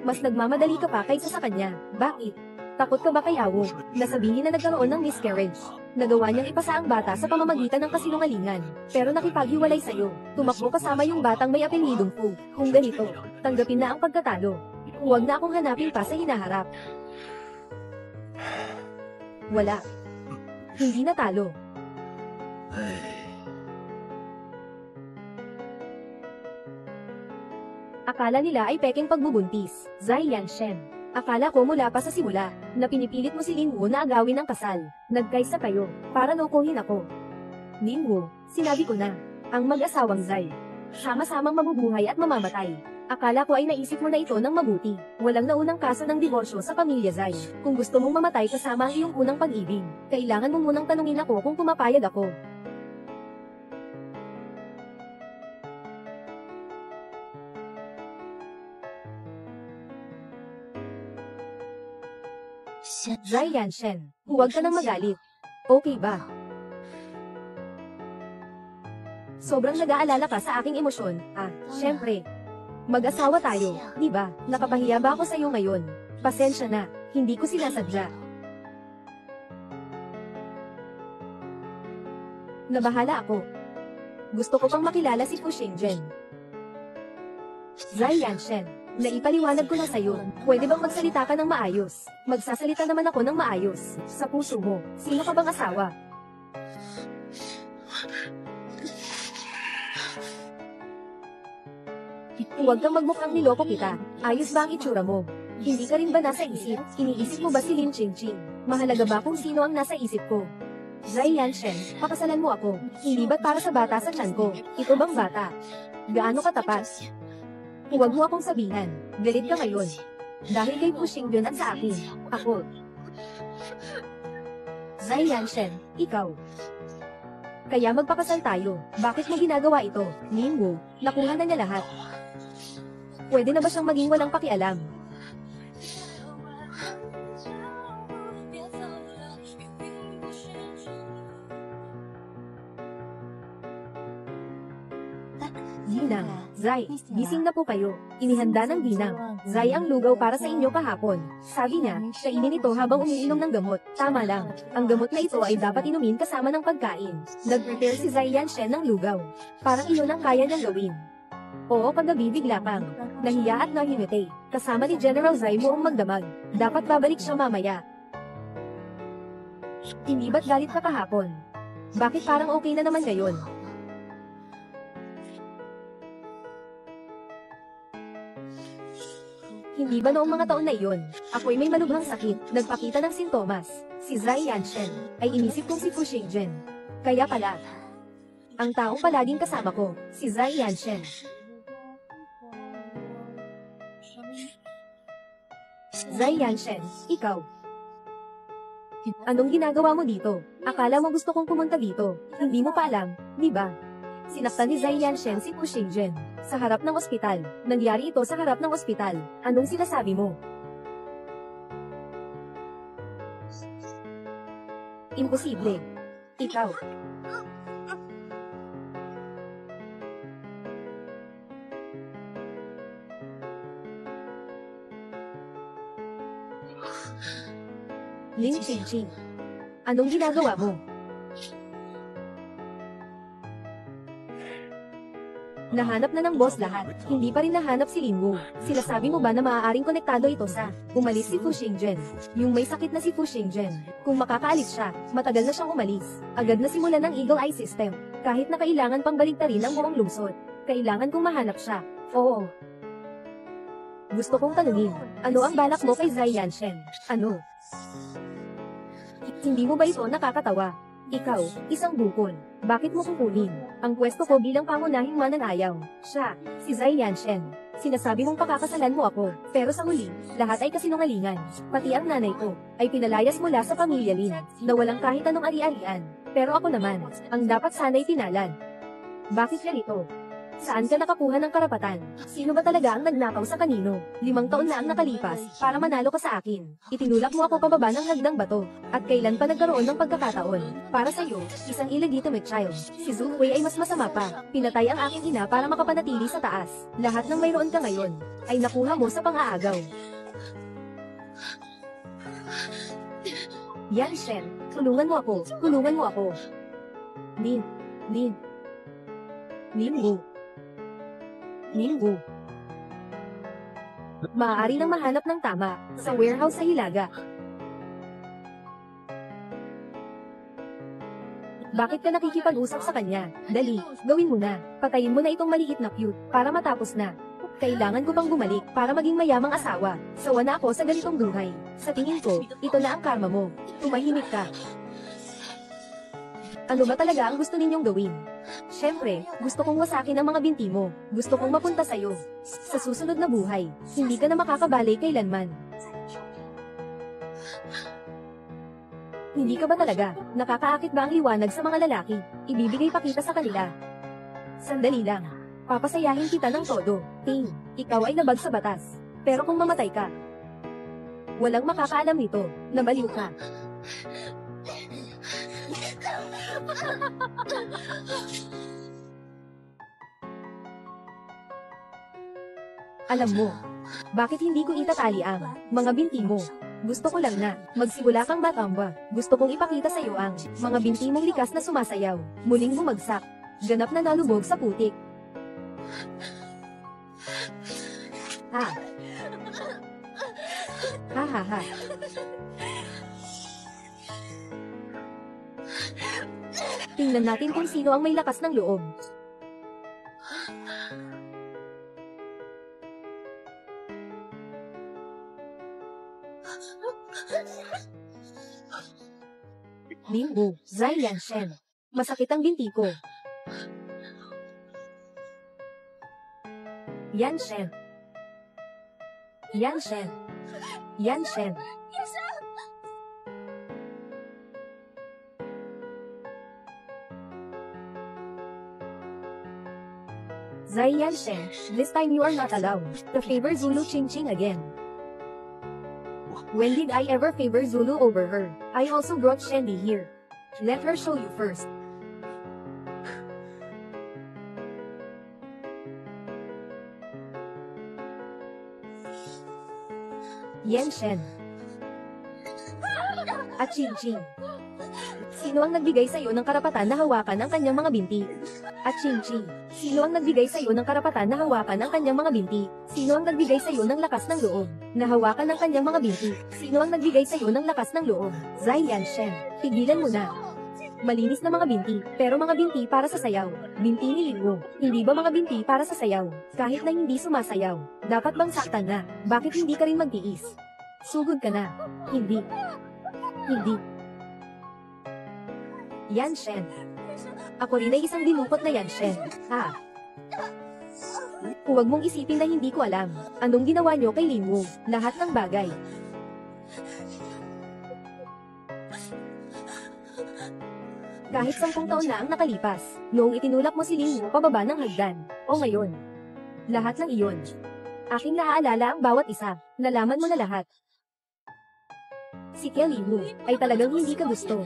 Mas nagmamadali ka pa kaysa sa kanya. Bakit? Takot ka ba kay Awo? Nasabihin na nagkaroon ng miscarriage. Nagawa niyang ipasa ang bata sa pamamagitan ng kasinungalingan. Pero nakipaghiwalay sa'yo. Tumakbo kasama yung batang may apelidong Fu. Kung ganito, tanggapin na ang pagkatalo. Huwag na akong hanapin pa sa hinaharap. Wala. Hindi natalo. Akala nila ay peking pagbubuntis. Zai Yanshen. Akala ko mula pa sa simula, na pinipilit mo si Lin Wu na agawin ang kasal. Nagkaisa kayo, para lokohin ako. Lin Wu, sinabi ko na, ang mag-asawang Zai. Sama-samang mabubuhay at mamamatay. Akala ko ay naisip mo na ito ng mabuti. Walang naunang kaso ng diborsyo sa pamilya Zai. Kung gusto mong mamatay kasama ang iyong unang pag-ibig, kailangan mo munang tanungin ako kung pumapayag ako. Zai Yanshen, huwag ka nang magalit. Okay ba? Sobrang nag-aalala ka sa aking emosyon. Syempre. Mag-asawa tayo, di ba? Nakapahiya ba ako sa'yo ngayon? Pasensya na, hindi ko sinasadya. Nabahala ako. Gusto ko pang makilala si Fu Xingzhen. Zai Yanshen, naipaliwanag ko na sa'yo. Pwede bang magsalita ka ng maayos? Magsasalita naman ako ng maayos. Sa puso mo, sino ka bang asawa? Huwag kang magmukhang niloko kita. Ayos ba ang itsura mo? Hindi ka rin ba nasa isip? Iniisip mo ba si Lin Qingqing? Mahalaga ba kung sino ang nasa isip ko? Zai Yanshen, pakasalan mo ako. Hindi ba't para sa bata sa tiyan ko? Ito bang bata? Gaano katapat? Huwag mo akong sabihan. Galit ka ngayon. Dahil kay Fu Xingzhen at sa akin. Ako. Zai Yanshen, ikaw. Kaya magpakasal tayo. Bakit mo ginagawa ito? Ningwu, nakuha na niya lahat. Pwede na ba siyang maging walang pakialam? Ginang, Zai, gising na po kayo. Inihanda ng Ginang. Zai ang lugaw para sa inyo kahapon. Sabi niya, kainin ito habang umiinom ng gamot. Tama lang. Ang gamot na ito ay dapat inumin kasama ng pagkain. Nag-prepare si Zai Yanshen ng lugaw. Parang iyon ang kaya niyang gawin. Oo, kagabi bigla pang nahiya at nahimite. Kasama ni General Zai buong magdamag. Dapat babalik siya mamaya. Hindi ba't galit ka kahapon? Bakit parang okay na naman ngayon? Hindi ba noong mga taon na iyon, ako'y may malubhang sakit, nagpakita ng sintomas. Si Zai Yanshen, ay inisip kong si Fu Xingzhen. Kaya pala, ang taong palaging kasama ko, si Zai Yanshen. Zai Yanshen, ikaw. Anong ginagawa mo dito? Akala mo gusto kong pumunta dito. Hindi mo pa alam, di ba? Sinaktan ni Zai Yanshen si Fu Xingzhen. Sa harap ng ospital. Nangyari ito sa harap ng ospital. Anong sinasabi mo? Imposible. Ikaw. Lin Qingqing. Anong ginagawa mo? Nahanap na ng boss lahat. Hindi pa rin nahanap si Linwu. Sinasabi mo ba na maaaring konektado ito sa umalis si Fu Xingzhen? Yung may sakit na si Fu Xingzhen. Kung makakaalis siya, matagal na siyang umalis. Agad na simulan ng Eagle Eye System. Kahit na kailangan pang baligtarin ang buong lungsod. Kailangan kong mahanap siya. Oo. Gusto kong tanungin, ano ang balak mo kay Zai Yanshen? Ano? Hindi mo ba ito nakakatawa? Ikaw, isang bukol. Bakit mo kukunin? Ang pwesto ko bilang pangunahing mananayaw. Siya, si Zai Yanshen. Sinasabi mong pakakasalan mo ako, pero sa huli, lahat ay kasinungalingan. Pati ang nanay ko, ay pinalayas mula sa pamilya Lin, na walang kahit anong ari-arian. Pero ako naman, ang dapat sana'y tinalan. Bakit ganito? Saan ka nakakuha ng karapatan? Sino ba talaga ang nagnakaw sa kanino? 5 taon na ang nakalipas, para manalo ka sa akin. Itinulak mo ako pababa ng hagdang bato. At kailan pa nagkaroon ng pagkakataon? Para sa'yo, isang illegitimate child. Si Zhu Wei ay mas masama pa. Pinatay ang aking ina para makapanatili sa taas. Lahat ng mayroon ka ngayon, ay nakuha mo sa pang-aagaw. Yanshen, tulungan mo ako. Tulungan mo ako. Ningwu. Ningwu. Maaari nang mahanap ng tama, sa warehouse sa Hilaga. Bakit ka nakikipag-usap sa kanya? Dali, gawin mo na. Patayin mo na itong maliit na cute, para matapos na. Kailangan ko pang bumalik, para maging mayamang asawa. Sawa na ako sa ganitong buhay. Sa tingin ko, ito na ang karma mo. Tumahimik ka. Ano ba talaga ang gusto ninyong gawin? Siyempre, gusto kong wasakin ang mga binti mo. Gusto kong mapunta sa'yo. Sa susunod na buhay, hindi ka na makakabalay kailanman. Hindi ka ba talaga? Nakakaakit ba ang liwanag sa mga lalaki? Ibibigay pa kita sa kanila. Sandali lang. Papasayahin kita ng todo. Ting, ikaw ay nabag sa batas. Pero kung mamatay ka, Walang makakaalam nito. Nabaliw ka. Alam mo, bakit hindi ko itatali ang mga binti mo? Gusto ko lang na magsimula kang matamba. Gusto kong ipakita sa iyo ang mga binti mong likas na sumasayaw, muling bumagsak, ganap na nalubog sa putik. Ha. Ha ha ha. Tingnan natin kung sino ang may lakas ng loob. Lingwu, Zai Yanshen. Masakit ang binti ko. Yanshen. Yanshen. Yanshen. Zai Yanshen, this time you are not allowed to favor Zulu Ching Ching again. When did I ever favor Zulu over her? I also brought Shendy here. Let her show you first. Yanshen. At Ching Ching. Sino ang nagbigay sa iyo ng karapatan na hawakan ang kanyang mga binti? At Ching Ching. Sino ang nagbigay sa iyo ng karapatan na hawakan ang kanyang mga binti? Sino ang nagbigay sa iyo ng lakas ng loob na hawakan ang kanyang mga binti? Sino ang nagbigay sa iyo ng lakas ng loob? Zai Yanshen, tigilan mo na. Malinis na mga binti, pero mga binti para sa sayaw. Binti ni Lingwu, hindi ba mga binti para sa sayaw? Kahit na hindi sumasayaw, dapat bang saktan na? Bakit hindi ka rin magtiis? Sugod ka na. Hindi. Hindi. Yanshen. Ako rin ay isang dinukot na Yanshen. Ha? Huwag mong isipin na hindi ko alam. Anong ginawa niyo kay Lingwu? Lahat ng bagay. Kahit 10 taon na ang nakalipas, noong itinulak mo si Lingwu pababa ng hagdan, o ngayon. Lahat ng iyon. Aking naaalala ang bawat isa. Nalaman mo na lahat. Si Lingwu ay talagang hindi ka gusto.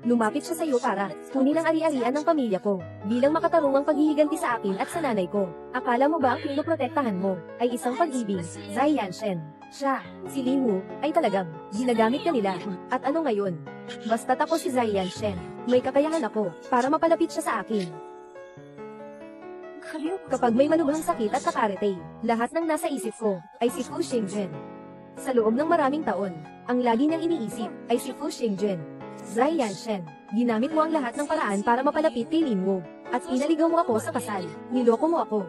Lumapit siya sa iyo para kunin ang ari-arian ng pamilya ko, bilang makatarungang paghihiganti sa akin at sa nanay ko. Akala mo ba ang pinoprotektahan mo ay isang pag-ibig, Zai Yanshen? Siya, si Lingwu, ay talagang ginagamit ka nila. At ano ngayon? Basta't ako si Zai Yanshen, may kakayahan ako para mapalapit siya sa akin. Kapag may malubhang sakit at nakarete, lahat ng nasa isip ko ay si Fu Xingzhen. Sa loob ng maraming taon, ang lagi niyang iniisip ay si Fu Xingzhen. Zai Yanshen, ginamit mo ang lahat ng paraan para mapalapit kay Lingwu, at pinaligaw mo ako sa kasal. Niloko mo ako.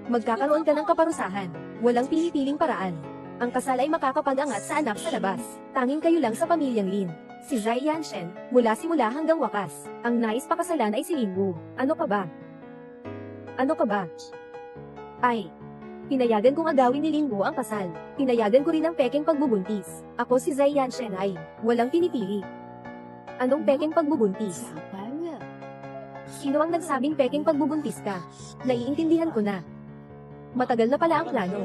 Magkakaroon ka ng kaparusahan. Walang pinipiling paraan. Ang kasal ay makakapag-angat sa anak sa labas. Tanging kayo lang sa pamilyang Lin. Si Zai Yanshen, mula simula hanggang wakas. Ang nais pakasalan ay si Lingwu. Ano ka ba? Ano ka ba? Ay. Pinayagan kong agawin ni Lingwu ang kasal. Pinayagan ko rin ang pekeng pagbubuntis. Ako si Zai Yanshen ay walang pinipili. Anong pekeng pagbubuntis? Sino ang nagsabing pekeng pagbubuntis ka? Naiintindihan ko na. Matagal na pala ang plano.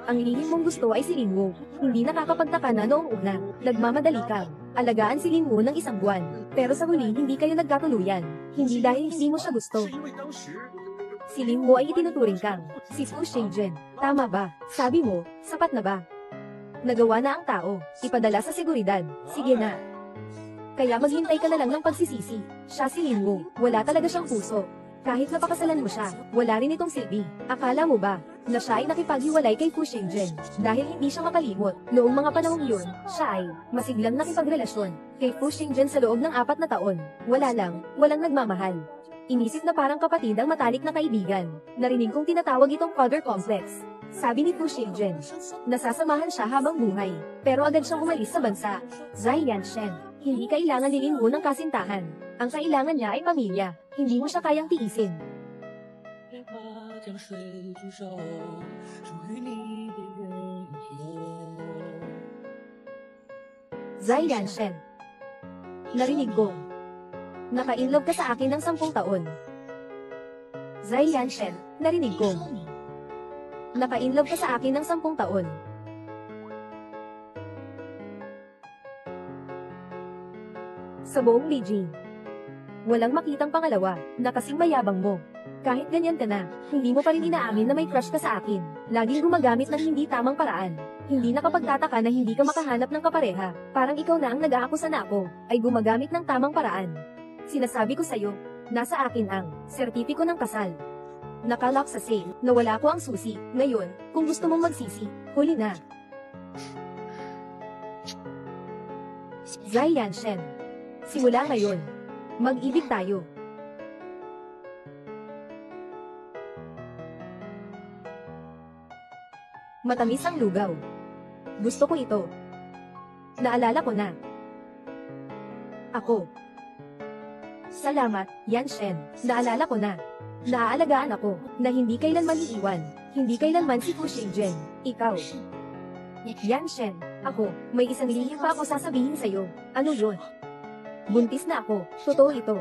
Ang lihim mong gusto ay si Lingwu. Hindi nakakapagtaka na noong una. Nagmamadali ka. Alagaan si Lingwu ng 1 buwan. Pero sa huli hindi kayo nagkatuluyan. Hindi dahil hindi mo siya gusto. Si Lingwu ay itinuturing kang si Fu Xingzhen. Tama ba? Sabi mo, sapat na ba? Nagawa na ang tao. Ipadala sa seguridad. Sige na. Kaya maghintay ka na lang ng pagsisisi. Siya si Lingwu, wala talaga siyang puso. Kahit napakasalan mo siya, wala rin itong silbi. Akala mo ba, na siya ay nakipaghiwalay kay Fu Xingzhen? Dahil hindi siya makalimot, noong mga panahong yun, siya ay masiglang nakipagrelasyon kay Fu Xingzhen sa loob ng 4 na taon. Walang nagmamahal. Inisip na parang kapatid ang matalik na kaibigan. Narinig kong tinatawag itong father complex. Sabi ni Fu Xingzhen, nasasamahan siya habang buhay, pero agad siyang umalis sa bansa. Zai Yanshen, hindi kailangan ni Lingwu ng kasintahan. Ang kailangan niya ay pamilya. Hindi mo siya kayang tiisin. Zai Yanshen, narinig ko. Naka-inlove ka sa akin ng 10 taon. Zai Yanshen, narinig ko. Naka-inlove ka sa akin ng 10 taon. Sa buong Beijing. Walang makitang pangalawa, na kasing mayabang mo. Kahit ganyan ka na, hindi mo pa rin inaamin na may crush ka sa akin. Laging gumagamit ng hindi tamang paraan. Hindi nakapagtataka na hindi ka makahanap ng kapareha. Parang ikaw na ang nag-aakusa na ako, ay gumagamit ng tamang paraan. Sinasabi ko sa'yo, nasa akin ang sertipiko ng kasal. Nakalock sa safe, nawala ko ang susi. Ngayon, kung gusto mong magsisi, huli na. Zai Yanshen. Simula ngayon, mag-ibig tayo. Matamis ang lugaw. Gusto ko ito. Naalala ko na. Ako. Salamat, Yanshen. Naalala ko na. Naaalagaan ako, na hindi kailanman iiwan. Hindi kailanman si Fu Xingzhen. Ikaw. Yanshen, ako, may isang lihim pa ako sasabihin sa'yo. Ano yun? Buntis na ako. Totoo ito.